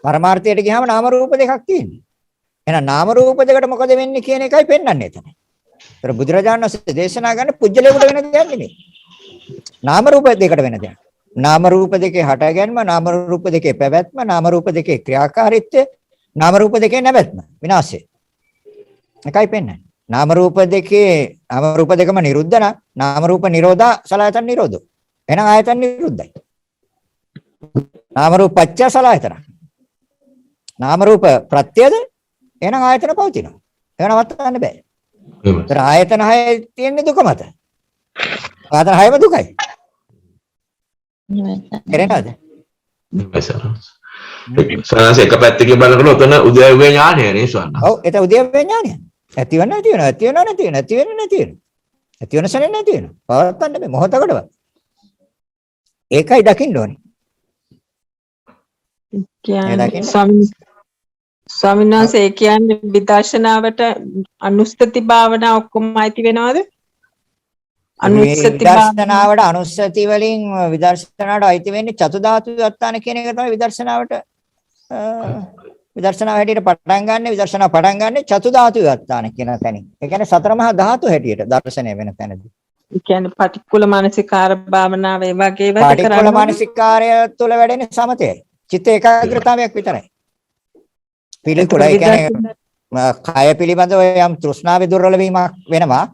පරමාර්ථයට ගියාම නාම රූප දෙකක් තියෙනවා. එහෙනම් නාම රූප දෙකට මොකද වෙන්නේ කියන එකයි පෙන්වන්නේ එතන. ඒතර බුදුරජාණන් වහන්සේ දේශනා කරන පුජ්‍යලයකට වෙන දෙයක් නෙමෙයි. නාම රූප දෙකට වෙන දෙයක්. නාම රූප දෙකේ හටගැන්ම, නාම රූප දෙකේ පැවැත්ම, නාම රූප දෙකේ ක්‍රියාකාරීත්වය, නාම රූප දෙකේ නැවැත්ම, විනාශය. එකයි පෙන්වන්නේ. නාම රූප දෙකම නිරුද්ධ නම් නාම රූප නිරෝධා සලආයතන නිරෝධෝ. එහෙනම් ආයතන නිරුද්ධයි. නාම රූප පත්‍ය සලආයතන. නාම රූප ප්‍රත්‍යද එහෙනම් ආයතන පවතිනවා. ඒක නවත්තන්න බෑ. ඒතර ආයතන 6 තියෙන්නේ දුක මත. ආයතන 6ම දුකයි. එරෙනවද? සනස එක පැත්තකින් බලනකොට උතන උදේවැය ඥානය නේ සවන්න. ඔව් ඒක උදේවැය ඥානය. ඇතිව නැති වෙනවා. ඇති වෙනවා නැති වෙනවා. ඇති වෙන්නේ නැති වෙනවා. ඇති වෙන සැනේ නැති වෙනවා. පවත්තන්න බෑ මොහොතකටවත්. ඒකයි දකින්න ඕනේ. ස්වාමීන් වහන්සේ ඒ කියන්නේ විදර්ශනාවට අනුස්සති භාවනා ඔක්කොම අයිති වෙනවද? විදර්ශනාවට අනුස්සති වලින් විදර්ශනාවට අයිති වෙන්නේ චතු ධාතු අත්තාන කියන එක තමයි විදර්ශනාවට විදර්ශනාව හැටියට පටන් ගන්න විදර්ශනාව පටන් ගන්න චතු ධාතු අත්තාන කියන තැනින්. ඒ කියන්නේ සතර මහා ධාතු හැටියට දර්ශනය වෙන තැනදී. ඒ කියන්නේ පටික්කුල මානසිකාර භාවනාව ඒ වගේ වැඩ කරන්නේ. පටික්කුල මානසිකාරය තුළ වැඩෙන සමතයයි. චිත්ත ඒකාග්‍රතාවයක් විතරයි. පිළිකුල ඒ කියන්නේ කය පිළිබඳව යම් තෘෂ්ණාවේ දුර්වල වීමක් වෙනවා.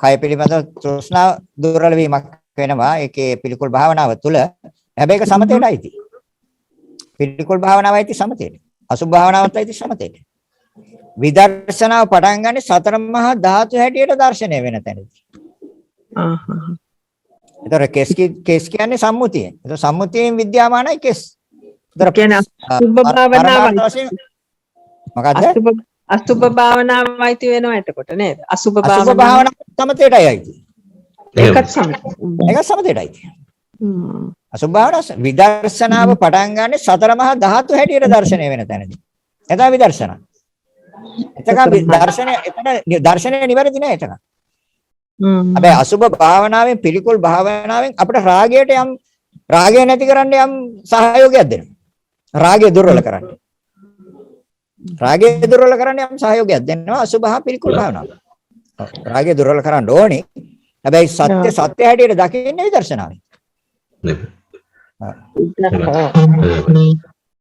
කය පිළිබඳව තෘෂ්ණාව දුර්වල වීමක් වෙනවා. ඒකේ පිළිකුල් භාවනාව තුළ හැබැයි ඒක සමතේටයි තියෙන්නේ. පිළිකුල් භාවනාවයි සමතේට. අසුභ භාවනාවයි සමතේට. විදර්ශනාව පටන් ගන්න සතර මහා ධාතු හැටියට දර්ශනය වෙන තැනදී. ඒතර කෙස් කියන්නේ සම්මුතිය. ඒතර සම්මුතියෙන් විද්‍යාමානයි කෙස්. ඒතර කියන්නේ අසුභ භාවනාව මොකද්ද? අසුභ භාවනාවයි වෙනවා එතකොට නේද? අසුභ භාවනාව සමතේටයි අයිති. ඒකත් සමතේ. ඒකත් සමතේටයි. අසුභ භාවනාව විදර්ශනාව පටන් ගන්න සතර මහා ධාතු හැටියට දර්ශනය වෙන තැනදී. එතන විදර්ශනා. එතන දර්ශනය නිවැරදි නෑ එතන. හැබැයි අසුභ භාවනාවෙන් පිළිකුල් භාවනාවෙන් අපිට රාගයට යම් රාගය නැති කරන්න යම් සහයෝගයක් දෙනවා. රාගය දුර්වල කරන්න. රාගය දුර්වල කරන්න යම් සහයෝගයක් දෙනවා අසුභ පිළිකුල් භාවනාව. රාගය දුර්වල කරන්න ඕනේ. හැබැයි සත්‍ය හැටියට දකින්නේ විදර්ශනාවෙන්.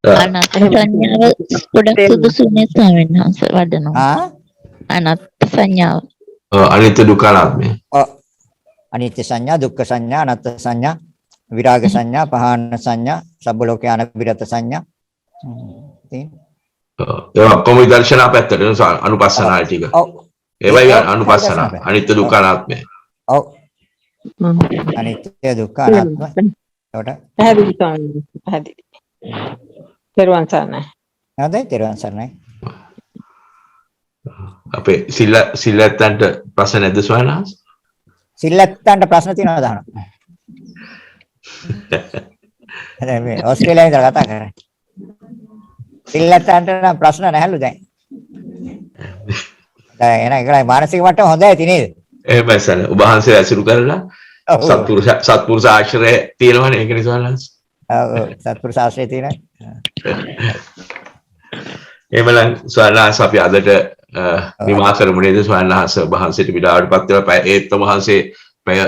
අනාත්ම සංඥාව ගොඩක් සුදුසුනේ ස්වාමීන් වහන්සේ වඩනවා. අනාත්ම සංඥාව. අනිත්‍ය දුක්ඛ අනාත්මය. අනිත්‍ය සංඥා, දුක්ඛ සංඥා, අනාත්ම සංඥා, විරාග සංඥා, පහාන සංඥා, සබ්බ ලෝකයාන විරත සංඥා. ඒ ඔක්කොම විදර්ශනා පැත්තට අනුපස්සනා ටික. ඔව්. ඒවයි අනුපස්සනා. අනිත්‍ය දුක්ඛ අනාත්මය. ඔව්. අනිත්‍ය දුක්ඛ අනාත්ම. ඒකට පැහැදිලි ස්වාමීන් පැහැදිලි. තෙරුවන් සරණයි. නේද? තෙරුවන් සරණයි. අපේ සිල්ලත්තන්ට ප්‍රශ්න නැද්ද ස්වාමීන් සිල්ලත්තන්ට ප්‍රශ්න තියෙනවා දානවා. හරි මේ ඕස්ට්‍රේලියාවේ ඉඳලා කතා කරන්නේ. සිල්ලත්තන්ට නම් ප්‍රශ්න නැහැලු දැන්. දැන් ඒකයි මානසික මට්ටම හොඳයි ඇති නේද? එහෙමයි සර්. ඔබ වහන්සේ ඇසුරු කරලා සත්පුරුෂ ආශ්‍රය තියෙනවනේ ඒක නිසා නේද? ඔව් සත්පුරුෂ ආශ්‍රය තියෙනවා. එහෙමනම් ස්වාමීන් අපි අදට නිමා කරමු නේද ස්වාමීන් වහන්සේට විඩාවටපත් වෙලා ඒත් වහන්සේ පැය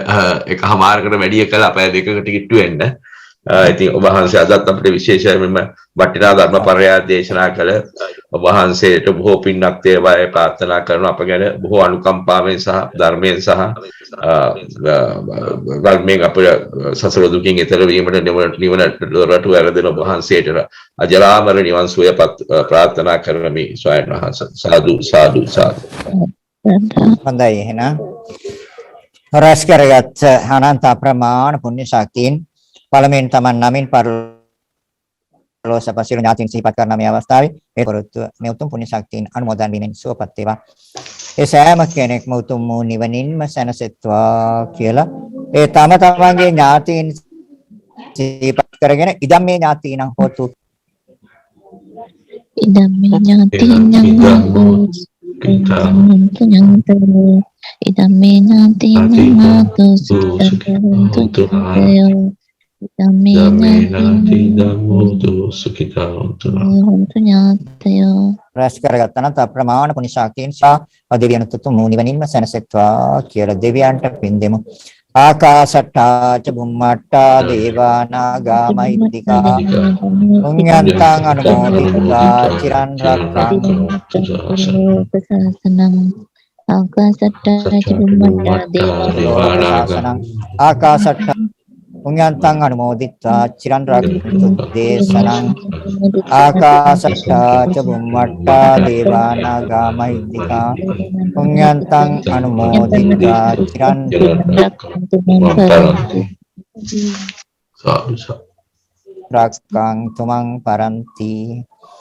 එකමාරකට වැඩි කළා පැය දෙකකට කිට්ටු වෙන්න. ඉතින් ඔබ වහන්සේ අදත් අපිට විශේෂයෙන්ම වටිනා ධර්ම පරයය දේශනා කළ ඔබ වහන්සේට බොහෝ පින්ක් වේවායි ප්‍රාර්ථනා කරන අප ගැන බොහෝ අනුකම්පාවෙන් සහ ධර්මයෙන් සහ ධර්මයෙන් අපේ සසර දුකින් ඈතර වීමට නිවනට දොරටු වැරදෙන ඔබ වහන්සේට අජරාමර නිවන් සුවය ප්‍රාර්ථනා කරමි ස්වාමීන් වහන්සේ. සාදු සාදු සාදු. හොඳයි එහෙනම් රැස් කරගත් අනන්ත අප්‍රමාණ පුණ්‍ය ශක්තියින් පළමුවෙන් තමන් නමින් පරිලෝක පසිරු ඥාතින් සිහිපත් කරන මේ අවස්ථාවේ ඒ පොරොත්තු මේ උතුම් පුණ්‍ය ශක්තියින් අනුමෝදන් වීමෙන් සුවපත් වේවා. ඒ සෑම කෙනෙක්ම උතුම් වූ නිවනින්ම සැනසෙත්වා කියලා ඒ තම තමන්ගේ ඥාතීන් සිහිපත් කරගෙන ඉදම් මේ ඥාතීන් හොතු ඉදම්මේ ඥාතිඤ්ඤං ඉදම්මේ ඥාතිඤ්ඤං සුඛිතං රැස් කරගත්තා නම් අප්‍රමාණ පුණ්‍ය ශක්තියෙන් සා දෙවියන් තුතු මුනිවනින්ම සැනසෙත්වා කියලා දෙවියන්ට පින් දෙමු. ආකාශට්ටා ච බුම්මට්ටා දේවා නාග මහිද්దికා පුඤ්ඤන්තං අනුමෝදිතා චිරන් රක්ඛන්තු සාසනං ආකාශට්ටා ච බුම්මට්ටා දේවා නාග ආකාශට්ටා පුඤ්ඤන්තං අනුමෝදිතා චිරන් රක්ඛන්තු දේශනං ආකාශට්ටා ච බුම්මට්ටා දේවා නාග මහිද්దికා පුඤ්ඤන්තං අනුමෝදිතා චිරන් රක්ඛන්තු මං පරන්ති.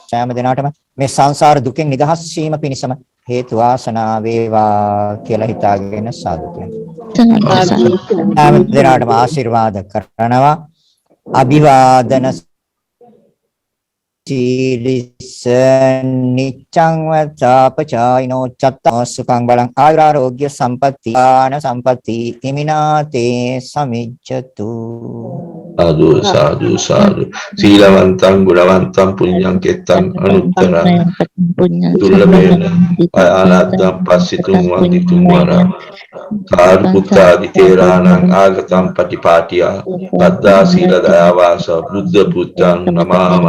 සෑම දිනකටම මේ සංසාර දුකෙන් නිදහස් වීම පිණිසම හේතු වාසනා වේවා කියලා හිතාගෙන සාදු කියනවා. සෑම දිනකටම ආශිර්වාද කරනවා. අභිවාදන සීලිස නිච්ඡං වත්තාපචායිනෝ චත්තෝ සුඛං බලං ආයුරාෝග්‍ය සම්පatti ආන සම්පatti හිමිනාතේ සමිච්ඡතු. සාදු සාදු සාදු සීලවන්තං ගුණවන්තං පුඤ්ඤං කෙත්තං අනුත්තරං දුර්ලභේන ආනාත්තං පස්සිතුං වන්දිතුං වරං කාර්මුක්තාදි තේරාණං ආගතං පටිපාටියා පද්දා සීල දයාවාස බුද්ධ පුත්තං නමාමහ.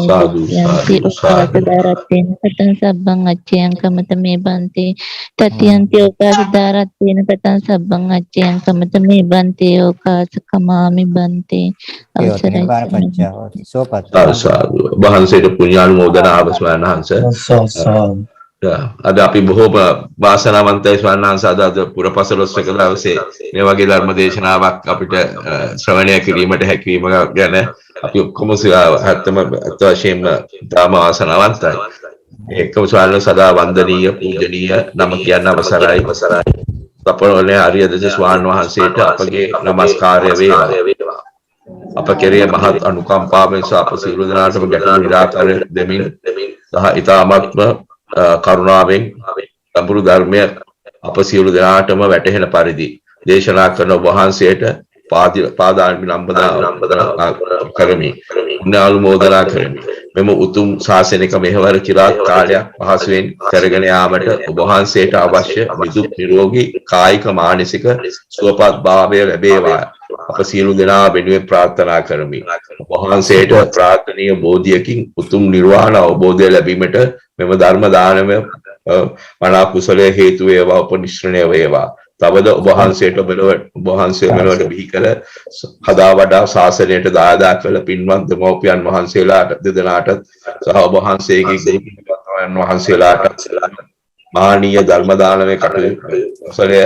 සාදු සාදු සාදු දාරත්තේන පතං සබ්බං අච්චයං කමත මේ බන්තේ තතියන්ති ඕකාස දාරත්තේන පතං සබ්බං අච්චයං කමත මේ බන්තේ ඕකාස කමාමි බන්තේ අවසරයි. සාදු වහන්සේට පුණ්‍යානුමෝදනාව ස්වාමීන් වහන්සේ. අද අපි බොහෝම වාසනාවන්තයි ස්වාමීන් වහන්සේ. අද පුරපසළොස්වක දවසේ මේ වගේ ධර්ම දේශනාවක් අපිට ශ්‍රවණය කිරීමට හැකියවීම ගැන අපි ඔක්කොම හැත්තම අත් වශයෙන්ම ධර්ම වාසනාවන්තයි. ඒකම ස්වාමීන් සදා වන්දනීය පූජනීය නම කියන්න අවසරයි. අපරෝණේ ආර්යදස ස්වාමීන් වහන්සේට අපගේ নমස්කාරය වේවා. අප කෙරේ මහත් අනුකම්පාවෙන් අප සියලු දෙනාටම ගැටළු නිරාකර දෙමින් සහ ඊ타මත්ම කරුණාවෙන් සම්පූර්ණ ධර්මය අප සියලු දෙනාටම වැටහෙන පරිදි දේශනා කරන වහන්සේට පාදානුමෝදනා කරමි. පුණ්‍යානුමෝදනා කරමි. මෙම උතුම් ශාසනික මෙහෙවර চিරාත් කාලයක් පහසුවෙන් කරගෙන යාමට ඔබ වහන්සේට අවශ්‍ය නිදුක් නිරෝගී කායික මානසික සුවපත් භාවය ලැබේවා. අප සියලු දෙනා වෙනුවෙන් ප්‍රාර්ථනා කරමි. ඔබ වහන්සේට ප්‍රාර්ථනීය බෝධියකින් උතුම් නිර්වාණ අවබෝධය ලැබීමට මෙම ධර්ම දානමය මනා කුසලයේ හේතු වේවා, උපනිශ්‍රණය වේවා. තවද ඔබ වහන්සේට මෙලොවට බිහි කළ හදා වඩා ශාසනයට දායදා කළ පින්වත් දෙමව්පියන් වහන්සේලාට දෙදෙනාට සහ ඔබ වහන්සේගේ ගුරුතුමන් වහන්සේලාට මානීය ධර්ම දානමය කුසලය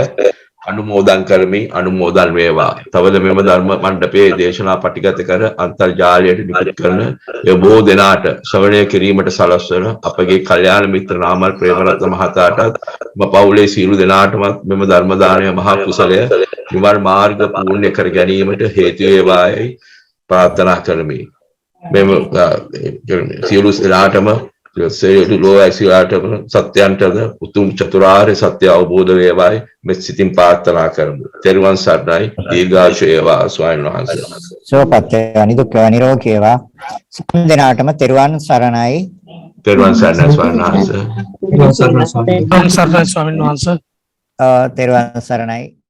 අනුමෝදන් කරමි. අනුමෝදන් වේවා. තවද මෙම ධර්ම මණ්ඩපයේ දේශනා පටිගත කර අන්තර්ජාලයට නිකුත් කරන බොහෝ දෙනාට ශ්‍රවණය කිරීමට සලස්වන අපගේ කල්යාණ මිත්‍ර නාමල් ප්‍රේමරත්න මහතාටත් පවුලේ සියලු දෙනාටම මෙම ධර්ම දානය මහා කුසලය නිවන් මාර්ග පූර්ණ කර ගැනීමට හේතු වේවායි ප්‍රාර්ථනා කරමි. මෙම සියලු දෙනාටම සත්‍යයන්ටද උතුම් චතුරාර්ය සත්‍ය අවබෝධ වේවායි මෙත් සිතින් ප්‍රාර්ථනා කරමු. තෙරුවන් සරණයි. දීර්ඝායුෂ වේවා ස්වාමීන් වහන්සේ. සෝපත් නිදුක් නිරෝගී වේවා. සියලු දෙනාටම තෙරුවන් සරණයි. තෙරුවන් සරණයි ස්වාමීන් වහන්සේ. තෙරුවන් සරණයි ස්වාමීන් වහන්සේ. තෙරුවන් සරණයි.